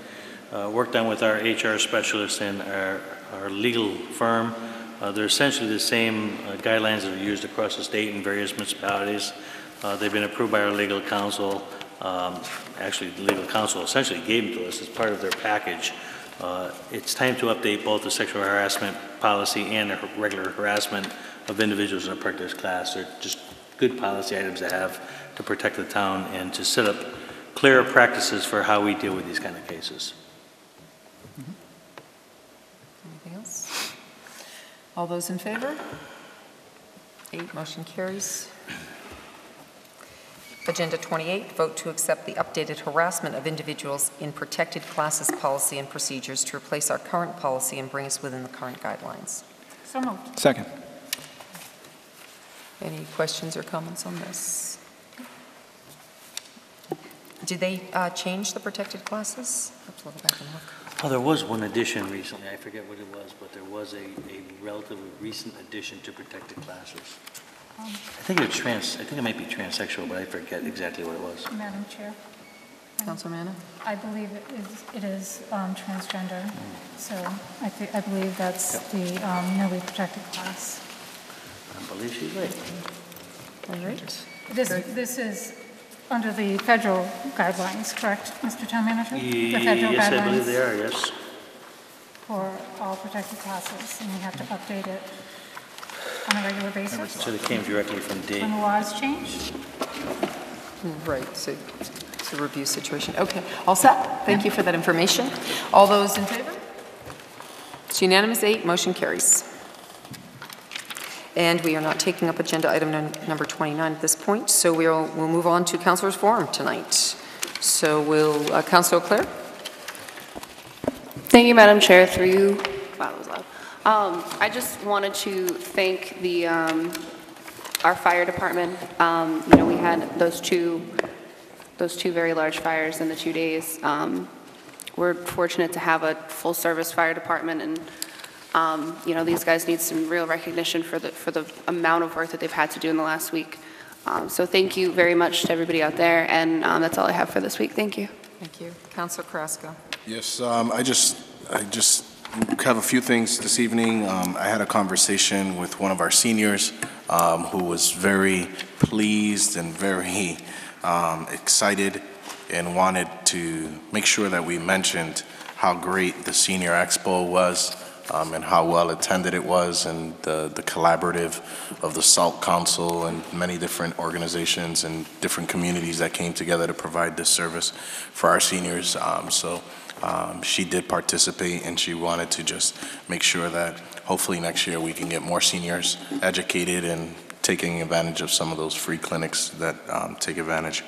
worked on with our HR specialists and our legal firm. They're essentially the same guidelines that are used across the state in various municipalities. They've been approved by our legal counsel. Actually, the legal counsel essentially gave them to us as part of their package. It's time to update both the sexual harassment policy and the regular harassment of individuals in a practice class. They're just good policy items to have to protect the town and to set up clearer practices for how we deal with these kind of cases. Anything else? All those in favor? 8, motion carries. Agenda 28, vote to accept the updated harassment of individuals in protected classes policy and procedures to replace our current policy and bring us within the current guidelines. So moved. Second. Any questions or comments on this? Did they change the protected classes? Let's go back and look. Oh, there was one addition recently. I forget what it was, but there was a relatively recent addition to protected classes. I think it might be transsexual, but I forget exactly what it was. Madam Chair. Councilor Manna? I believe it is transgender, so I believe that's the newly protected class. I believe she's right. All right. This is under the federal guidelines, correct, Mr. Town Manager? The federal Yes, guidelines I believe they are, yes. for all protected classes, and we have to update it on a regular basis. So it came directly from D. When the laws change? Right, so it's a review situation. Okay, all set? Thank you for that information. All those in favor? It's unanimous, 8, motion carries. And we are not taking up agenda item number 29 at this point, so we'll move on to Councilor's Forum tonight. So will Councilor Clare? Thank you, Madam Chair. Through you. Wow, that was loud. I just wanted to thank the our fire department. We had those two very large fires in the 2 days. We're fortunate to have a full-service fire department, and these guys need some real recognition for the amount of work that they've had to do in the last week. So thank you very much to everybody out there, and that's all I have for this week. Thank you. Thank you. Councilor Carrasco. Yes, I just have a few things this evening. I had a conversation with one of our seniors who was very pleased and very excited and wanted to make sure that we mentioned how great the Senior Expo was and how well attended it was, and the collaborative of the SALT Council and many different organizations and different communities that came together to provide this service for our seniors. She did participate, and she wanted to just make sure that hopefully next year we can get more seniors educated and taking advantage of some of those free clinics that take advantage.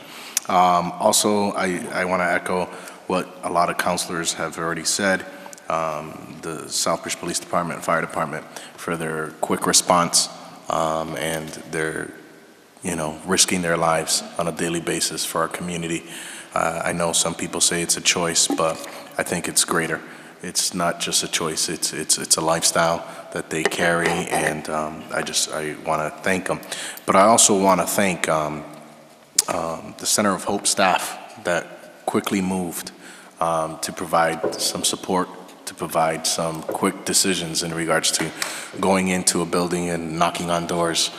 Also, I want to echo what a lot of counselors have already said. The Southbridge Police Department and Fire Department for their quick response and their, risking their lives on a daily basis for our community. I know some people say it's a choice, but I think it's greater. It's not just a choice, it's a lifestyle that they carry, and I want to thank them. But I also want to thank the Center of Hope staff that quickly moved to provide some support, to provide some quick decisions in regards to going into a building and knocking on doors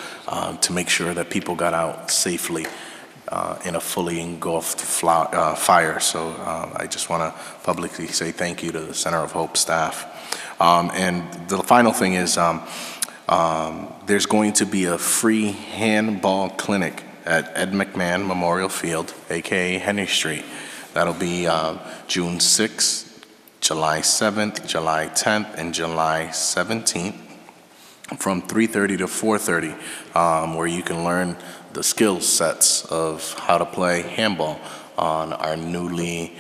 to make sure that people got out safely in a fully engulfed fire. So I just want to publicly say thank you to the Center of Hope staff. And the final thing is there's going to be a free handball clinic at Ed McMahon Memorial Field, aka Henry Street. That'll be June 6th, July 7th, July 10th, and July 17th from 3:30 to 4:30, where you can learn the skill sets of how to play handball on our newly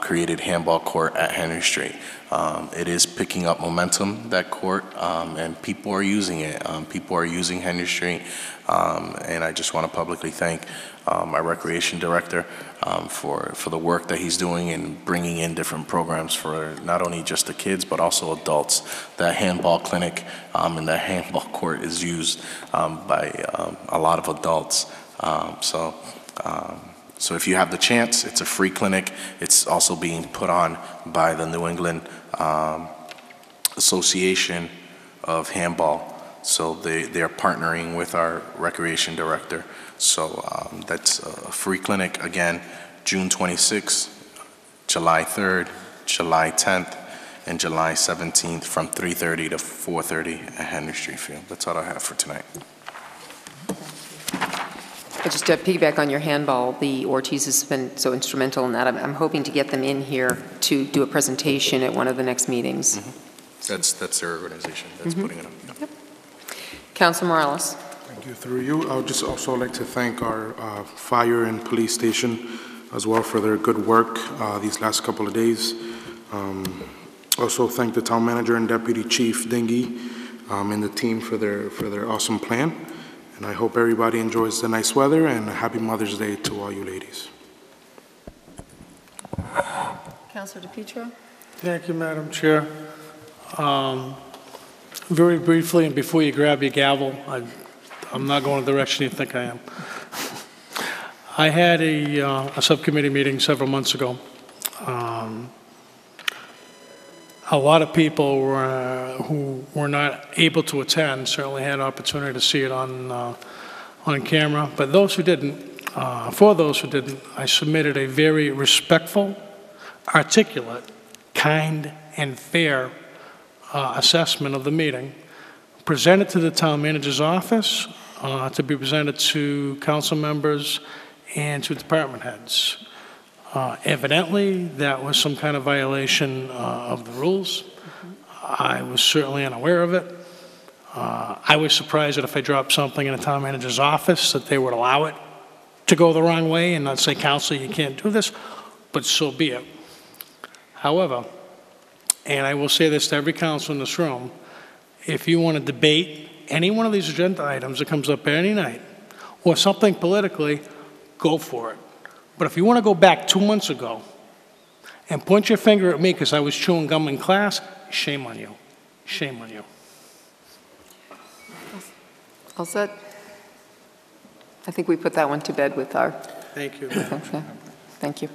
created handball court at Henry Street. It is picking up momentum, that court, and people are using it. People are using Henry Street, and I just want to publicly thank our recreation director for the work that he's doing in bringing in different programs for not only just the kids but also adults. That handball clinic and that handball court is used by a lot of adults. So if you have the chance, it's a free clinic. It's also being put on by the New England Association of Handball. So they're partnering with our recreation director. So that's a free clinic, again, June 26th, July 3rd, July 10th, and July 17th from 3:30 to 4:30 at Henry Street Field. That's all I have for tonight. Just to piggyback on your handball, the Ortiz has been so instrumental in that. I'm hoping to get them in here to do a presentation at one of the next meetings. That's their organization that's putting it up. Yep. Councilor Morales. Thank you. Through you, I would just also like to thank our fire and police station as well for their good work these last couple of days. Also thank the town manager and deputy chief Dingy and the team for their awesome plan. And I hope everybody enjoys the nice weather, and a happy Mother's Day to all you ladies. Councilor DePietro. Thank you, Madam Chair. Very briefly, and before you grab your gavel, I'm not going the direction you think I am. I had a subcommittee meeting several months ago. A lot of people who were not able to attend certainly had an opportunity to see it on camera. But those who didn't, for those who didn't, I submitted a very respectful, articulate, kind, and fair assessment of the meeting, presented to the town manager's office, to be presented to council members and to department heads. Evidently, that was some kind of violation of the rules. I was certainly unaware of it. I was surprised that if I dropped something in a town manager's office that they would allow it to go the wrong way and not say, "Council, you can't do this," but so be it. However, and I will say this to every council in this room, if you want to debate any one of these agenda items that comes up any night, or something politically, go for it. But if you want to go back 2 months ago and point your finger at me because I was chewing gum in class, shame on you. Shame on you. All set? I think we put that one to bed with our... Thank you. Okay. Thank you.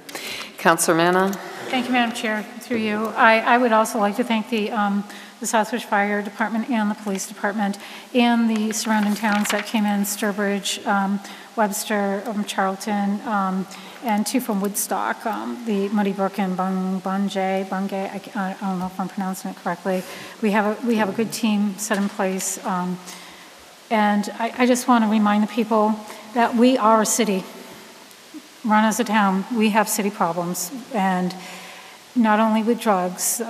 Councilor Manna? Thank you, Madam Chair, through you. I would also like to thank the Southbridge Fire Department and the Police Department and the surrounding towns that came in, Sturbridge, Webster, Charlton, and two from Woodstock, the Muddy Brook and Bungay. I don't know if I'm pronouncing it correctly. We have a good team set in place, and I just want to remind the people that we are a city. Run as a town, we have city problems, and not only with drugs,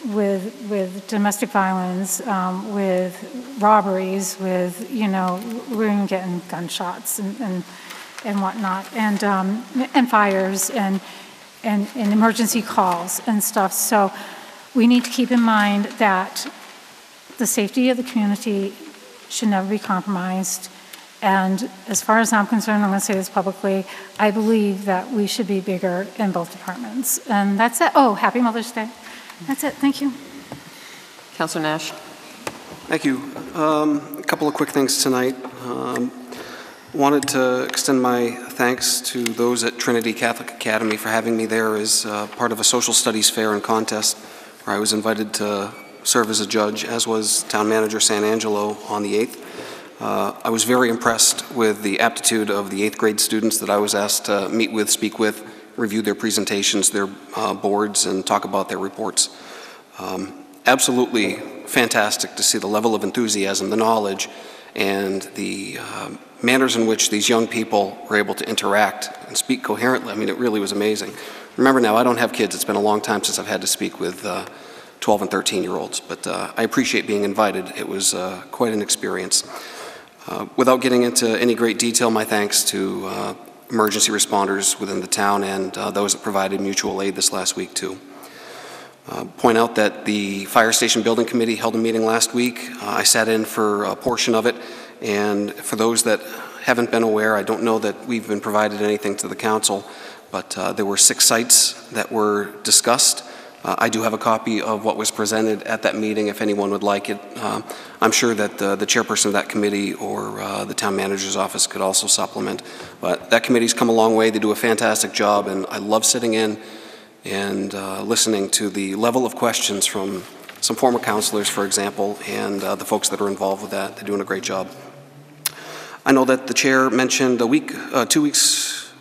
with domestic violence, with robberies, with, we're even getting gunshots and whatnot, and fires and emergency calls and stuff. So we need to keep in mind that the safety of the community should never be compromised. And as far as I'm concerned, I'm going to say this publicly, I believe that we should be bigger in both departments. And that's it. Oh, happy Mother's Day. That's it. Thank you. Councilor Nash? Thank you. A couple of quick things tonight. Wanted to extend my thanks to those at Trinity Catholic Academy for having me there as part of a social studies fair and contest where I was invited to serve as a judge, as was Town Manager Sanangelo on the 8th. I was very impressed with the aptitude of the 8th grade students that I was asked to meet with, speak with, review their presentations, their boards, and talk about their reports. Absolutely fantastic to see the level of enthusiasm, the knowledge, and the manners in which these young people were able to interact and speak coherently. I mean, it really was amazing. Remember now, I don't have kids. It's been a long time since I've had to speak with 12 and 13-year-olds, but I appreciate being invited. It was quite an experience. Without getting into any great detail, my thanks to emergency responders within the town and those that provided mutual aid this last week too. Point out that the Fire Station Building Committee held a meeting last week. I sat in for a portion of it, and for those that haven't been aware, I don't know that we've been provided anything to the council, but there were 6 sites that were discussed. I do have a copy of what was presented at that meeting if anyone would like it. I'm sure that the chairperson of that committee or the town manager's office could also supplement. But that committee's come a long way. They do a fantastic job, and I love sitting in and listening to the level of questions from some former councilors, for example, and the folks that are involved with that. They're doing a great job. I know that the chair mentioned 2 weeks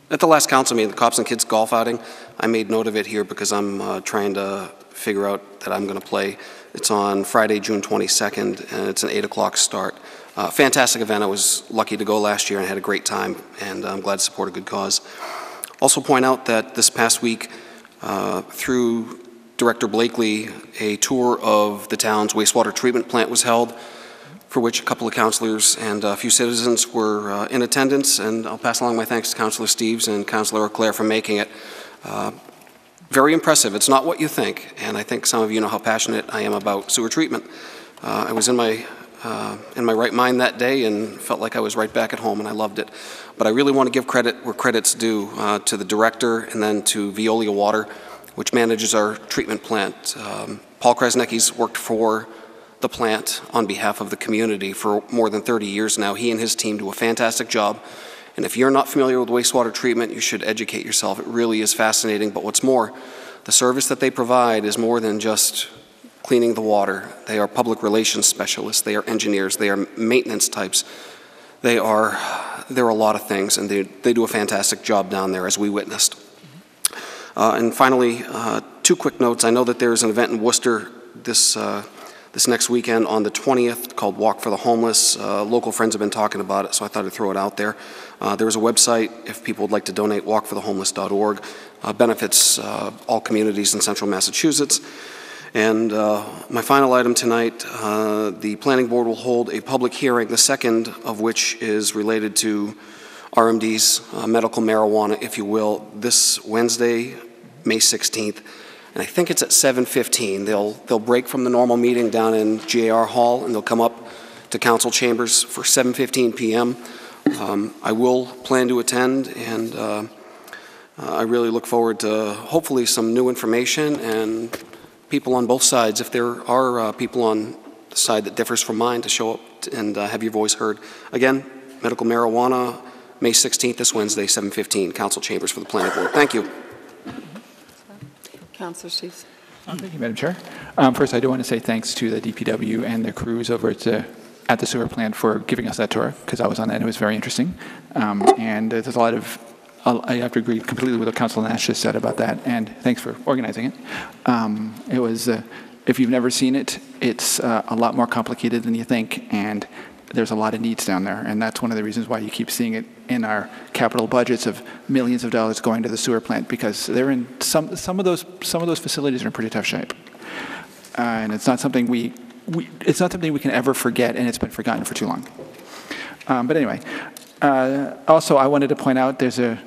at the last council meeting, the Cops and Kids golf outing. I made note of it here because I'm trying to figure out that I'm going to play. It's on Friday, June 22nd, and it's an 8 o'clock start. Fantastic event. I was lucky to go last year and had a great time, and I'm glad to support a good cause. Also point out that this past week, through Director Blakely, a tour of the town's wastewater treatment plant was held, for which a couple of councilors and a few citizens were in attendance, and I'll pass along my thanks to Councilor Steves and Councilor Auclair for making it. Very impressive. It's not what you think, and I think some of you know how passionate I am about sewer treatment. I was in my right mind that day and felt like I was right back at home, and I loved it. But I really want to give credit where credit's due to the director and then to Veolia Water, which manages our treatment plant. Paul Krasnecki's worked for the plant on behalf of the community for more than 30 years now. He and his team do a fantastic job. And if you're not familiar with wastewater treatment, you should educate yourself. It really is fascinating. But what's more, the service that they provide is more than just cleaning the water. They are public relations specialists. They are engineers. They are maintenance types. They're a lot of things, and they do a fantastic job down there, as we witnessed. And finally, 2 quick notes. I know that there is an event in Worcester this next weekend on the 20th called Walk for the Homeless. Local friends have been talking about it, so I thought I'd throw it out there. There's a website, if people would like to donate, walkforthehomeless.org. Benefits all communities in central Massachusetts. And my final item tonight, the Planning Board will hold a public hearing, the second of which is related to RMDs, medical marijuana, if you will, this Wednesday, May 16th. And I think it's at 7:15. They'll break from the normal meeting down in GAR Hall, and they'll come up to council chambers for 7:15 p.m. I will plan to attend, and I really look forward to hopefully some new information and people on both sides, if there are people on the side that differs from mine, to show up and have your voice heard. Again, medical marijuana, May 16th, this Wednesday, 7:15, council chambers for the planning board. Thank you. Councilor Steves. Thank you, Madam Chair. First, I do want to say thanks to the DPW and the crews over at the sewer plant for giving us that tour, because I was on that and it was very interesting. And there's a lot of, I have to agree completely with what Councilor Nash just said about that, and thanks for organizing it. It was, if you've never seen it, it's a lot more complicated than you think, and there's a lot of needs down there, and that's one of the reasons why you keep seeing it in our capital budgets of millions of dollars going to the sewer plant, because they're in some of those facilities are in pretty tough shape, and it's not something we can ever forget, and it's been forgotten for too long. But anyway, also I wanted to point out there's a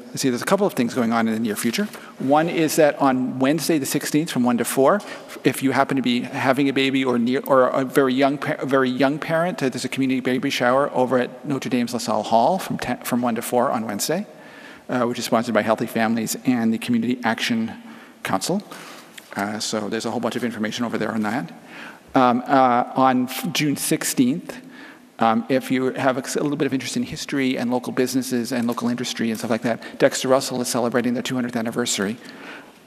couple of things going on in the near future. One is that on Wednesday the 16th from 1 to 4, if you happen to be having a baby or a very young parent, there's a community baby shower over at Notre Dame's LaSalle Hall from 1 to 4 on Wednesday, which is sponsored by Healthy Families and the Community Action Council. So there's a whole bunch of information over there on that. On June 16th, if you have a little bit of interest in history and local businesses and local industry and stuff like that, Dexter Russell is celebrating their 200th anniversary.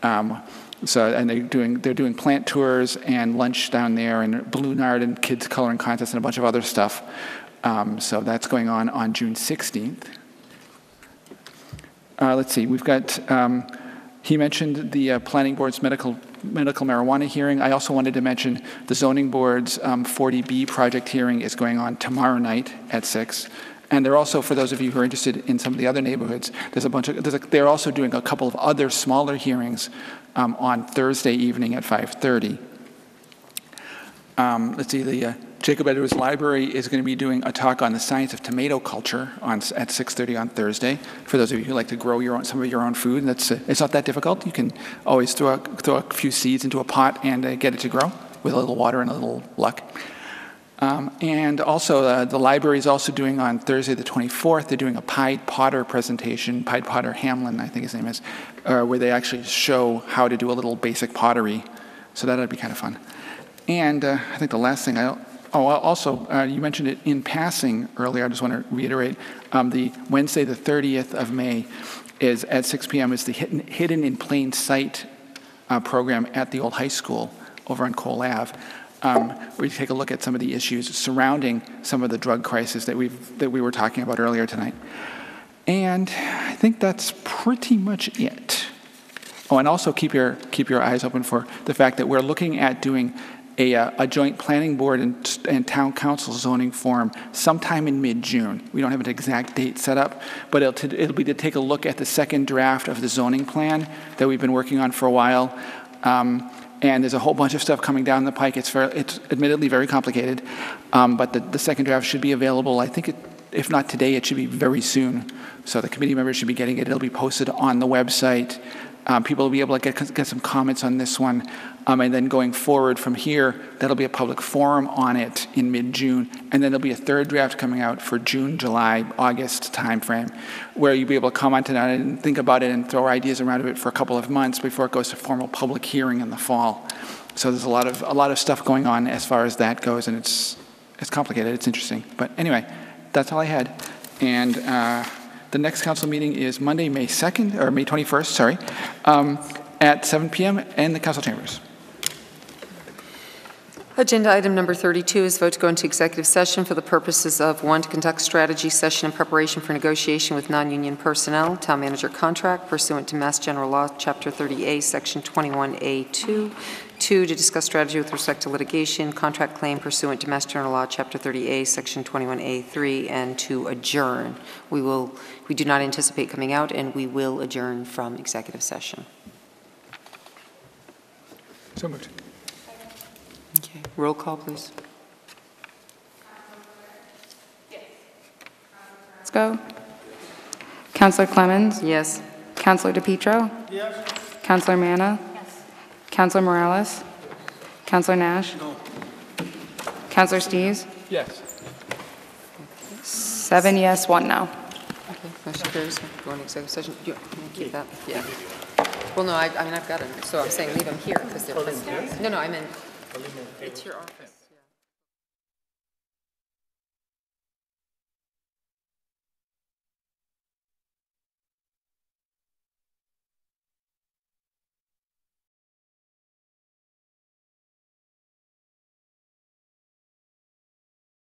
And they're doing plant tours and lunch down there and balloon art and kids coloring contests and a bunch of other stuff. So that's going on June 16th. Let's see, we've got, he mentioned the planning board's medical marijuana hearing. I also wanted to mention the zoning board's 40B project hearing is going on tomorrow night at 6. And they're also, for those of you who are interested in some of the other neighborhoods, they're also doing a couple of other smaller hearings on Thursday evening at 5:30. Let's see, the Jacob Edwards Library is going to be doing a talk on the science of tomato culture at 6:30 on Thursday. For those of you who like to grow some of your own food, it's not that difficult. You can always throw a few seeds into a pot and get it to grow with a little water and a little luck. And also, the library is also doing on Thursday the 24th, they're doing a Pied Potter presentation, Pied Potter Hamlin, I think his name is, where they actually show how to do a little basic pottery. So that'd be kind of fun. And I think the last thing also, you mentioned it in passing earlier. I just want to reiterate, the Wednesday, the 30th of May, is at 6 p.m. is the Hidden in Plain Sight program at the old high school over on Cole Ave. We take a look at some of the issues surrounding some of the drug crisis that we were talking about earlier tonight. And I think that's pretty much it. Oh, and also keep your eyes open for the fact that we're looking at doing a joint planning board and town council zoning forum sometime in mid-June. We don't have an exact date set up, but it'll be to take a look at the second draft of the zoning plan that we've been working on for a while. And there's a whole bunch of stuff coming down the pike. It's admittedly very complicated, but the second draft should be available. I think if not today, it should be very soon. So the committee members should be getting it. It'll be posted on the website. People will be able to get some comments on this one. And then going forward from here, that'll be a public forum on it in mid-June. And then there'll be a third draft coming out for June, July, August timeframe, where you'll be able to comment on it and think about it and throw ideas around it for a couple of months before it goes to formal public hearing in the fall. So there's a lot of stuff going on as far as that goes, and it's complicated. It's interesting. But anyway, that's all I had. And the next council meeting is Monday, May 2nd, or May 21st, sorry, at 7 p.m. in the council chambers. Agenda item number 32 is vote to go into executive session for the purposes of 1, to conduct strategy session in preparation for negotiation with non-union personnel, town manager contract pursuant to Mass General Law, Chapter 30A, Section 21A2. 2, to discuss strategy with respect to litigation, contract claim pursuant to Mass General Law, Chapter 30A, Section 21A3, and to adjourn. We do not anticipate coming out, and we will adjourn from executive session. So moved. Okay. Roll call, please. Let's go. Councilor Clemens? Yes. Councilor DePietro? Yes. Councilor Manna? Yes. Councilor Morales? Councilor Nash? No. Councilor Steves? Yes. 7 yes, 1 no. Okay. Motion carries. Go into executive session. You keep that? Yeah. Well, no, I mean, I've got it. So I'm saying leave them here because they're. No, I mean, it's your office.